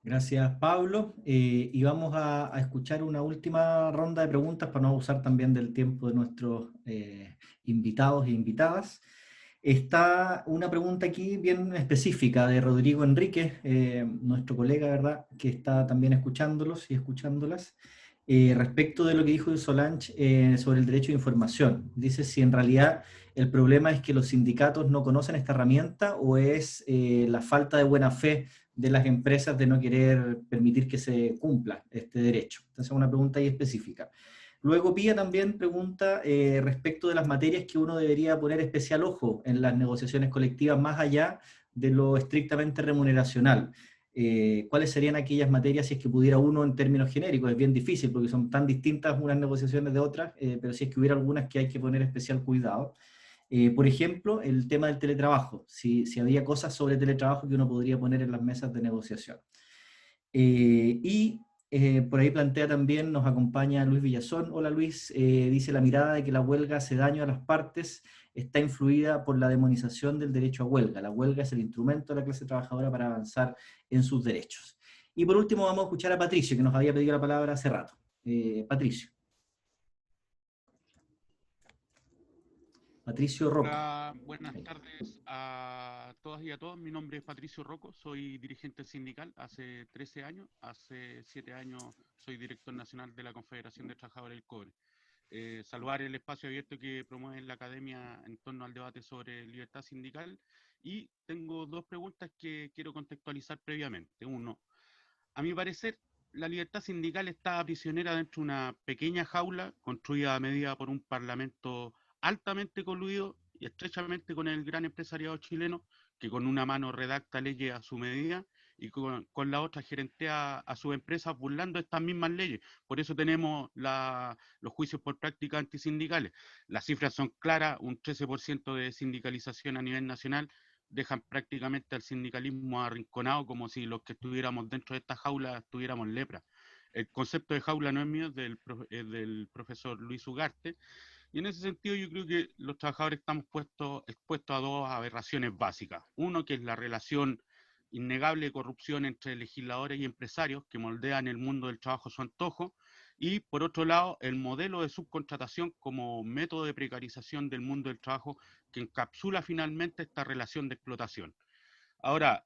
Gracias, Pablo. Y vamos a escuchar una última ronda de preguntas para no abusar también del tiempo de nuestros invitados e invitadas. Está una pregunta aquí bien específica de Rodrigo Enríquez, nuestro colega, ¿verdad?, que está también escuchándolos y escuchándolas, respecto de lo que dijo Solange sobre el derecho de información. Dice si en realidad el problema es que los sindicatos no conocen esta herramienta o es la falta de buena fe de las empresas de no querer permitir que se cumpla este derecho. Entonces, es una pregunta ahí específica. Luego Pía también pregunta respecto de las materias que uno debería poner especial ojo en las negociaciones colectivas más allá de lo estrictamente remuneracional. ¿Cuáles serían aquellas materias si es que pudiera uno en términos genéricos? Es bien difícil porque son tan distintas unas negociaciones de otras, pero si es que hubiera algunas que hay que poner especial cuidado. Por ejemplo, el tema del teletrabajo, si había cosas sobre teletrabajo que uno podría poner en las mesas de negociación. Por ahí plantea también, nos acompaña Luis Villazón. Hola Luis, dice la mirada de que la huelga hace daño a las partes está influida por la demonización del derecho a huelga. La huelga es el instrumento de la clase trabajadora para avanzar en sus derechos. Y por último vamos a escuchar a Patricio, que nos había pedido la palabra hace rato. Patricio. Patricio Rocco. Hola, buenas tardes a todas y a todos. Mi nombre es Patricio Rocco, soy dirigente sindical hace 13 años. Hace 7 años soy director nacional de la Confederación de Trabajadores del Cobre. saludar el espacio abierto que promueve la academia en torno al debate sobre libertad sindical. Y tengo dos preguntas que quiero contextualizar previamente. Uno, a mi parecer, la libertad sindical está prisionera dentro de una pequeña jaula construida a medida por un parlamento altamente coludido y estrechamente con el gran empresariado chileno, que con una mano redacta leyes a su medida y con la otra gerentea a sus empresas burlando estas mismas leyes. Por eso tenemos los juicios por prácticas antisindicales. Las cifras son claras, un 13% de sindicalización a nivel nacional, dejan prácticamente al sindicalismo arrinconado, como si los que estuviéramos dentro de esta jaula tuviéramos lepra. El concepto de jaula no es mío, es del profesor Luis Ugarte, y en ese sentido yo creo que los trabajadores estamos expuestos a dos aberraciones básicas. Uno, que es la relación innegable de corrupción entre legisladores y empresarios que moldean el mundo del trabajo a su antojo, y por otro lado, el modelo de subcontratación como método de precarización del mundo del trabajo que encapsula finalmente esta relación de explotación. Ahora,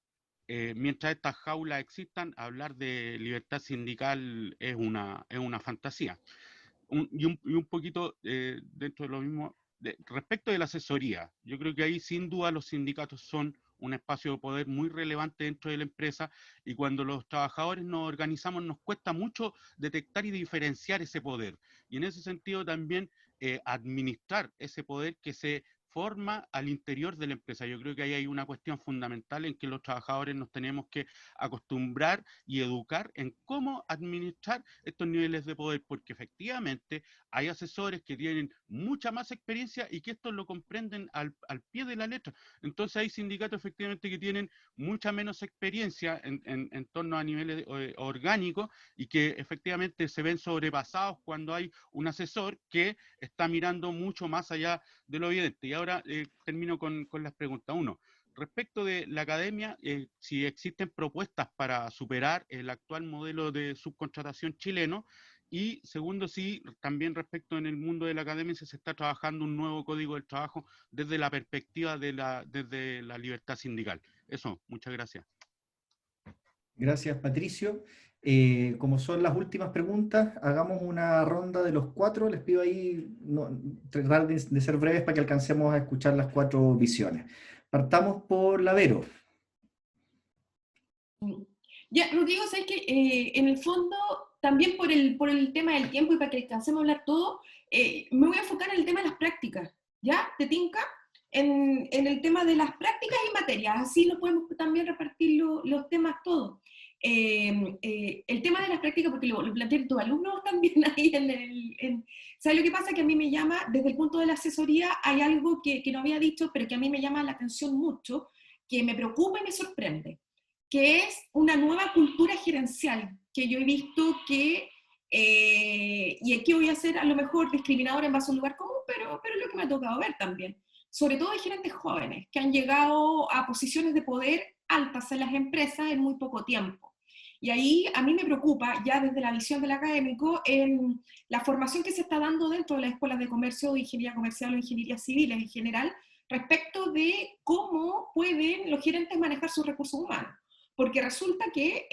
mientras estas jaulas existan, hablar de libertad sindical es una fantasía. Y un poquito dentro de lo mismo, respecto de la asesoría, yo creo que ahí sin duda los sindicatos son un espacio de poder muy relevante dentro de la empresa, y cuando los trabajadores nos organizamos nos cuesta mucho detectar y diferenciar ese poder, y en ese sentido también administrar ese poder que se forma al interior de la empresa. Yo creo que ahí hay una cuestión fundamental en que los trabajadores nos tenemos que acostumbrar y educar en cómo administrar estos niveles de poder, porque efectivamente hay asesores que tienen mucha más experiencia y que esto lo comprenden al pie de la letra. Entonces hay sindicatos efectivamente que tienen mucha menos experiencia en torno a niveles orgánicos, y que efectivamente se ven sobrepasados cuando hay un asesor que está mirando mucho más allá de lo evidente. Y ahora termino con las preguntas. Uno, respecto de la academia, si existen propuestas para superar el actual modelo de subcontratación chileno, y segundo, si también respecto en el mundo de la academia se está trabajando un nuevo código del trabajo desde la perspectiva desde la libertad sindical. Eso, muchas gracias. Gracias, Patricio. Como son las últimas preguntas, hagamos una ronda de los cuatro. Les pido ahí tratar de ser breves para que alcancemos a escuchar las cuatro visiones. Partamos por la Vero. Ya, Rodrigo, sabes que en el fondo, también por el tema del tiempo y para que alcancemos a hablar todo, me voy a enfocar en el tema de las prácticas. ¿Ya? ¿Te tinca? En el tema de las prácticas y materias, así lo podemos también repartir los temas todos. El tema de las prácticas, porque lo plantean tus alumnos también ahí ¿sabes lo que pasa? Que a mí me llama, desde el punto de la asesoría, hay algo que no había dicho, pero que a mí me llama la atención mucho, que me preocupa y me sorprende, que es una nueva cultura gerencial, que yo he visto que, y aquí voy a ser a lo mejor discriminador en base a un lugar común, pero es lo que me ha tocado ver también, sobre todo de gerentes jóvenes, que han llegado a posiciones de poder altas en las empresas en muy poco tiempo. Y ahí a mí me preocupa, ya desde la visión del académico, en la formación que se está dando dentro de las escuelas de comercio, de ingeniería comercial o ingeniería civiles en general, respecto de cómo pueden los gerentes manejar sus recursos humanos. Porque resulta que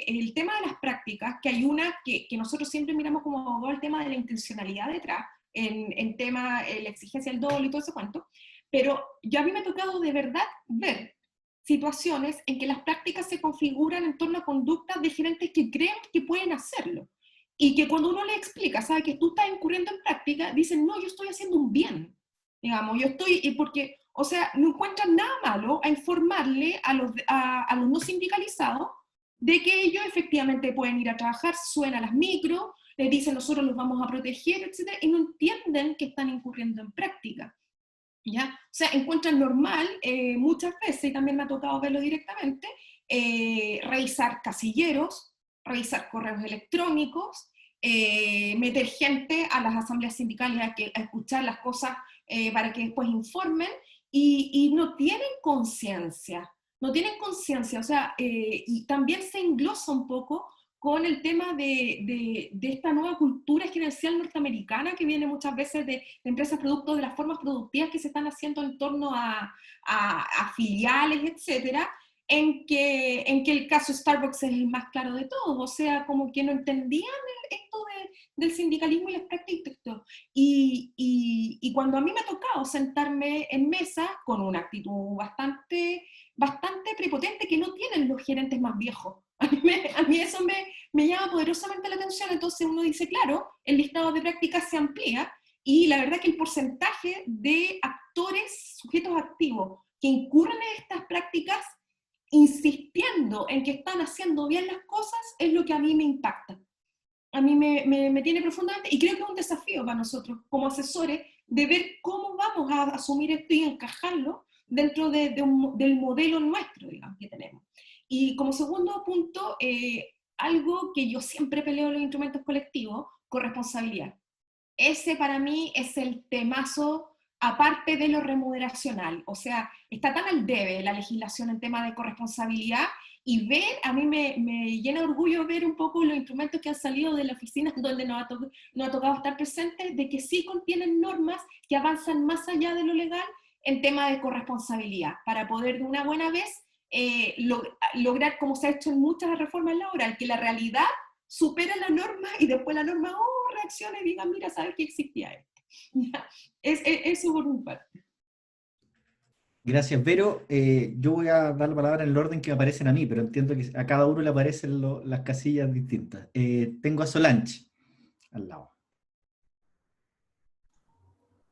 el tema de las prácticas, que hay una que nosotros siempre miramos como el tema de la intencionalidad detrás, en tema la exigencia del doble y todo ese cuento, pero ya a mí me ha tocado de verdad ver situaciones en que las prácticas se configuran en torno a conductas de gerentes que creen que pueden hacerlo, y que cuando uno les explica, sabe que tú estás incurriendo en práctica, dicen, no, yo estoy haciendo un bien, digamos, porque, o sea, no encuentran nada malo a informarle a los no sindicalizados de que ellos efectivamente pueden ir a trabajar, suenan las micros, les dicen nosotros los vamos a proteger, etc., y no entienden que están incurriendo en práctica. ¿Ya? O sea, encuentran normal muchas veces, y también me ha tocado verlo directamente, revisar casilleros, revisar correos electrónicos, meter gente a las asambleas sindicales a escuchar las cosas para que después informen, y no tienen conciencia, o sea, y también se englosa un poco con el tema de esta nueva cultura gerencial norteamericana que viene muchas veces de empresas producto de las formas productivas que se están haciendo en torno a filiales, etcétera, en que el caso Starbucks es el más claro de todos, o sea, como que no entendían esto del sindicalismo y las prácticas. Y cuando a mí me ha tocado sentarme en mesa con una actitud bastante prepotente que no tienen los gerentes más viejos, a mí eso me llama poderosamente la atención. Entonces uno dice, claro, el listado de prácticas se amplía, y la verdad que el porcentaje de actores, sujetos activos, que incurren en estas prácticas insistiendo en que están haciendo bien las cosas, es lo que a mí me impacta. A mí me tiene profundamente, y creo que es un desafío para nosotros como asesores, de ver cómo vamos a asumir esto y encajarlo dentro del modelo nuestro, digamos, que tenemos. Y como segundo punto, algo que yo siempre peleo en los instrumentos colectivos, corresponsabilidad. Ese para mí es el temazo, aparte de lo remuneracional. O sea, está tan al debe la legislación en tema de corresponsabilidad, y a mí me llena de orgullo ver un poco los instrumentos que han salido de la oficina donde nos ha tocado estar presentes, de que sí contienen normas que avanzan más allá de lo legal en tema de corresponsabilidad, para poder de una buena vez lograr, como se ha hecho en muchas reformas laborales, que la realidad supera la norma y después la norma reaccione y diga, mira, sabes que existía esto. Eso por un parte. Gracias, Vero. Yo voy a dar la palabra en el orden que me aparecen a mí, pero entiendo que a cada uno le aparecen las casillas distintas. Tengo a Solange al lado.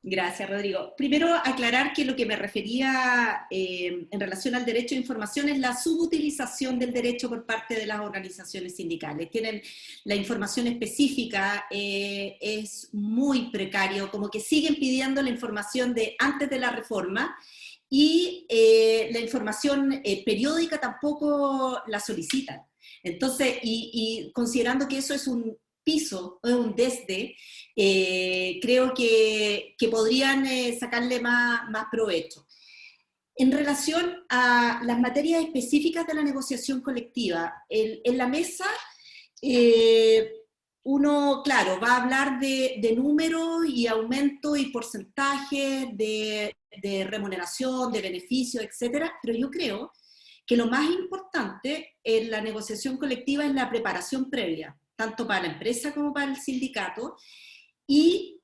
Gracias, Rodrigo. Primero, aclarar que lo que me refería en relación al derecho de información es la subutilización del derecho por parte de las organizaciones sindicales. Tienen la información específica, es muy precario, como que siguen pidiendo la información de antes de la reforma, y la información periódica tampoco la solicitan. Entonces, y considerando que eso es un piso, o un desde, creo que podrían sacarle más provecho. En relación a las materias específicas de la negociación colectiva, en la mesa uno, claro, va a hablar de números y aumento y porcentaje de remuneración, de beneficios, etcétera, pero yo creo que lo más importante en la negociación colectiva es la preparación previa, tanto para la empresa como para el sindicato, y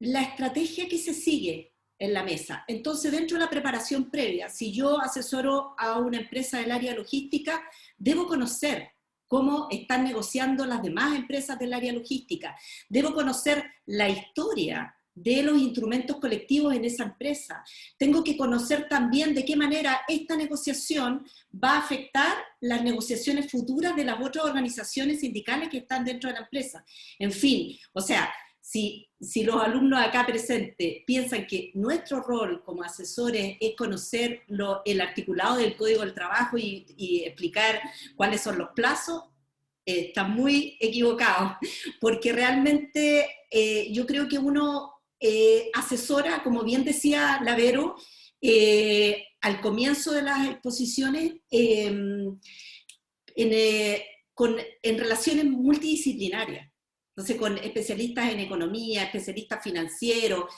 la estrategia que se sigue en la mesa. Entonces, dentro de la preparación previa, si yo asesoro a una empresa del área logística, debo conocer cómo están negociando las demás empresas del área logística, debo conocer la historia de los instrumentos colectivos en esa empresa, tengo que conocer también de qué manera esta negociación va a afectar las negociaciones futuras de las otras organizaciones sindicales que están dentro de la empresa. En fin, o sea, si los alumnos acá presentes piensan que nuestro rol como asesores es conocer el articulado del Código del Trabajo y explicar cuáles son los plazos, están muy equivocados, porque realmente yo creo que uno asesora, como bien decía la Vero, al comienzo de las exposiciones, en relaciones multidisciplinarias. Entonces, con especialistas en economía, especialistas financieros,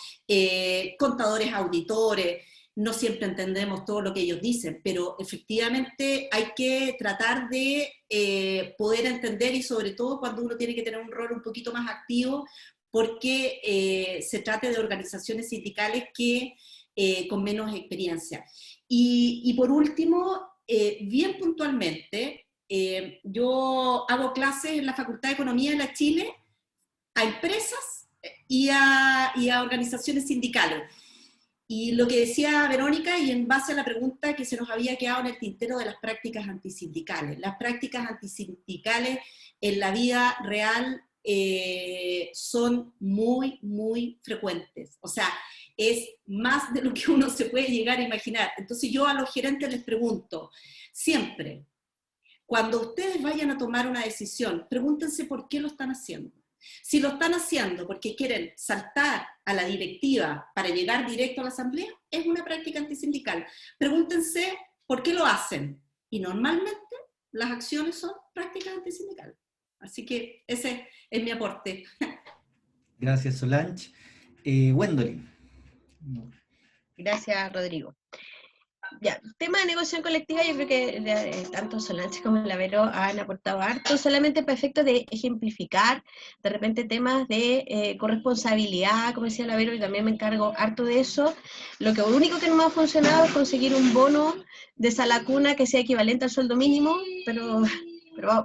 contadores, auditores. No siempre entendemos todo lo que ellos dicen, pero efectivamente hay que tratar de poder entender, y sobre todo cuando uno tiene que tener un rol un poquito más activo, porque se trate de organizaciones sindicales con menos experiencia. Y por último, bien puntualmente, yo hago clases en la Facultad de Economía de la Chile a empresas y a organizaciones sindicales. Y lo que decía Verónica, y en base a la pregunta que se nos había quedado en el tintero de las prácticas antisindicales. Las prácticas antisindicales en la vida real son muy, muy frecuentes. O sea, es más de lo que uno se puede llegar a imaginar. Entonces yo a los gerentes les pregunto, siempre, cuando ustedes vayan a tomar una decisión, pregúntense por qué lo están haciendo. Si lo están haciendo porque quieren saltar a la directiva para llegar directo a la asamblea, es una práctica antisindical. Pregúntense por qué lo hacen. Y normalmente las acciones son prácticas antisindicales. Así que ese es mi aporte. Gracias, Solange. Gwendolyn. Gracias, Rodrigo. Ya, tema de negociación colectiva, yo creo que tanto Solange como la Vero han aportado harto, solamente para efectos de ejemplificar, de repente temas de corresponsabilidad, como decía la Vero, y también me encargo harto de eso. Lo único que no me ha funcionado es conseguir un bono de sala cuna que sea equivalente al sueldo mínimo, pero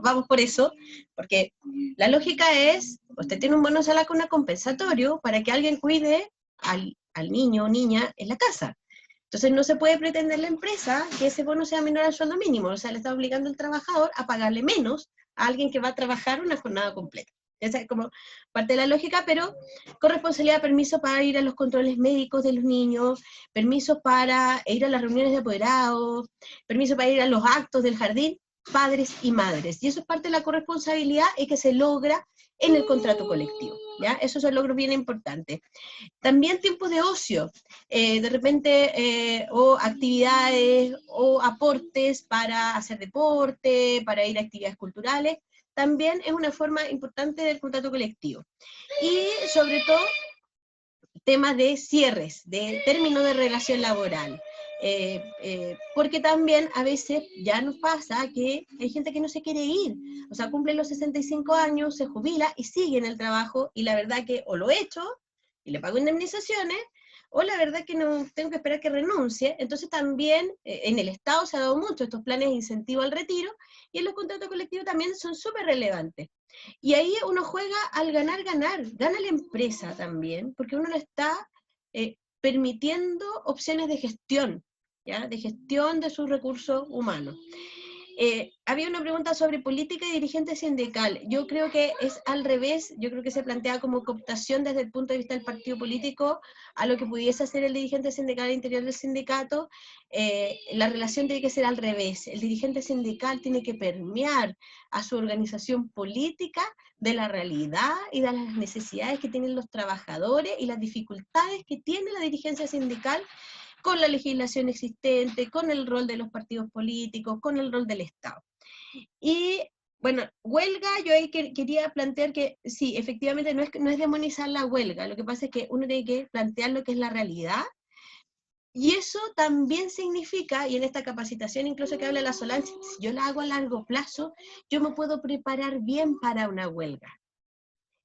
vamos por eso, porque la lógica es, usted tiene un bono de sala cuna compensatorio para que alguien cuide al niño o niña en la casa. Entonces no se puede pretender la empresa que ese bono sea menor al sueldo mínimo, o sea, le está obligando al trabajador a pagarle menos a alguien que va a trabajar una jornada completa. Esa es como parte de la lógica, pero con responsabilidad, permiso para ir a los controles médicos de los niños, permiso para ir a las reuniones de apoderados, permiso para ir a los actos del jardín, padres y madres. Y eso es parte de la corresponsabilidad y que se logra en el contrato colectivo, ¿ya? Eso es un logro bien importante. También tiempos de ocio, de repente, o actividades o aportes para hacer deporte, para ir a actividades culturales, también es una forma importante del contrato colectivo. Y sobre todo, temas de cierres, de término de relación laboral. Porque también a veces ya nos pasa que hay gente que no se quiere ir, o sea, cumple los 65 años, se jubila y sigue en el trabajo, y la verdad que o lo he hecho y le pago indemnizaciones, o la verdad que no tengo que esperar que renuncie. Entonces también en el Estado se ha dado mucho estos planes de incentivo al retiro, y en los contratos colectivos también son súper relevantes. Y ahí uno juega al ganar, gana la empresa también, porque uno le está permitiendo opciones de gestión, ¿ya? De gestión de sus recursos humanos. Había una pregunta sobre política y dirigente sindical. Yo creo que es al revés, yo creo que se plantea como cooptación desde el punto de vista del partido político a lo que pudiese hacer el dirigente sindical al interior del sindicato. La relación tiene que ser al revés. El dirigente sindical tiene que permear a su organización política de la realidad y de las necesidades que tienen los trabajadores y las dificultades que tiene la dirigencia sindical con la legislación existente, con el rol de los partidos políticos, con el rol del Estado. Y bueno, huelga, yo ahí quería plantear que sí, efectivamente no es demonizar la huelga, lo que pasa es que uno tiene que plantear lo que es la realidad, y eso también significa, y en esta capacitación incluso que habla la Solange, si yo la hago a largo plazo, yo me puedo preparar bien para una huelga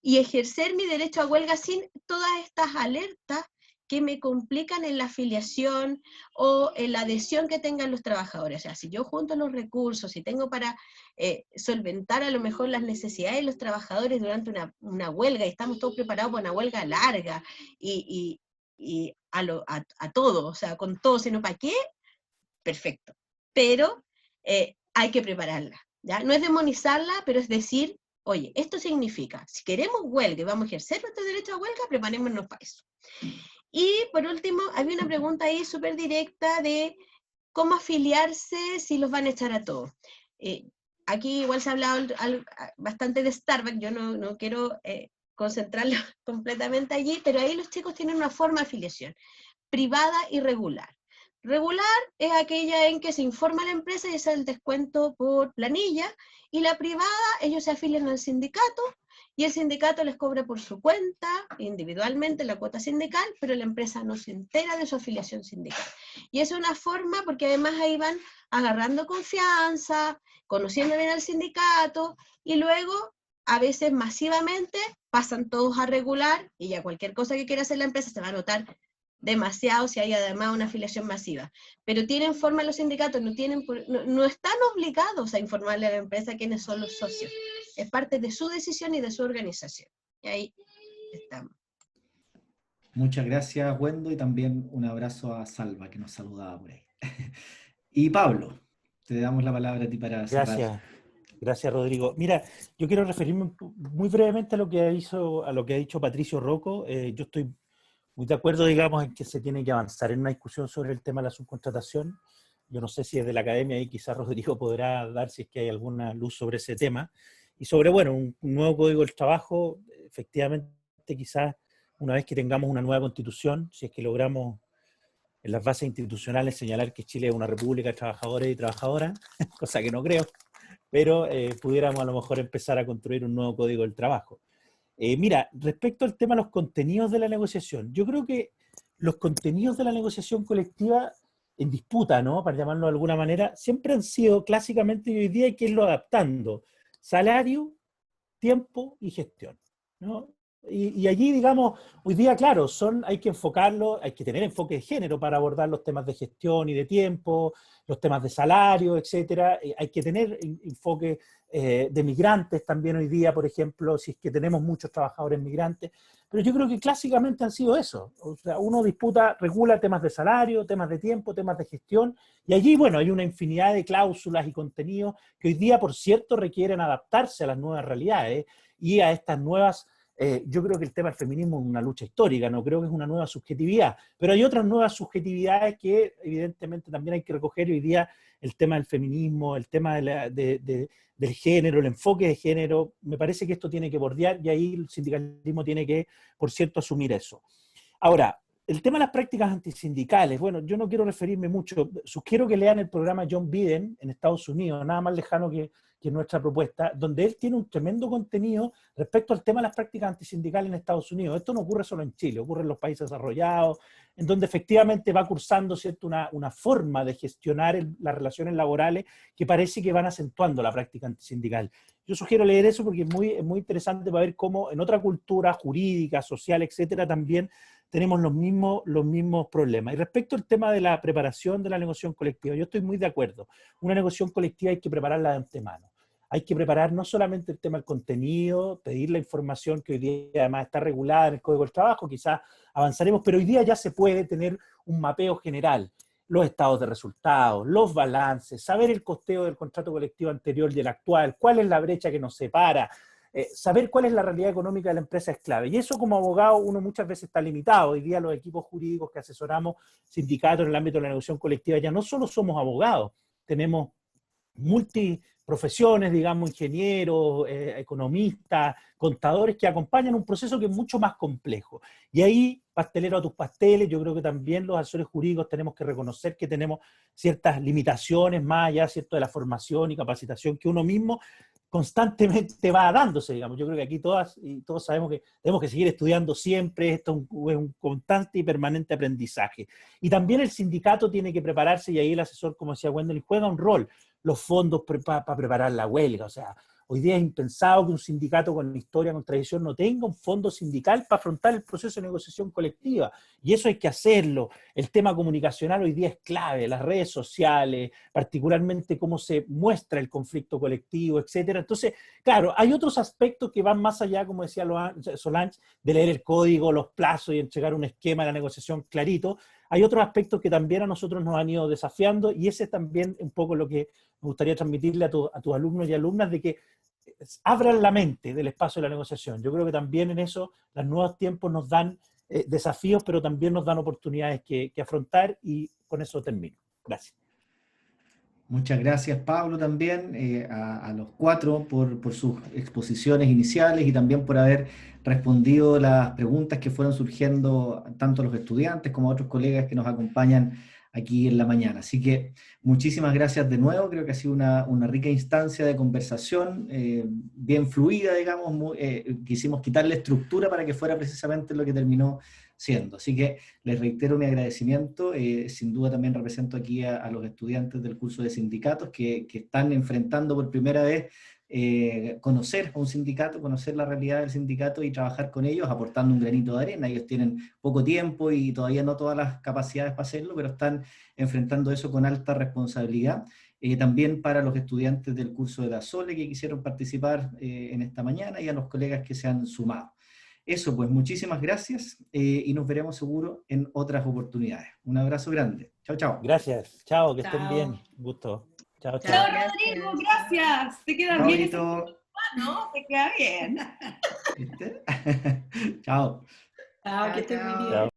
y ejercer mi derecho a huelga sin todas estas alertas que me complican en la afiliación o en la adhesión que tengan los trabajadores. O sea, si yo junto los recursos, si tengo para solventar a lo mejor las necesidades de los trabajadores durante una huelga, y estamos todos preparados para una huelga larga, y a todo, o sea, con todo, sino para qué, perfecto. Pero hay que prepararla, ¿ya? No es demonizarla, pero es decir, oye, esto significa, si queremos huelga y vamos a ejercer nuestro derecho a huelga, preparémonos para eso. Y por último, había una pregunta ahí súper directa de cómo afiliarse si los van a echar a todos. Aquí igual se ha hablado bastante de Starbucks, yo no quiero concentrarlo completamente allí, pero ahí los chicos tienen una forma de afiliación, privada y regular. Regular es aquella en que se informa a la empresa y es el descuento por planilla, y la privada, ellos se afilian al sindicato, y el sindicato les cobra por su cuenta, individualmente, la cuota sindical, pero la empresa no se entera de su afiliación sindical. Y es una forma, porque además ahí van agarrando confianza, conociendo bien al sindicato, y luego, a veces masivamente, pasan todos a regular, y ya cualquier cosa que quiera hacer la empresa se va a notar demasiado si hay además una afiliación masiva. Pero tienen forma los sindicatos, no están obligados a informarle a la empresa quiénes son los socios. Es parte de su decisión y de su organización. Y ahí estamos. Muchas gracias, Wendo, y también un abrazo a Salva, que nos saludaba por ahí. Y Pablo, te damos la palabra a ti para cerrar. Gracias, Rodrigo. Mira, yo quiero referirme muy brevemente a lo que ha dicho Patricio Rocco. Yo estoy muy de acuerdo, digamos, en que se tiene que avanzar en una discusión sobre el tema de la subcontratación. Yo no sé si desde la academia ahí quizás Rodrigo podrá dar si es que hay alguna luz sobre ese tema. Y sobre, bueno, un nuevo código del trabajo, efectivamente, quizás una vez que tengamos una nueva constitución, si es que logramos en las bases institucionales señalar que Chile es una república de trabajadores y trabajadoras, cosa que no creo, pero pudiéramos a lo mejor empezar a construir un nuevo código del trabajo. Mira, respecto al tema de los contenidos de la negociación, yo creo que los contenidos de la negociación colectiva en disputa, ¿no? Para llamarlo de alguna manera, siempre han sido clásicamente, y hoy día hay que irlo adaptando: salario, tiempo y gestión, ¿no? Y allí, digamos, hoy día, claro, hay que enfocarlo, hay que tener enfoque de género para abordar los temas de gestión y de tiempo, los temas de salario, etcétera. Hay que tener enfoque de migrantes también hoy día, por ejemplo, si es que tenemos muchos trabajadores migrantes. Pero yo creo que clásicamente han sido eso. O sea, uno regula temas de salario, temas de tiempo, temas de gestión, y allí, bueno, hay una infinidad de cláusulas y contenidos que hoy día, por cierto, requieren adaptarse a las nuevas realidades y a estas nuevas. Yo creo que el tema del feminismo es una lucha histórica, no creo que es una nueva subjetividad, pero hay otras nuevas subjetividades que evidentemente también hay que recoger hoy día: el tema del feminismo, el tema del género, el enfoque de género. Me parece que esto tiene que bordear, y ahí el sindicalismo tiene que, por cierto, asumir eso. Ahora, el tema de las prácticas antisindicales, bueno, yo no quiero referirme mucho, sugiero que lean el programa John Biden en Estados Unidos, nada más lejano que nuestra propuesta, donde él tiene un tremendo contenido respecto al tema de las prácticas antisindicales en Estados Unidos. Esto no ocurre solo en Chile, ocurre en los países desarrollados, en donde efectivamente va cursando, ¿cierto?, una forma de gestionar las relaciones laborales que parece que van acentuando la práctica antisindical. Yo sugiero leer eso porque es muy interesante para ver cómo en otra cultura jurídica, social, etcétera, también tenemos los mismos problemas. Y respecto al tema de la preparación de la negociación colectiva, yo estoy muy de acuerdo. Una negociación colectiva hay que prepararla de antemano. Hay que preparar no solamente el tema del contenido, pedir la información que hoy día además está regulada en el Código del Trabajo, quizás avanzaremos, pero hoy día ya se puede tener un mapeo general: los estados de resultados, los balances, saber el costeo del contrato colectivo anterior y el actual, cuál es la brecha que nos separa, saber cuál es la realidad económica de la empresa es clave. Y eso, como abogado, uno muchas veces está limitado. Hoy día los equipos jurídicos que asesoramos sindicatos en el ámbito de la negociación colectiva ya no solo somos abogados, tenemos multiprofesiones, digamos, ingenieros, economistas, contadores, que acompañan un proceso que es mucho más complejo. Y ahí, pastelero a tus pasteles, yo creo que también los asesores jurídicos tenemos que reconocer que tenemos ciertas limitaciones más allá, ¿cierto?, de la formación y capacitación que uno mismo constantemente va dándose, digamos. Yo creo que aquí todas y todos sabemos que tenemos que seguir estudiando siempre. Esto es un constante y permanente aprendizaje. Y también el sindicato tiene que prepararse, y ahí el asesor, como decía Wendell, juega un rol: los fondos para preparar la huelga. O sea, hoy día es impensado que un sindicato con historia, con tradición, no tenga un fondo sindical para afrontar el proceso de negociación colectiva. Y eso hay que hacerlo. El tema comunicacional hoy día es clave: las redes sociales, particularmente cómo se muestra el conflicto colectivo, etcétera. Entonces, claro, hay otros aspectos que van más allá, como decía Solange, de leer el código, los plazos y entregar un esquema de la negociación clarito. Hay otros aspectos que también a nosotros nos han ido desafiando, y ese es también un poco lo que me gustaría transmitirle a tus alumnos y alumnas, de que abran la mente del espacio de la negociación. Yo creo que también en eso los nuevos tiempos nos dan desafíos, pero también nos dan oportunidades que afrontar, y con eso termino. Gracias. Muchas gracias, Pablo, también a los cuatro por sus exposiciones iniciales y también por haber respondido las preguntas que fueron surgiendo tanto a los estudiantes como a otros colegas que nos acompañan aquí en la mañana. Así que muchísimas gracias de nuevo. Creo que ha sido una rica instancia de conversación, bien fluida, digamos. Quisimos quitarle estructura para que fuera precisamente lo que terminó siendo. Así que les reitero mi agradecimiento. Sin duda también represento aquí a los estudiantes del curso de sindicatos que están enfrentando por primera vez conocer a un sindicato, conocer la realidad del sindicato y trabajar con ellos, aportando un granito de arena. Ellos tienen poco tiempo y todavía no todas las capacidades para hacerlo, pero están enfrentando eso con alta responsabilidad. También para los estudiantes del curso de la SOLE que quisieron participar en esta mañana, y a los colegas que se han sumado. Eso, pues, muchísimas gracias y nos veremos seguro en otras oportunidades. Un abrazo grande. Chao, chao. Gracias. Chao, que estén Chao. bien. Gusto. Chao, chao. Chao, Rodrigo, gracias. Te queda Chao, bien. Lito. ¿No? Te queda bien. ¿Viste? Chao. Chao, que estés muy bien. Chao.